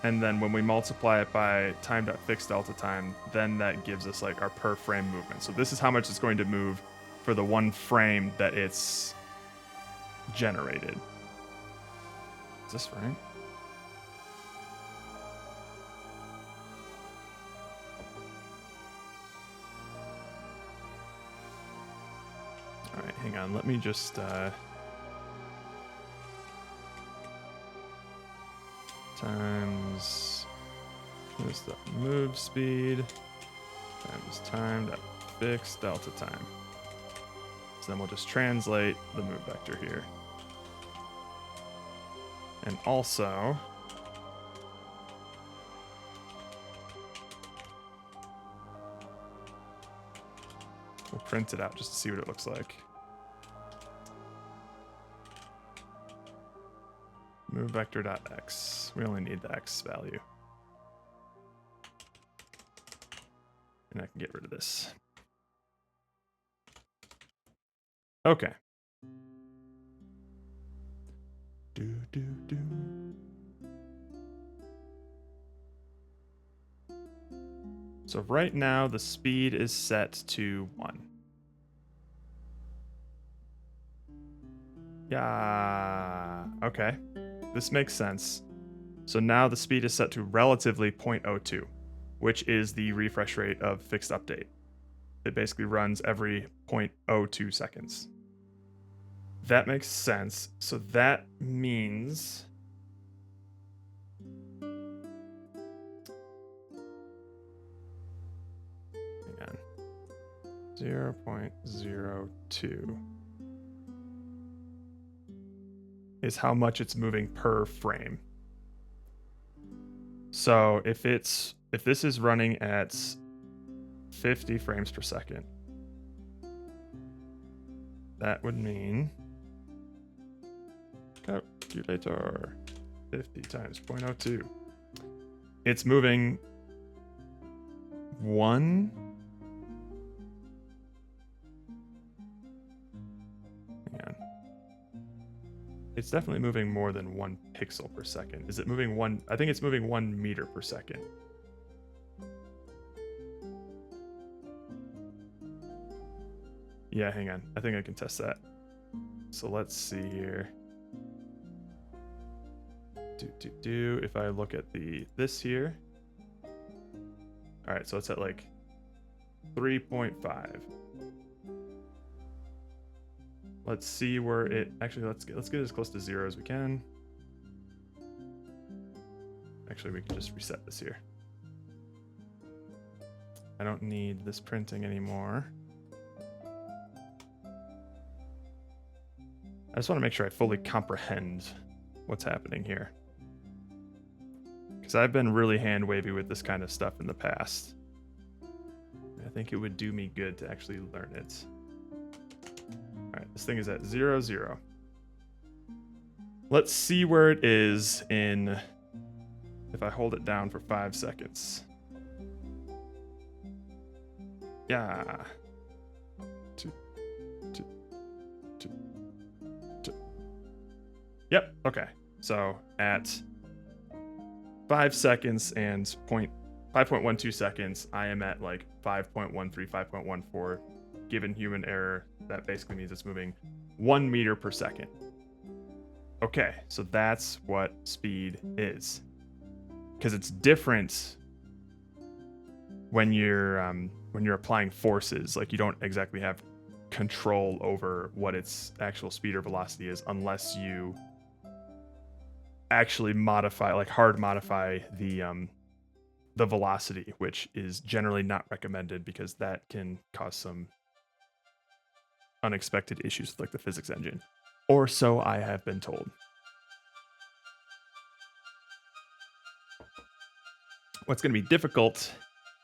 And then when we multiply it by time.fixed delta time, then that gives us like our per frame movement. So this is how much it's going to move for the 1 frame that it's generated. Is this right? All right, hang on. Let me just times what's the move speed times time dot fixed delta time. So then we'll just translate the move vector here. And also we'll print it out just to see what it looks like. Move vector.x. We only need the x value. And I can get rid of this. Okay. So right now the speed is set to 1. Yeah. Okay. This makes sense. So now the speed is set to relatively 0.02, which is the refresh rate of fixed update. It basically runs every 0.02 seconds. That makes sense. So that means hang on. 0.02 is how much it's moving per frame. So if this is running at 50 frames per second, that would mean calculator 50 times 0.02. It's moving 1. Hang on. It's definitely moving more than 1 pixel per second. Is it moving 1? I think it's moving 1 meter per second. Yeah, hang on. I think I can test that. So let's see here. If I look at this here. All right, so it's at like 3.5. Let's see where it actually. Let's get as close to 0 as we can. Actually, we can just reset this here. I don't need this printing anymore. I just want to make sure I fully comprehend what's happening here. Because I've been really hand wavy with this kind of stuff in the past. I think it would do me good to actually learn it. Alright, this thing is at 0, 0. Let's see where it is in if I hold it down for 5 seconds. Yeah. 2, 2, 2, 2. Yep, okay. So at 5 seconds and 5.12 seconds, I am at like 5.13, 5.14. Given human error, that basically means it's moving 1 meter per second. Okay, so that's what speed is. Because it's different when you're applying forces. Like, you don't exactly have control over what its actual speed or velocity is unless you actually modify, like hard modify the velocity, which is generally not recommended because that can cause some unexpected issues with like the physics engine. Or so I have been told. What's going to be difficult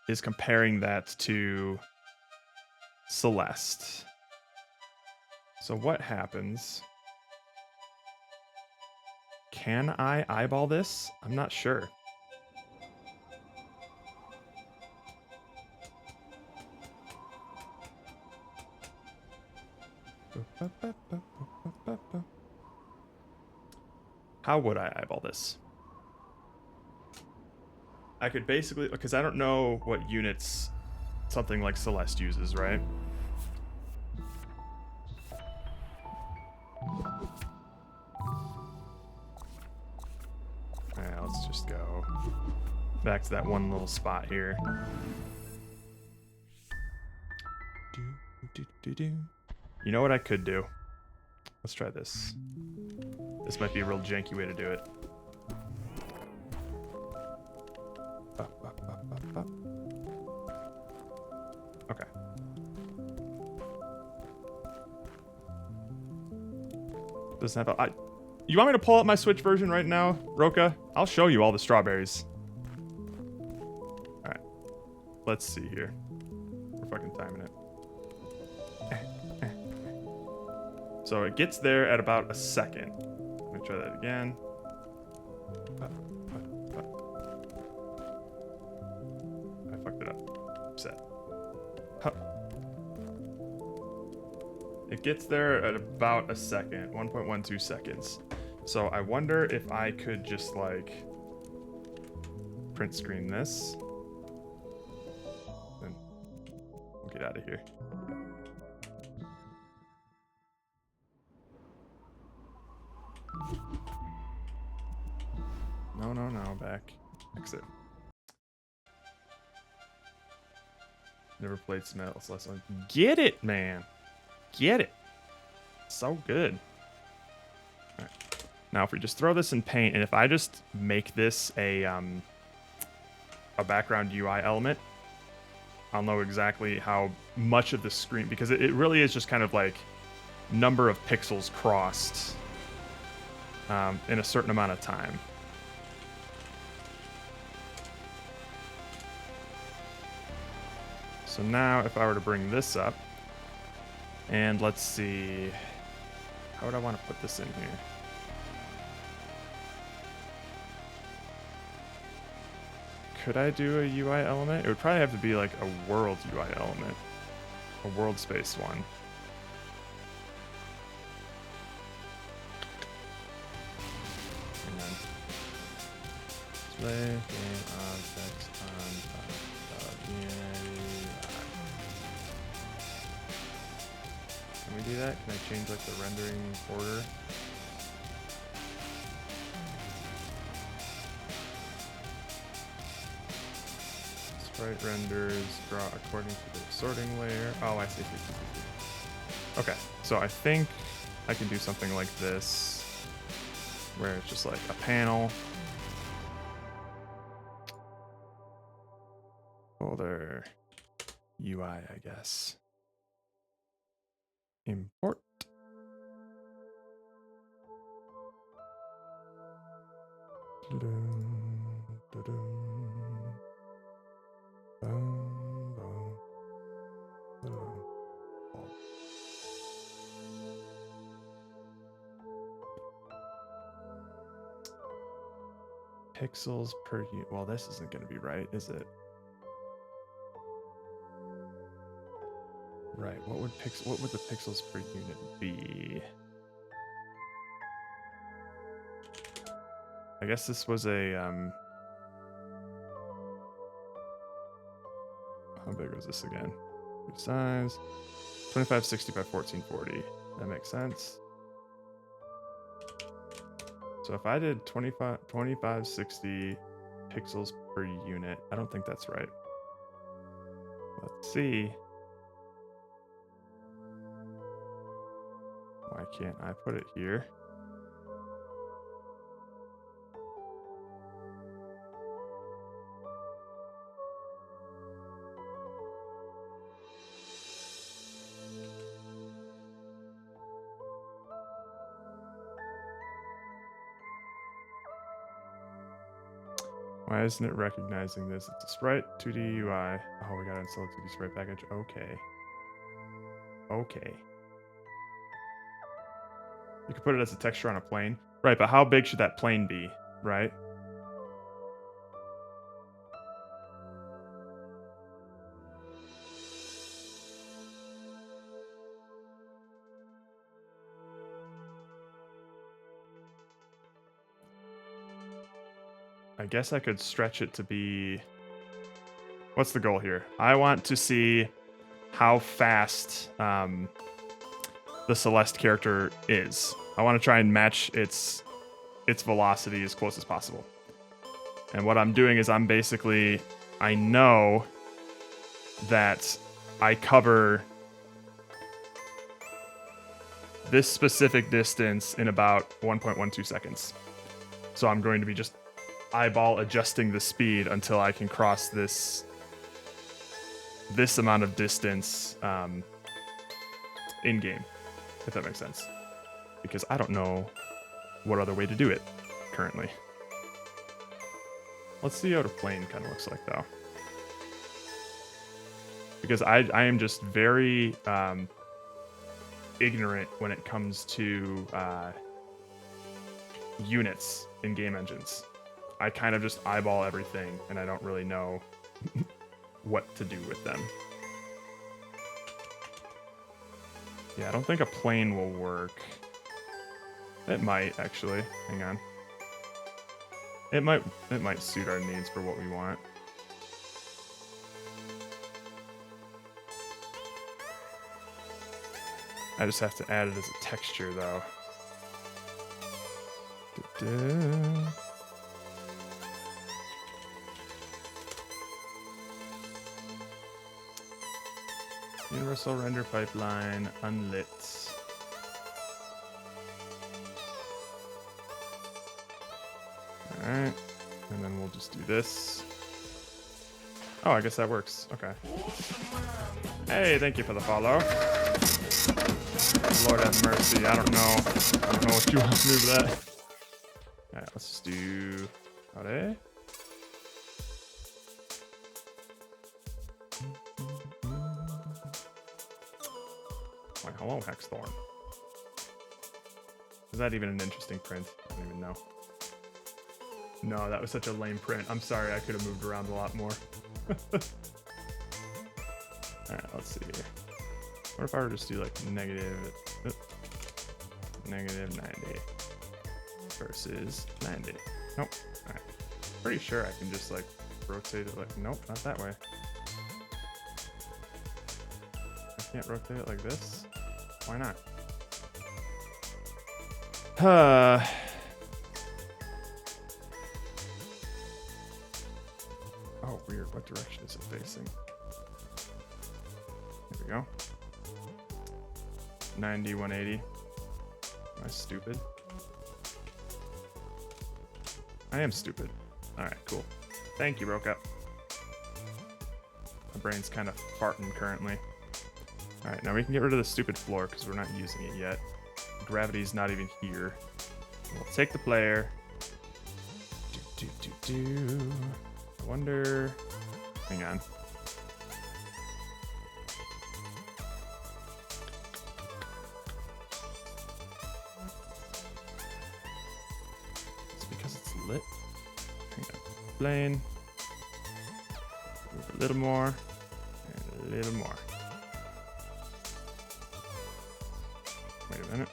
is comparing that to Celeste. So what happens? Can I eyeball this? I'm not sure. How would I eyeball this? I could basically, because I don't know what units something like Celeste uses, right? Yeah, let's just go back to that one little spot here. You know what I could do? Let's try this. This might be a real janky way to do it. Okay. Doesn't have a... You want me to pull up my Switch version right now, Roka? I'll show you all the strawberries. Alright. Let's see here. We're fucking timing it. So it gets there at about a second. Let me try that again. I fucked it up. Set. It gets there at about a second, 1.12 seconds. So I wonder if I could just like print screen this. Then we'll get out of here. No, back. Exit. Never played Celeste. Get it, man. Get it. So good. All right. Now, if we just throw this in paint, and if I just make this a background UI element, I'll know exactly how much of the screen, because it really is just kind of like number of pixels crossed in a certain amount of time. So now if I were to bring this up, and let's see, how would I want to put this in here? Could I do a UI element? It would probably have to be like a world UI element, a world space one. Display game objects on Can we do that? Can I change like the rendering order? Sprite renders draw according to the sorting layer. Oh, I see. Okay, so I think I can do something like this, where it's just like a panel. Folder UI, I guess. Import. Pixels per unit. Well, this isn't going to be right, is it? Right. What would the pixels per unit be? I guess this was a how big was this again? Size 2560 by 1440. That makes sense. So if I did 2560 pixels per unit, I don't think that's right. Let's see. Why can't I put it here? Why isn't it recognizing this? It's a sprite, 2D UI. Oh, we gotta install a 2D sprite package. Okay. Okay. You could put it as a texture on a plane. Right, but how big should that plane be, right? I guess I could stretch it to be... What's the goal here? I want to see how fast the Celeste character is. I want to try and match its velocity as close as possible. And what I'm doing is I know that I cover this specific distance in about 1.12 seconds. So I'm going to be just eyeball adjusting the speed until I can cross this amount of distance in game, if that makes sense. Because I don't know what other way to do it currently. Let's see what a plane kind of looks like though. Because I am just very ignorant when it comes to units in game engines. I kind of just eyeball everything, and I don't really know what to do with them. Yeah, I don't think a plane will work. It might, actually. Hang on. It might suit our needs for what we want. I just have to add it as a texture, though. Da-da. Universal render pipeline unlit. Alright. And then we'll just do this. Oh, I guess that works. Okay. Hey, thank you for the follow. Lord have mercy. I don't know what you want to do with that. Alright, let's just do... Howdy. Like, hello, Hexthorn. Is that even an interesting print? I don't even know. No, that was such a lame print. I'm sorry, I could have moved around a lot more. Alright, let's see here. What if I were to just do like negative 90 versus 90? Nope. Alright. Pretty sure I can just like rotate it like, nope, not that way. I can't rotate it like this? Why not? Oh, weird. What direction is it facing? There we go. 90, 180. Am I stupid? I am stupid. Alright, cool. Thank you, Broke Up. My brain's kind of farting currently. Alright, now we can get rid of the stupid floor because we're not using it yet. Gravity's not even here. We'll take the player. I wonder. Hang on. It's because it's lit. Hang on. Plane. Move a little more. And a little more. Wait a minute.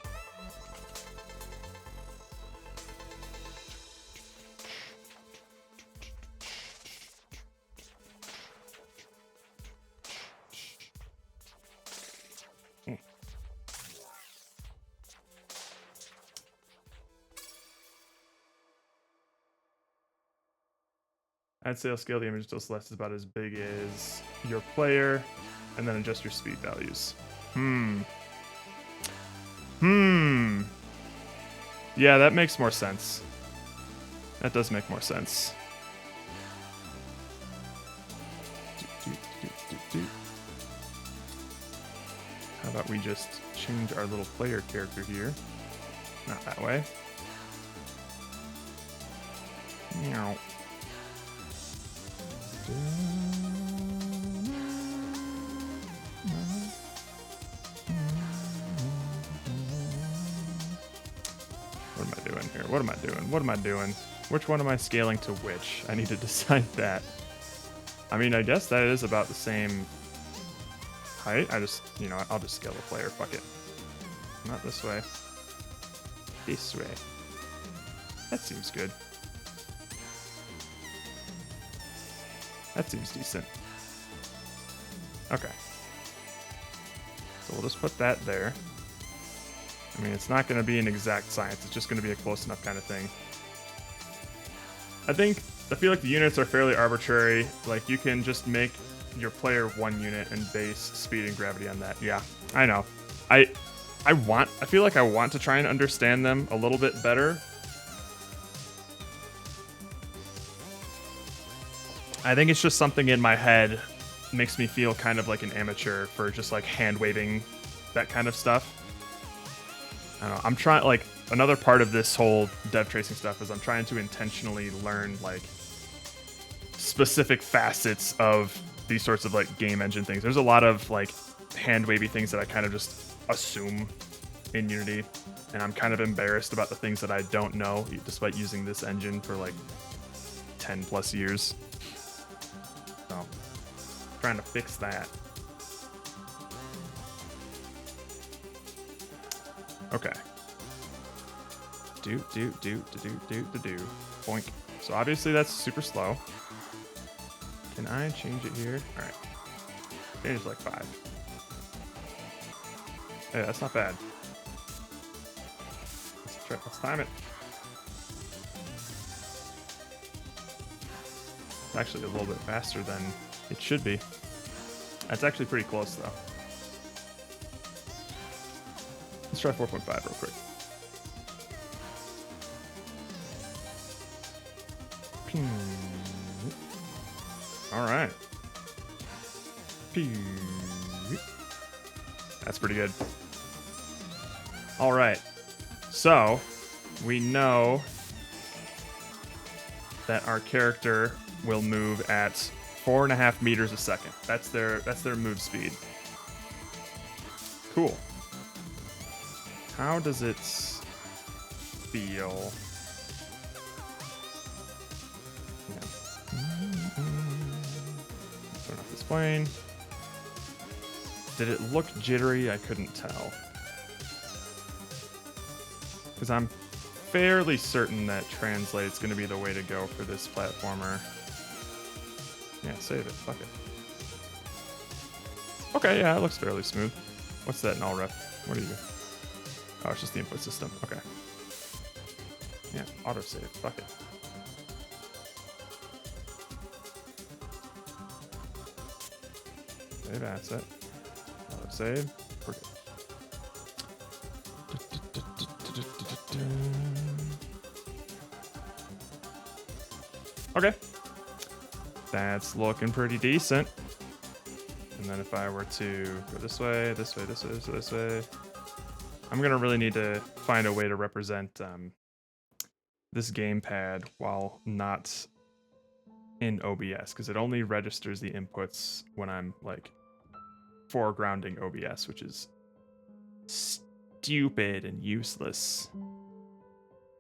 I'd say I'll scale the image till Celeste is about as big as your player, and then adjust your speed values. Yeah, that makes more sense. That does make more sense. How about we just change our little player character here? Not that way. Meow. What am I doing here? What am I doing? What am I doing? Which one am I scaling to which? I need to decide that. I mean, I guess that is about the same height. I just, you know, I'll just scale the player. Fuck it. Not this way. This way. That seems good. That seems decent. Okay. So we'll just put that there. I mean, it's not going to be an exact science. It's just going to be a close enough kind of thing. I feel like the units are fairly arbitrary. Like, you can just make your player one unit and base speed and gravity on that. Yeah, I know. I feel like I want to try and understand them a little bit better. I think it's just something in my head makes me feel kind of like an amateur for just like hand waving that kind of stuff. I don't know. I'm trying, like, another part of this whole dev tracing stuff is I'm trying to intentionally learn like specific facets of these sorts of like game engine things. There's a lot of like hand wavy things that I kind of just assume in Unity, and I'm kind of embarrassed about the things that I don't know despite using this engine for like 10 plus years. So, trying to fix that. Okay. Do. Boink. So obviously that's super slow. Can I change it here? All right. Change it to like 5. Yeah, that's not bad. Let's time it. It's actually a little bit faster than it should be. That's actually pretty close though. Let's try 4.5 real quick. All right. That's pretty good. All right. So we know that our character will move at 4.5 meters a second. That's their move speed. Cool. How does it feel? Turn off this plane. Did it look jittery? I couldn't tell. Because I'm fairly certain that translate's going to be the way to go for this platformer. Yeah, save it. Fuck it. Okay, yeah, it looks fairly smooth. What's that null ref? What are you? Oh, it's just the input system. Okay. Yeah, autosave. Fuck it. Save asset. Autosave. We're good. Okay. That's looking pretty decent. And then if I were to go this way, this way, this way, this way, I'm going to really need to find a way to represent this gamepad while not in OBS because it only registers the inputs when I'm like foregrounding OBS, which is stupid and useless.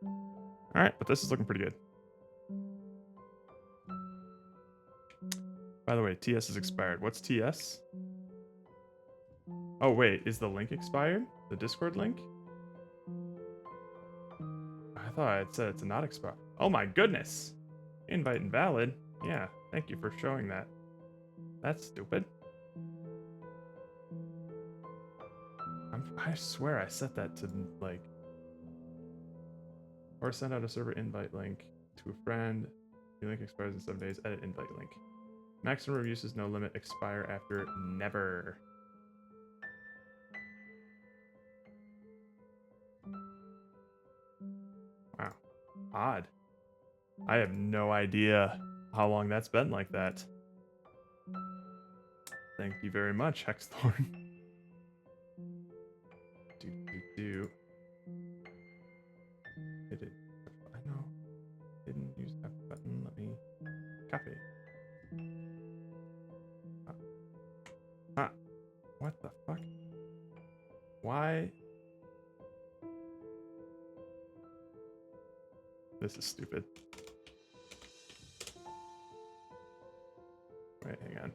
All right, but this is looking pretty good. By the way, TS is expired. What's TS? Oh wait, is the link expired? The Discord link? I thought it said it's not expired. Oh my goodness! Invite invalid? Yeah, thank you for showing that. That's stupid. I swear I set that to like... Or send out a server invite link to a friend. Your link expires in 7 days. Edit invite link. Maximum uses no limit. Expire after never. Wow. Odd. I have no idea how long that's been like that. Thank you very much, Hexthorn. Do. Hit it. I know. Didn't use that button. Let me copy. What the fuck? Why? This is stupid. Wait, hang on.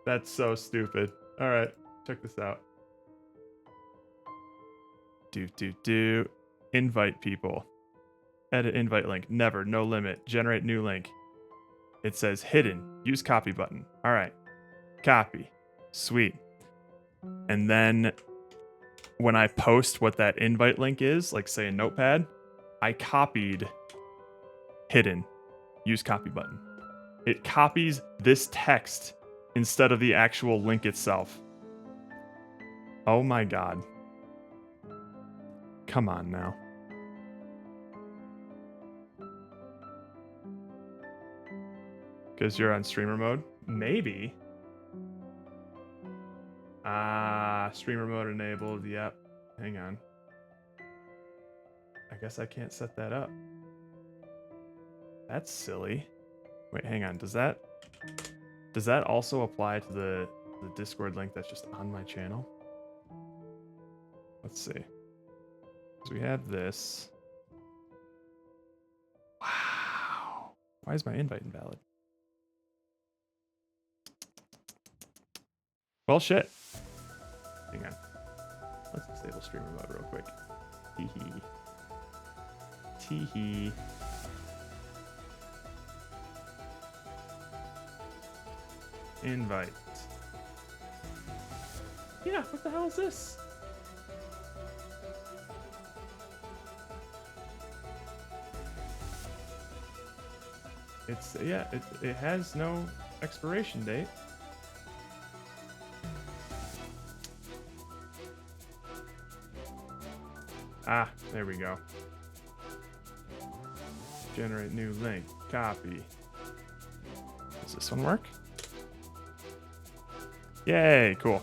That's so stupid. All right, check this out. Do. Invite people. Edit invite link. Never. No limit. Generate new link. It says hidden. Use copy button. All right. Copy. Sweet. And then when I post what that invite link is, like say a notepad, I copied hidden. Use copy button. It copies this text instead of the actual link itself. Oh my god. Come on now. Because you're on streamer mode? Maybe. Streamer mode enabled. Yep. Hang on. I guess I can't set that up. That's silly. Wait, hang on. Does that also apply to the Discord link that's just on my channel? Let's see. So we have this. Wow. Why is my invite invalid? Well, shit. Hang on. Let's disable streamer mode real quick. Teehee. Teehee. Invite. Yeah, what the hell is this? It's, yeah, it has no expiration date. Ah, there we go. Generate new link. Copy. Does this one work? Yay, cool.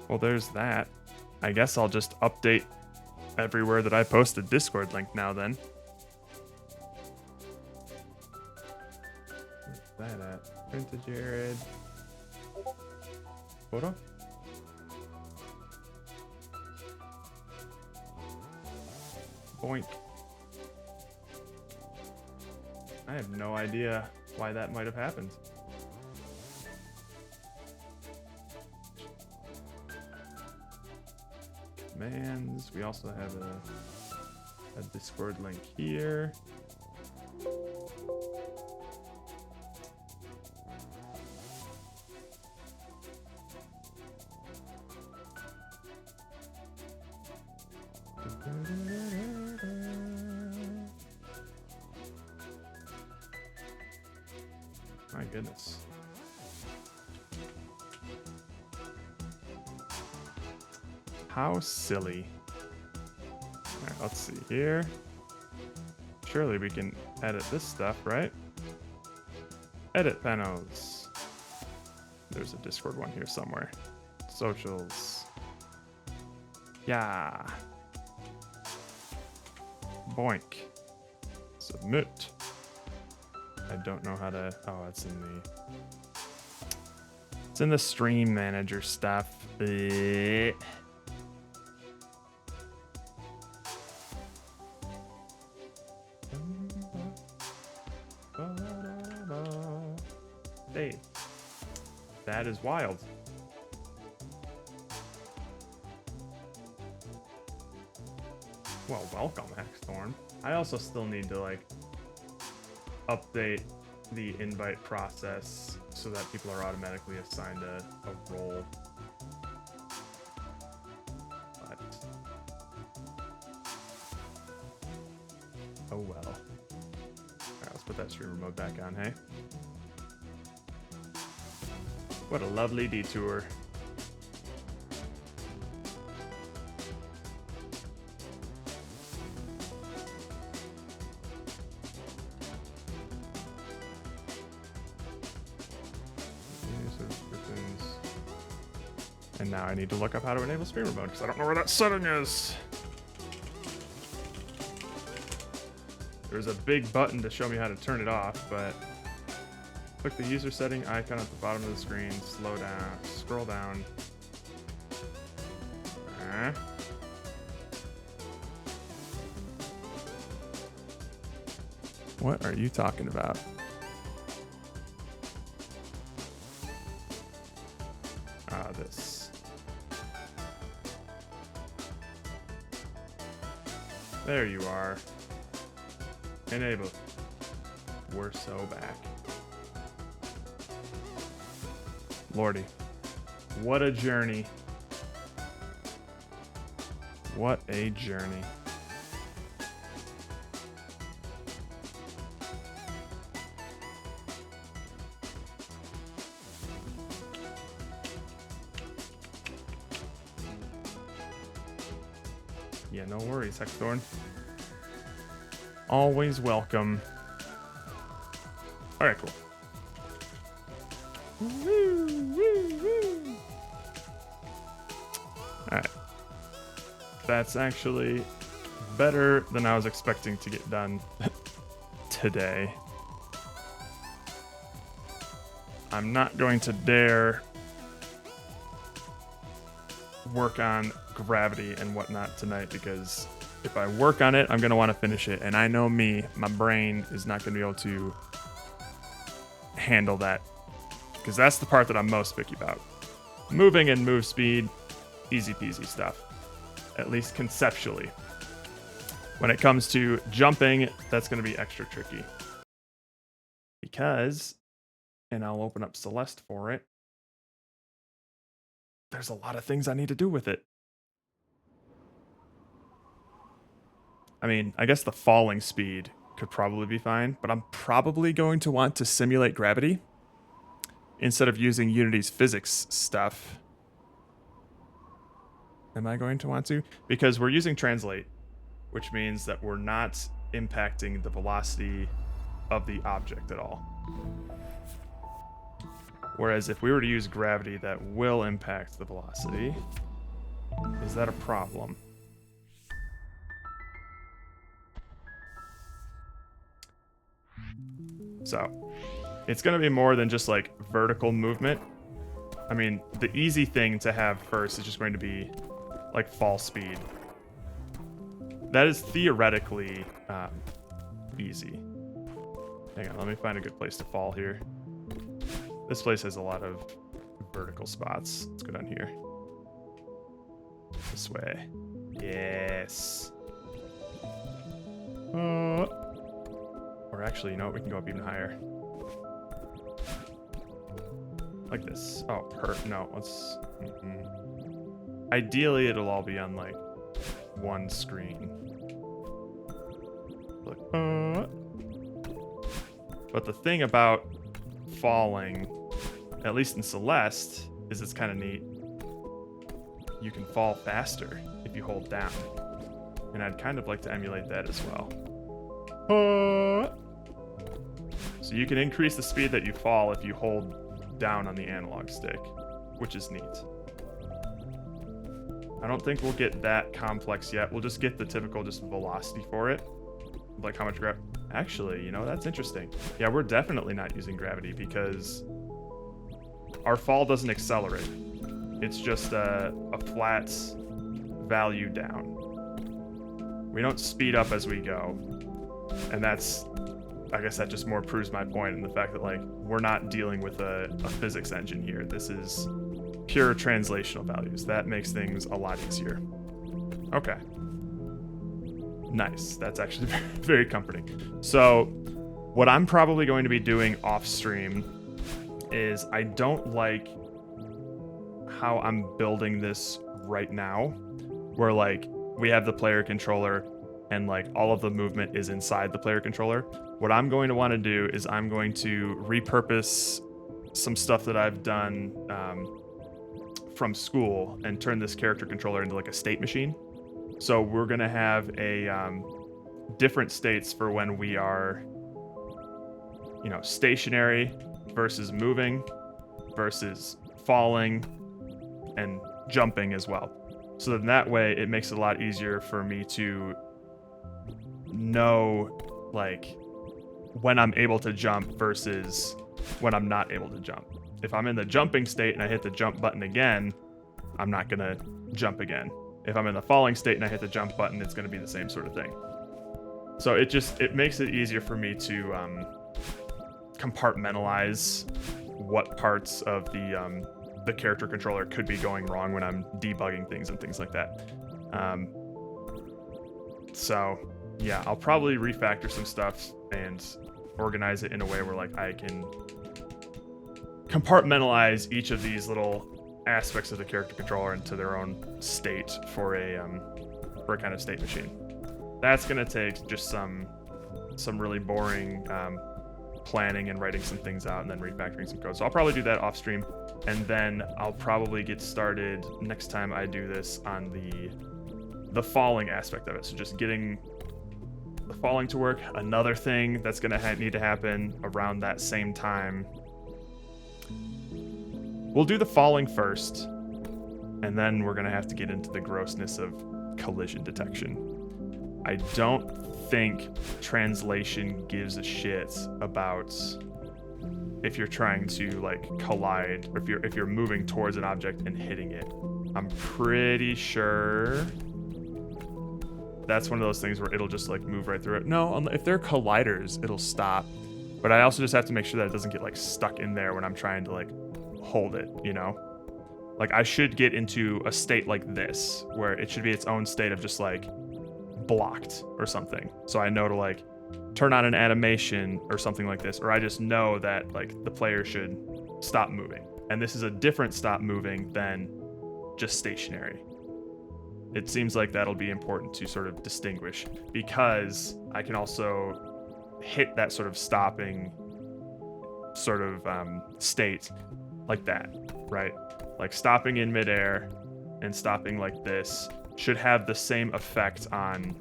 Well, there's that. I guess I'll just update everywhere that I posted Discord link now then. Where's that at? Print to Jared. Photo? Boink. I have no idea why that might have happened. Commands. We also have a Discord link here. My goodness. How silly. Alright, let's see here. Surely we can edit this stuff, right? Edit panels. there's a Discord one here somewhere. Socials. Yeah. Boink. Submit. I don't know how to. Oh, it's in the stream manager stuff. Hey, that is wild. Well, welcome, Hexthorn. I also still need to like update the invite process so that people are automatically assigned a role. But oh well. Alright, let's put that streamer mode back on, hey? What a lovely detour. And now I need to look up how to enable streamer mode because I don't know where that setting is. There's a big button to show me how to turn it off, but click the user setting icon at the bottom of the screen, slow down, scroll down. What are you talking about? This. There you are. Enable. We're so back. Lordy. What a journey. What a journey. Yeah, no worries, Hexthorn. Always welcome. Alright, cool. Alright. That's actually better than I was expecting to get done today. I'm not going to dare work on gravity and whatnot tonight because if I work on it, I'm going to want to finish it. And I know me, my brain is not going to be able to handle that because that's the part that I'm most picky about. Moving and move speed, easy peasy stuff, at least conceptually. When it comes to jumping, that's going to be extra tricky because, and I'll open up Celeste for it, there's a lot of things I need to do with it. I mean, I guess the falling speed could probably be fine, but I'm probably going to want to simulate gravity instead of using Unity's physics stuff. Am I going to want to? Because we're using translate, which means that we're not impacting the velocity of the object at all. Whereas if we were to use gravity, that will impact the velocity. Is that a problem? So, it's going to be more than just like vertical movement. I mean, the easy thing to have first is just going to be like fall speed. That is theoretically easy. Hang on, let me find a good place to fall here. This place has a lot of vertical spots. Let's go down here. This way. Yes. Or actually, you know what? We can go up even higher. Like this. Oh, no, let's... Ideally, it'll all be on, like, one screen. Like, But the thing about falling, at least in Celeste, is it's kind of neat. You can fall faster if you hold down. And I'd kind of like to emulate that as well. So you can increase the speed that you fall if you hold down on the analog stick, which is neat. I don't think we'll get that complex yet. We'll just get the typical just velocity for it. Like how much actually, you know, that's interesting. Yeah, we're definitely not using gravity because our fall doesn't accelerate. It's just a flat value down. We don't speed up as we go. And that's, I guess that just more proves my point in the fact that like we're not dealing with a physics engine here. This is pure translational values. That makes things a lot easier. Okay. Nice. That's actually very comforting. So what I'm probably going to be doing off stream is I don't like how I'm building this right now, where like we have the player controller and like all of the movement is inside the player controller. What I'm going to want to do is I'm going to repurpose some stuff that I've done from school and turn this character controller into like a state machine. So we're going to have a different states for when we are, you know, stationary versus moving versus falling and jumping as well. So then that way it makes it a lot easier for me to know like when I'm able to jump versus when I'm not able to jump. If I'm in the jumping state and I hit the jump button again, I'm not gonna jump again. If I'm in the falling state and I hit the jump button, it's gonna be the same sort of thing. So it makes it easier for me to compartmentalize what parts of the character controller could be going wrong when I'm debugging things and things like that. So yeah, I'll probably refactor some stuff and organize it in a way where like I can compartmentalize each of these little aspects of the character controller into their own state for a kind of state machine. That's gonna take just some really boring planning and writing some things out and then refactoring some code. So I'll probably do that off stream, and then I'll probably get started next time I do this on the falling aspect of it. So just getting the falling to work. Another thing that's gonna need to happen around that same time. We'll do the falling first, and then we're gonna have to get into the grossness of collision detection. I don't think translation gives a shit about if you're trying to like collide, or if you're moving towards an object and hitting it. I'm pretty sure that's one of those things where it'll just like move right through it. No, if they're colliders, it'll stop. But I also just have to make sure that it doesn't get like stuck in there when I'm trying to like hold it, you know? Like I should get into a state like this where it should be its own state of just like blocked or something. So I know to like turn on an animation or something like this, or I just know that like the player should stop moving. And this is a different stop moving than just stationary. It seems like that'll be important to sort of distinguish, because I can also hit that sort of stopping sort of state like that, right? Like stopping in midair and stopping like this should have the same effect on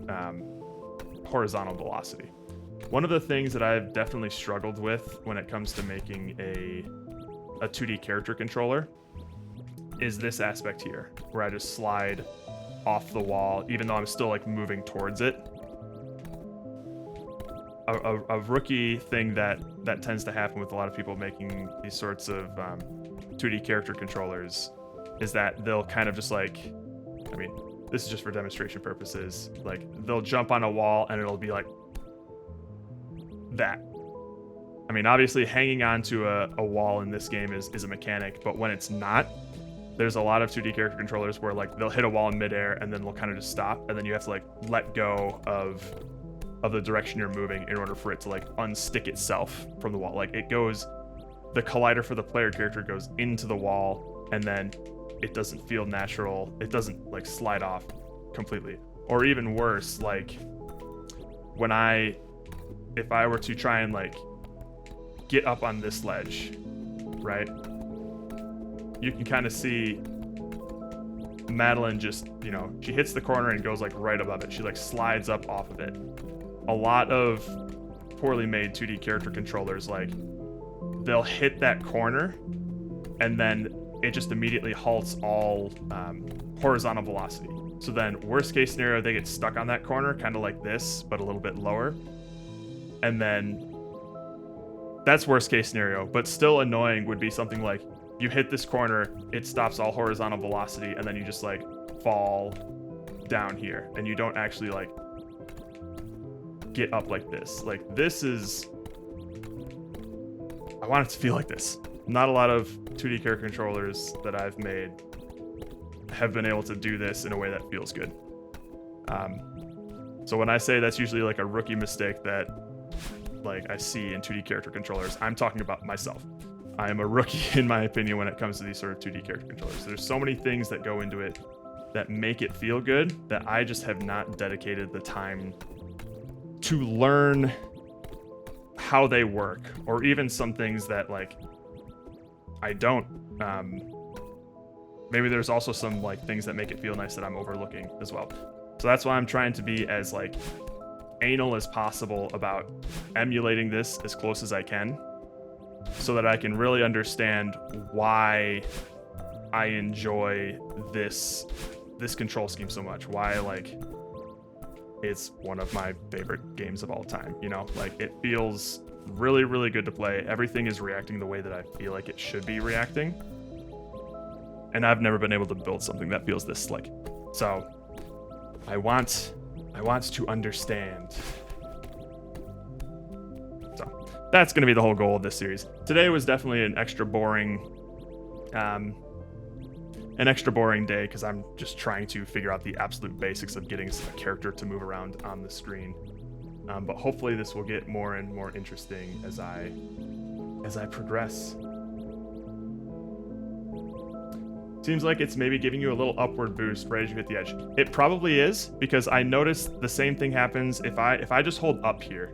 horizontal velocity. One of the things that I've definitely struggled with when it comes to making a 2D character controller is this aspect here, where I just slide off the wall, even though I'm still like moving towards it. A rookie thing that tends to happen with a lot of people making these sorts of 2D character controllers is that they'll kind of just like, I mean, this is just for demonstration purposes, like they'll jump on a wall and it'll be like that. I mean, obviously hanging onto a wall in this game is a mechanic, but when it's not, there's a lot of 2D character controllers where like they'll hit a wall in midair and then they'll kind of just stop, and then you have to like let go of the direction you're moving in order for it to like unstick itself from the wall. Like it goes, the collider for the player character goes into the wall, and then it doesn't feel natural. It doesn't like slide off completely. Or even worse, like if I were to try and like get up on this ledge, right? You can kind of see Madeline just, you know, she hits the corner and goes like right above it. She like slides up off of it. A lot of poorly made 2D character controllers, like they'll hit that corner and then it just immediately halts all horizontal velocity. So then worst case scenario, they get stuck on that corner, kind of like this, but a little bit lower. And then that's worst case scenario, but still annoying would be something like you hit this corner, it stops all horizontal velocity, and then you just like fall down here and you don't actually like get up like this. Like this is, I want it to feel like this. Not a lot of 2D character controllers that I've made have been able to do this in a way that feels good. So when I say that's usually like a rookie mistake that like I see in 2D character controllers, I'm talking about myself. I am a rookie in my opinion when it comes to these sort of 2D character controllers. There's so many things that go into it that make it feel good that I just have not dedicated the time to learn how they work, or even some things that like I don't. Maybe there's also some like things that make it feel nice that I'm overlooking as well. So that's why I'm trying to be as like anal as possible about emulating this as close as I can, so that I can really understand why I enjoy this control scheme so much. Why like it's one of my favorite games of all time. You know, like it feels really, really good to play. Everything is reacting the way that I feel like it should be reacting. And I've never been able to build something that feels this slick. So I want to understand. So that's going to be the whole goal of this series. Today was definitely an extra boring day because I'm just trying to figure out the absolute basics of getting a character to move around on the screen. But hopefully this will get more and more interesting as I progress. Seems like it's maybe giving you a little upward boost right as you hit the edge. It probably is, because I noticed the same thing happens if I just hold up here.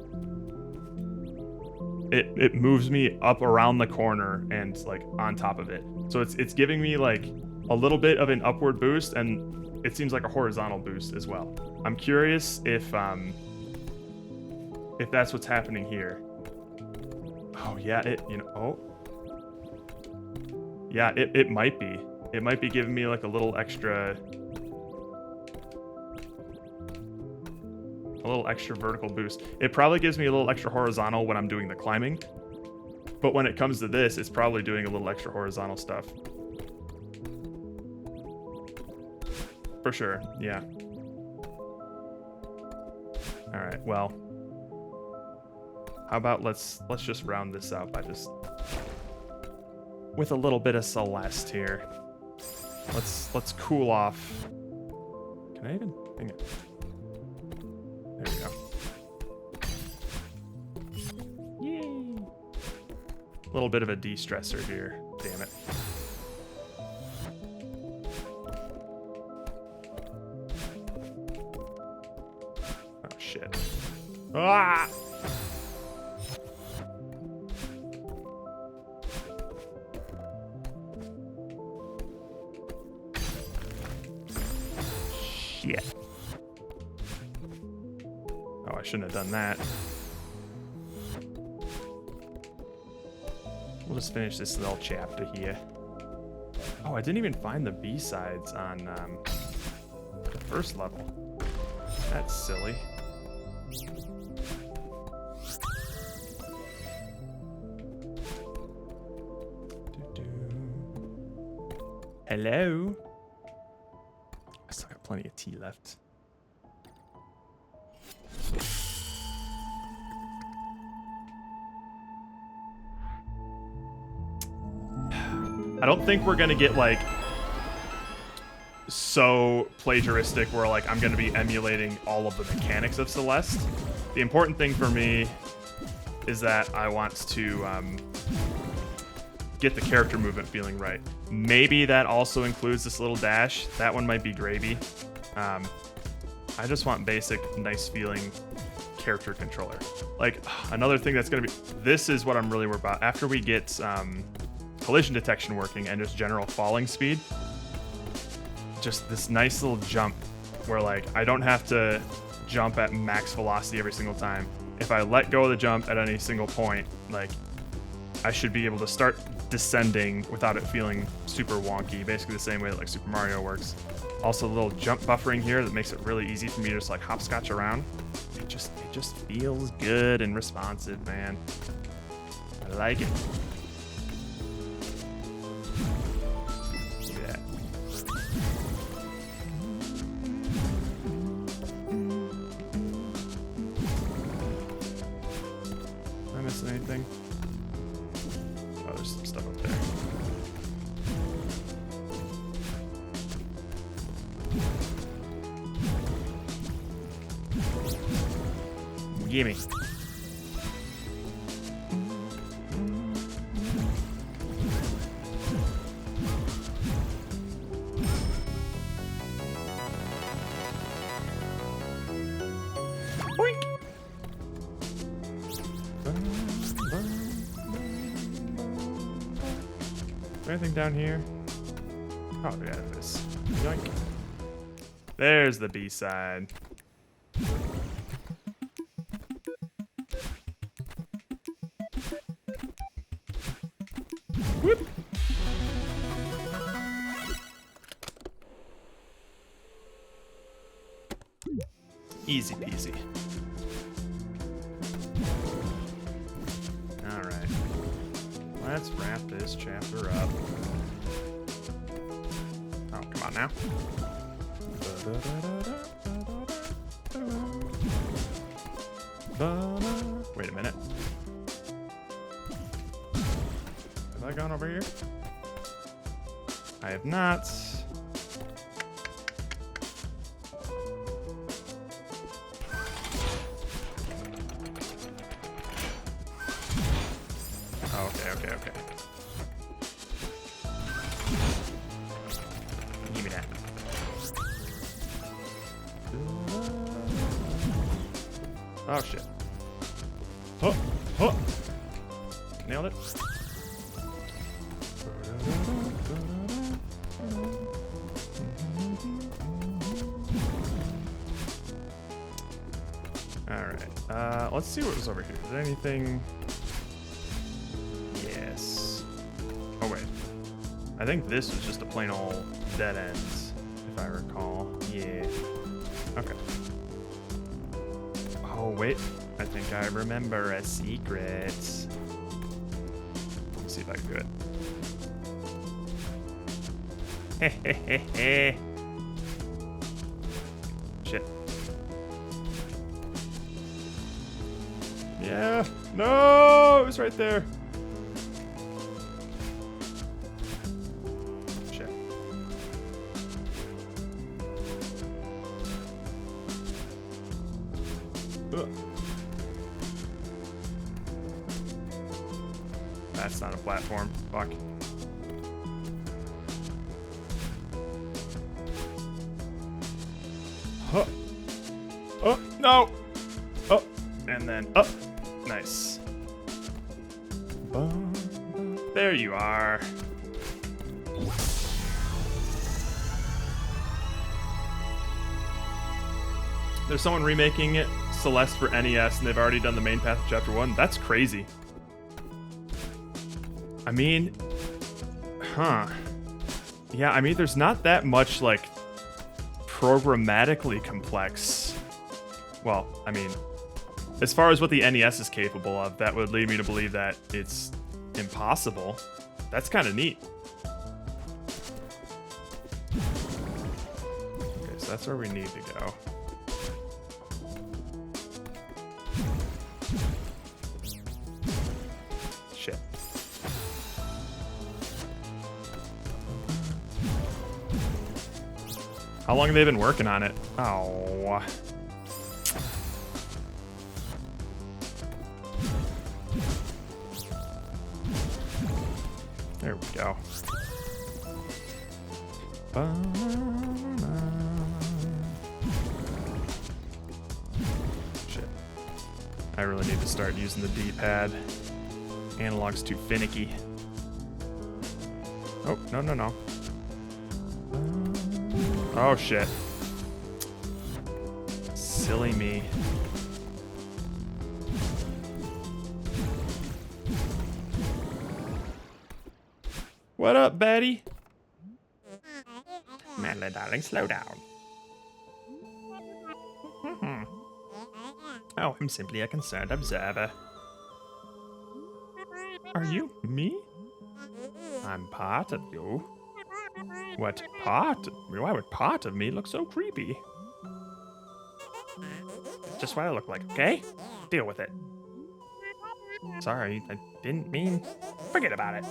It moves me up around the corner and like on top of it. So it's giving me like a little bit of an upward boost, and it seems like a horizontal boost as well. I'm curious if that's what's happening here. Oh yeah, yeah, it might be. It might be giving me like a little extra vertical boost. It probably gives me a little extra horizontal when I'm doing the climbing. But when it comes to this, it's probably doing a little extra horizontal stuff. For sure, yeah. All right, well, how about let's just round this out by just with a little bit of Celeste here. Let's cool off. Can I even? Hang it. There we go. Yay! A little bit of a de-stressor here. Damn it. Oh shit. Ah! Shit. Oh, I shouldn't have done that. We'll just finish this little chapter here. Oh, I didn't even find the B-sides on the first level. That's silly. Hello? I still got plenty of tea left. I don't think we're gonna get like so plagiaristic where like I'm gonna be emulating all of the mechanics of Celeste. The important thing for me is that I want to get the character movement feeling right. Maybe that also includes this little dash. That one might be gravy. I just want basic, nice feeling character controller. Like another thing that's gonna be, this is what I'm really worried about. After we get collision detection working and just general falling speed, just this nice little jump where like I don't have to jump at max velocity every single time. If I let go of the jump at any single point, like I should be able to start descending without it feeling super wonky. Basically the same way that like Super Mario works. Also a little jump buffering here that makes it really easy for me to just like hopscotch around. It just feels good and responsive, man. I like it. Look at that. Am I missing anything? Oh, there's some stuff up there. Gimme. Boink. Is there anything down here? Oh, yeah, there is. Yoink. There's the B-side. Whoop. Easy peasy. All right. Let's wrap this chapter up. Oh, come on now. Wait a minute. Have I gone over here? I have not. Oh, okay. Give me that. Oh shit. Oh. Nailed it. Alright, let's see what was over here. Is there anything? Yes. Oh wait. I think this was just a plain old dead end, if I recall. Yeah. Okay. Oh wait. I think I remember a secret. Let's see if I can do it. Hehehehe. Shit. Yeah. No, it was right there. Shit. Ugh. That's not a platform. Fuck. Huh. Oh, no. Oh, and then up. Nice. There you are. There's someone remaking it, Celeste for NES, and they've already done the main path of Chapter 1. That's crazy. I mean, huh. Yeah, I mean, there's not that much, like, programmatically complex. Well, I mean, as far as what the NES is capable of, that would lead me to believe that it's impossible. That's kind of neat. Okay, so that's where we need to go. Shit. How long have they been working on it? Oh. There we go. Shit. I really need to start using the D-pad. Analog's too finicky. Oh, no. Oh, shit. Silly me. What up, Betty? Manly darling, slow down. Oh, I'm simply a concerned observer. Are you me? I'm part of you. What part? Why would part of me look so creepy? It's just what I look like, okay? Deal with it. Sorry, I didn't mean. Forget about it.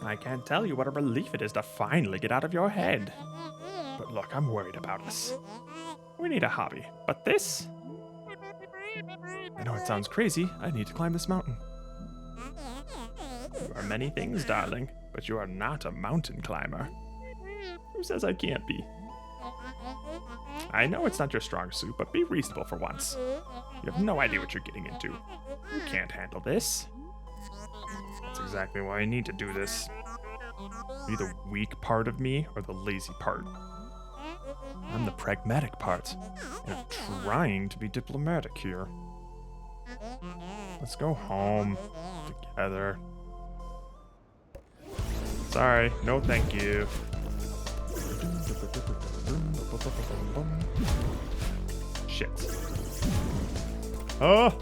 I can't tell you what a relief it is to finally get out of your head. But look, I'm worried about us. We need a hobby, but this? I know it sounds crazy. I need to climb this mountain. You are many things, darling, but you are not a mountain climber. Who says I can't be? I know it's not your strong suit, but be reasonable for once. You have no idea what you're getting into. You can't handle this. That's exactly why I need to do this. Be the weak part of me or the lazy part. I'm the pragmatic part, and I'm trying to be diplomatic here. Let's go home together. Sorry, no thank you. Shit. Oh!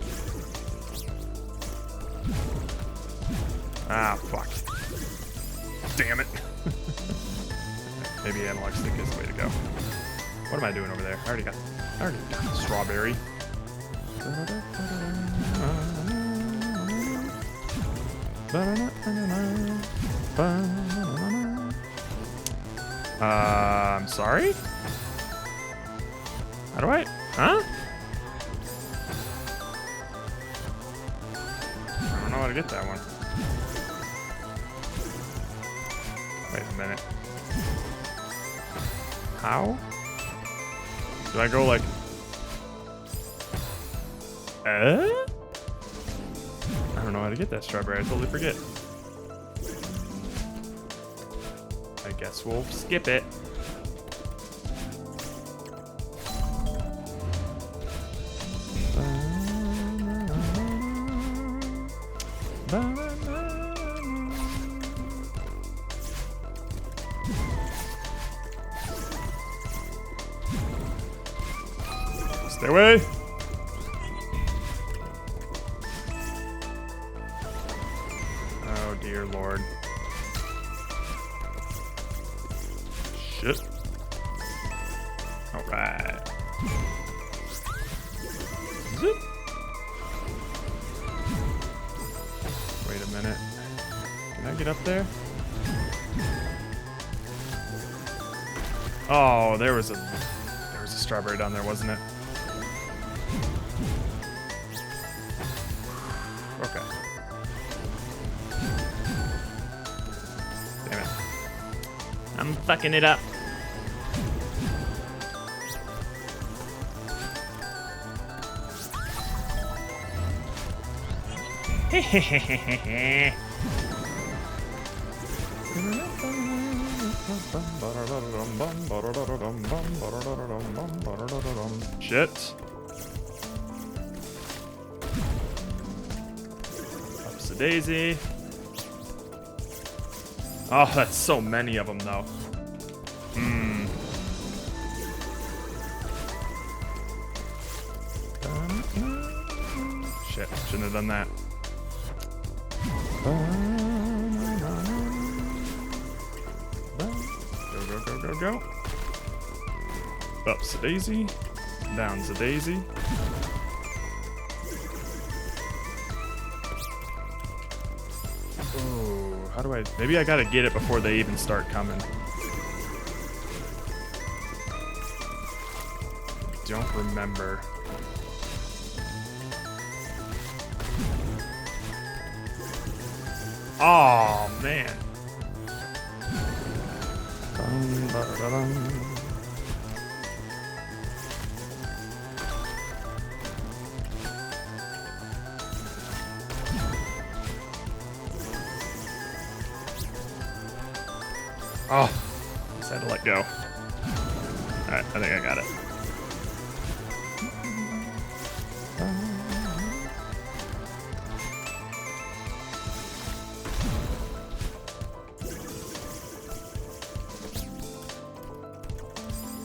Ah, fuck. Damn it. Maybe analog stick is the way to go. What am I doing over there? I already got strawberry. I'm sorry? How do I? Huh? I don't know how to get that one. Wait a minute. How? Do I go like... I don't know how to get that strawberry. I totally forget. I guess we'll skip it. Stay away. Oh dear Lord. Shit. All right. Zip. Wait a minute. Can I get up there? Oh, there was a strawberry down there, wasn't it? Okay. Damn it. I'm fucking it up. Hehehehe. Shit. Ups a daisy. Oh, that's so many of them, though. Shit, shouldn't have done that. Go. Up's a daisy. Down's a daisy. Oh, how do I... Maybe I gotta get it before they even start coming. Don't remember. Oh, man. Oh, just had to let go. Alright, I think I got it.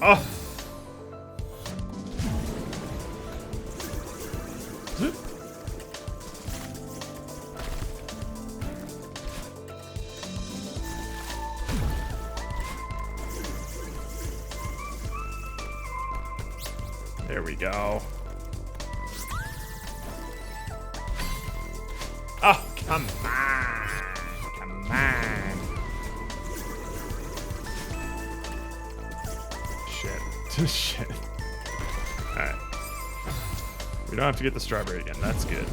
Oh! Zip. There we go. Oh, come on. Come on. Shit. Shit. Alright. We don't have to get the strawberry again. That's good.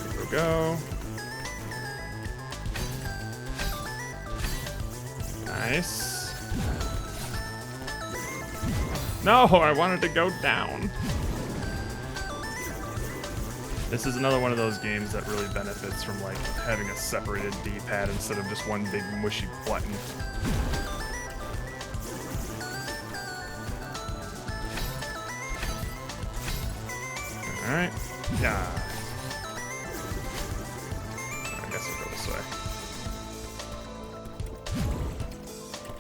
Here we go. Nice. No, I wanted to go down. This is another one of those games that really benefits from like having a separated D-pad instead of just one big mushy button. Alright. Yeah. I guess I'll go this way.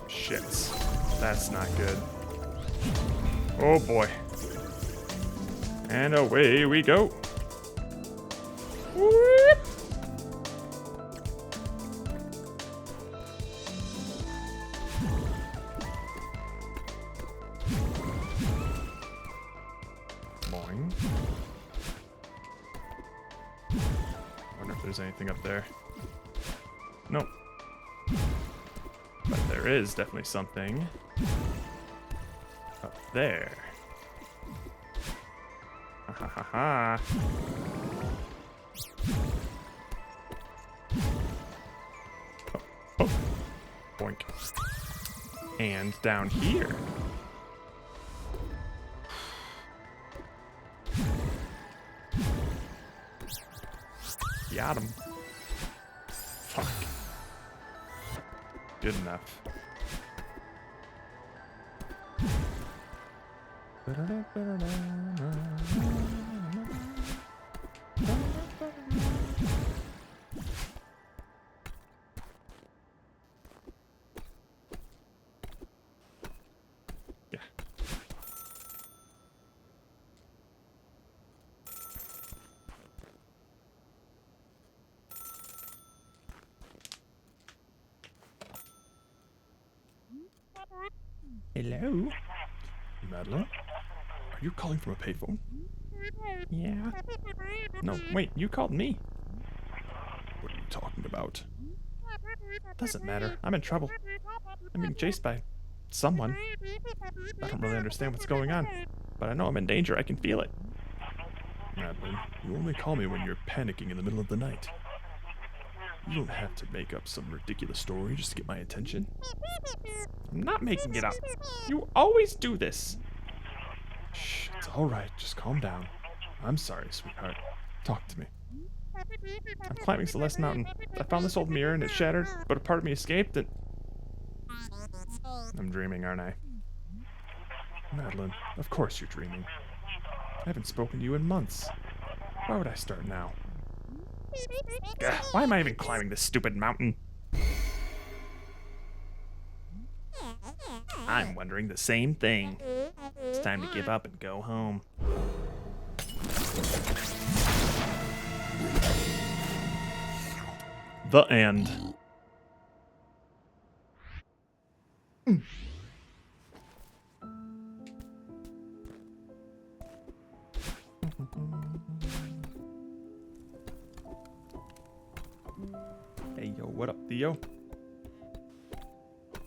Shit. That's not good. Oh boy. And away we go. Whoop. Boing. Wonder if there's anything up there. Nope. But there is definitely something up there. Ha ha ha ha. Oh. Boink. And down here. Got him. Fuck. Good enough. Yeah. Hello? Madeline? Are you calling from a payphone? Yeah. No, wait, you called me. What are you talking about? Doesn't matter. I'm in trouble. I'm being chased by someone. I don't really understand what's going on, but I know I'm in danger. I can feel it. Madeline, you only call me when you're panicking in the middle of the night. You don't have to make up some ridiculous story just to get my attention. I'm not making it up. You always do this. Shh, it's all right. Just calm down. I'm sorry, sweetheart. Talk to me. I'm climbing Celeste Mountain. I found this old mirror and it shattered, but a part of me escaped and... I'm dreaming, aren't I? Madeline, of course you're dreaming. I haven't spoken to you in months. Why would I start now? Ugh, why am I even climbing this stupid mountain? I'm wondering the same thing. It's time to give up and go home. The end. Hey, yo, what up, Theo?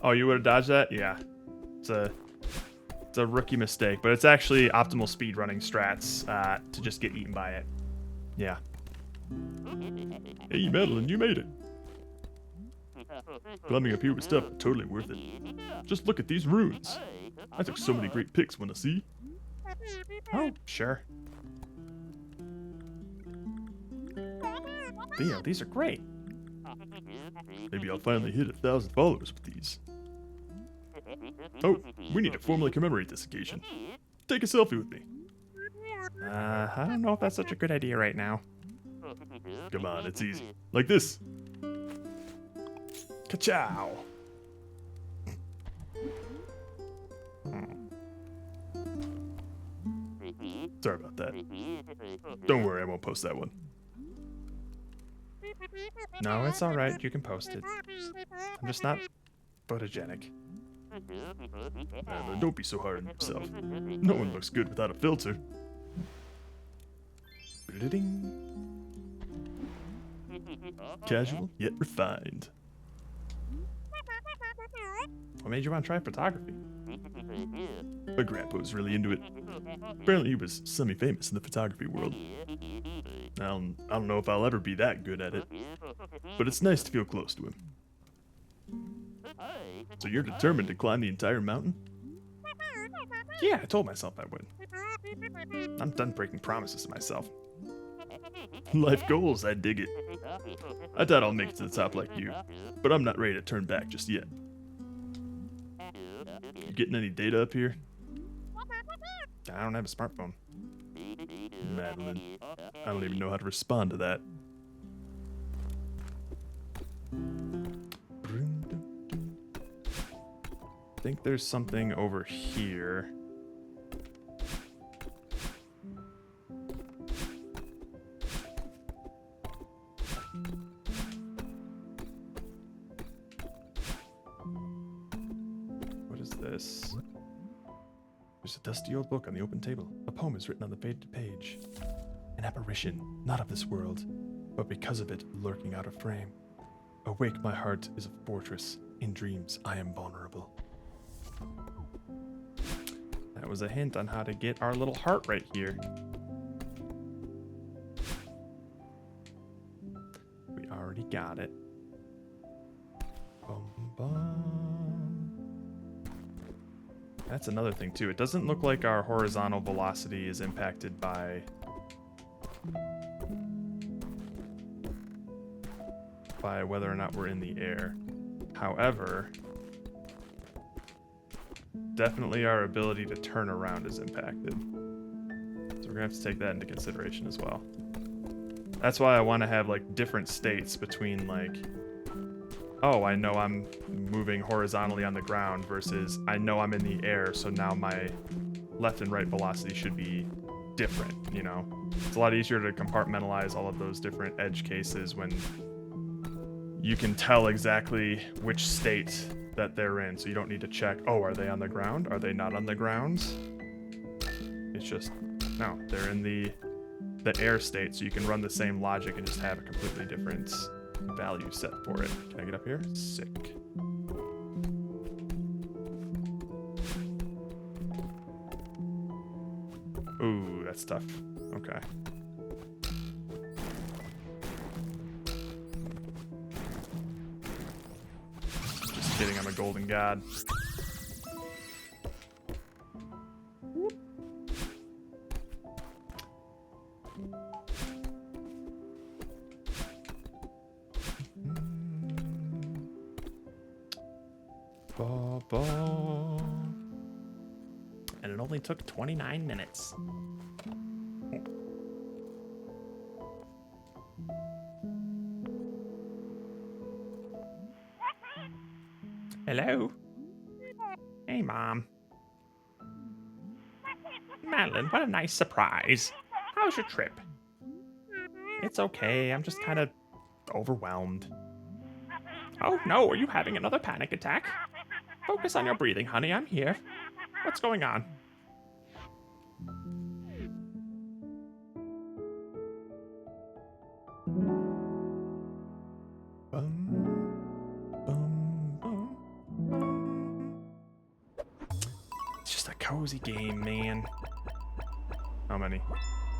Oh, you would have dodged that? Yeah. It's a rookie mistake, but it's actually optimal speedrunning strats to just get eaten by it. Yeah. Hey, Madeline, you made it. Climbing up here with stuff, totally worth it. Just look at these runes. I took so many great pics, wanna see? Oh, sure. Theo, these are great. Maybe I'll finally hit 1,000 followers with these. Oh, we need to formally commemorate this occasion. Take a selfie with me. I don't know if that's such a good idea right now. Come on, it's easy. Like this. Ka-chow. Sorry about that. Don't worry, I won't post that one. No, it's alright. You can post it. I'm just not photogenic. Don't be so hard on yourself. No one looks good without a filter. Ding. Casual, yet refined. What made you want to try photography? My grandpa was really into it. Apparently he was semi-famous in the photography world. I don't know if I'll ever be that good at it, but it's nice to feel close to him. So you're determined to climb the entire mountain? Yeah, I told myself I would. I'm done breaking promises to myself. Life goals, I dig it. I thought I'll make it to the top like you, but I'm not ready to turn back just yet. You getting any data up here? I don't have a smartphone. Madeline, I don't even know how to respond to that. I think there's something over here. What is this? There's a dusty old book on the open table. A poem is written on the faded page. An apparition, not of this world, but because of it lurking out of frame. Awake, my heart is a fortress. In dreams, I am vulnerable. That was a hint on how to get our little heart right here. We already got it. Bum, bum. That's another thing too. It doesn't look like our horizontal velocity is impacted by whether or not we're in the air. However, definitely our ability to turn around is impacted. So we're gonna have to take that into consideration as well. That's why I want to have like different states between like, oh, I know I'm moving horizontally on the ground versus I know I'm in the air, so now my left and right velocity should be different, you know? It's a lot easier to compartmentalize all of those different edge cases when you can tell exactly which state that they're in, so you don't need to check, oh, are they on the ground? Are they not on the ground? It's just, no, they're in the air state, so you can run the same logic and just have a completely different value set for it. Can I get up here? Sick. Ooh, that's tough. Okay. Just kidding, I'm a golden god. And it only took 29 minutes. Hello? Hey, Mom. Madeline, what a nice surprise. How's your trip? It's okay, I'm just kind of overwhelmed. Oh no, are you having another panic attack? Focus on your breathing, honey, I'm here. What's going on? It's just a cozy game, man. How many?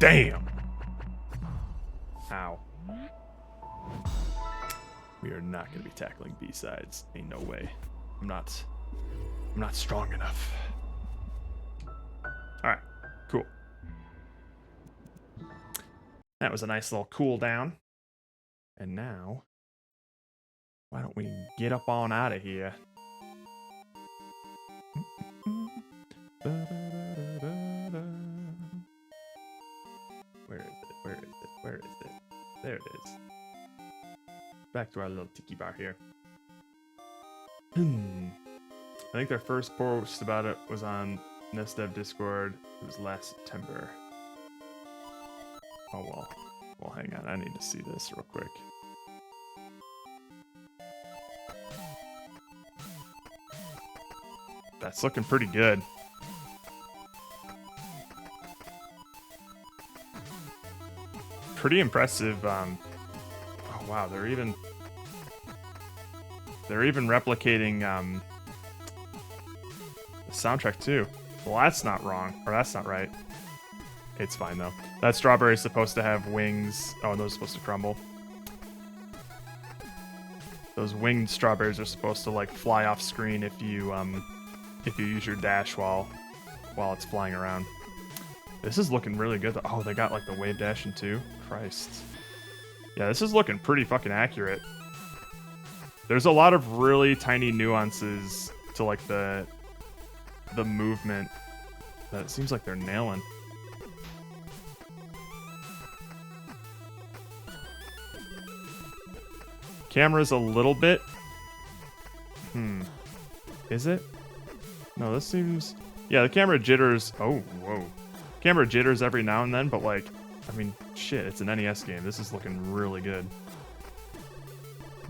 Damn! Ow. We are not going to be tackling B-sides. Ain't no way. I'm not strong enough. All right, cool. That was a nice little cool down. And now, why don't we get up on out of here? Where is it? Where is it? There it is. Back to our little tiki bar here. I think their first post about it was on NestDev Discord. It was last September. Oh well. Well, hang on. I need to see this real quick. That's looking pretty good. Pretty impressive. Oh wow, they're even replicating the soundtrack too. Well, that's not wrong, or that's not right. It's fine though. That strawberry is supposed to have wings. Oh, and those are supposed to crumble. Those winged strawberries are supposed to like fly off screen if you use your dash while it's flying around. This is looking really good. Oh, they got like the wave dashing too. Christ. Yeah, this is looking pretty fucking accurate. There's a lot of really tiny nuances to like the movement that it seems like they're nailing. Camera's a little bit. Is it? No, this seems. Yeah, the camera jitters. Oh, whoa. Camera jitters every now and then, but like, I mean, shit, it's an NES game. This is looking really good.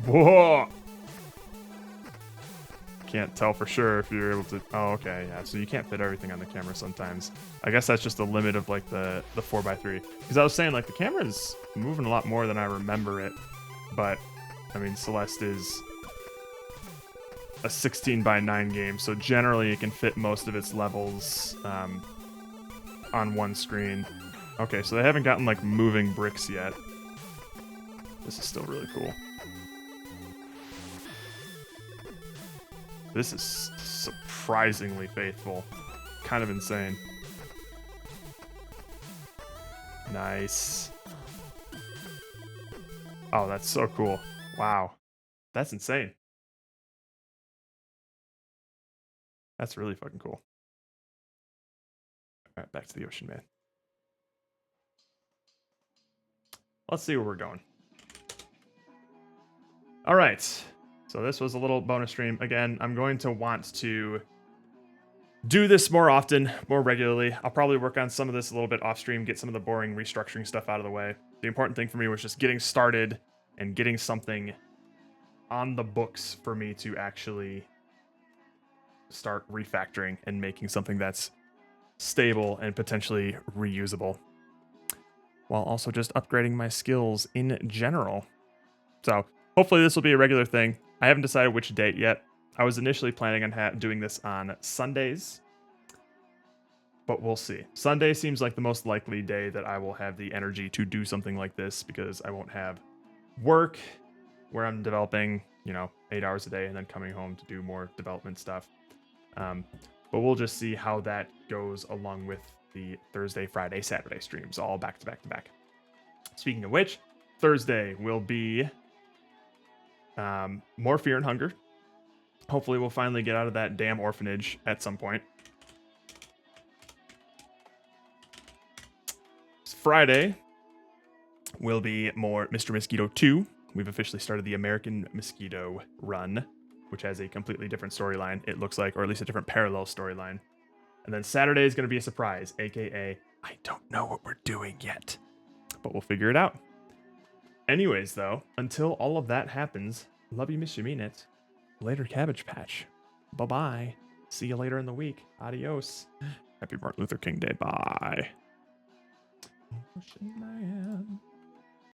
Whoa! Can't tell for sure if you're able to. Oh, okay, yeah. So you can't fit everything on the camera sometimes. I guess that's just the limit of like the 4x3. Because I was saying like the camera's moving a lot more than I remember it, but I mean Celeste is a 16:9 game, so generally it can fit most of its levels on one screen. Okay, so they haven't gotten like moving bricks yet. This is still really cool. This is surprisingly faithful. Kind of insane. Nice. Oh, that's so cool. Wow. That's insane. That's really fucking cool. All right, back to the Ocean Man. Let's see where we're going. All right. So this was a little bonus stream. Again, I'm going to want to do this more often, more regularly. I'll probably work on some of this a little bit off stream, get some of the boring restructuring stuff out of the way. The important thing for me was just getting started and getting something on the books for me to actually start refactoring and making something that's stable and potentially reusable, while also just upgrading my skills in general. So hopefully this will be a regular thing. I haven't decided which date yet. I was initially planning on doing this on Sundays, but we'll see. Sunday seems like the most likely day that I will have the energy to do something like this, because I won't have work where I'm developing, 8 hours a day and then coming home to do more development stuff. But we'll just see how that goes along with the Thursday, Friday, Saturday streams, all back to back to back. Speaking of which, Thursday will be more Fear and Hunger. Hopefully we'll finally get out of that damn orphanage at some point. Friday will be more Mr. Mosquito 2. We've officially started the American Mosquito run, which has a completely different storyline, it looks like, or at least a different parallel storyline. And then Saturday is going to be a surprise, aka I don't know what we're doing yet, but we'll figure it out. Anyways, though, until all of that happens, love you, miss you, mean it. Later, Cabbage Patch. Bye-bye. See you later in the week. Adios. Happy Martin Luther King Day. Bye. Ocean Man.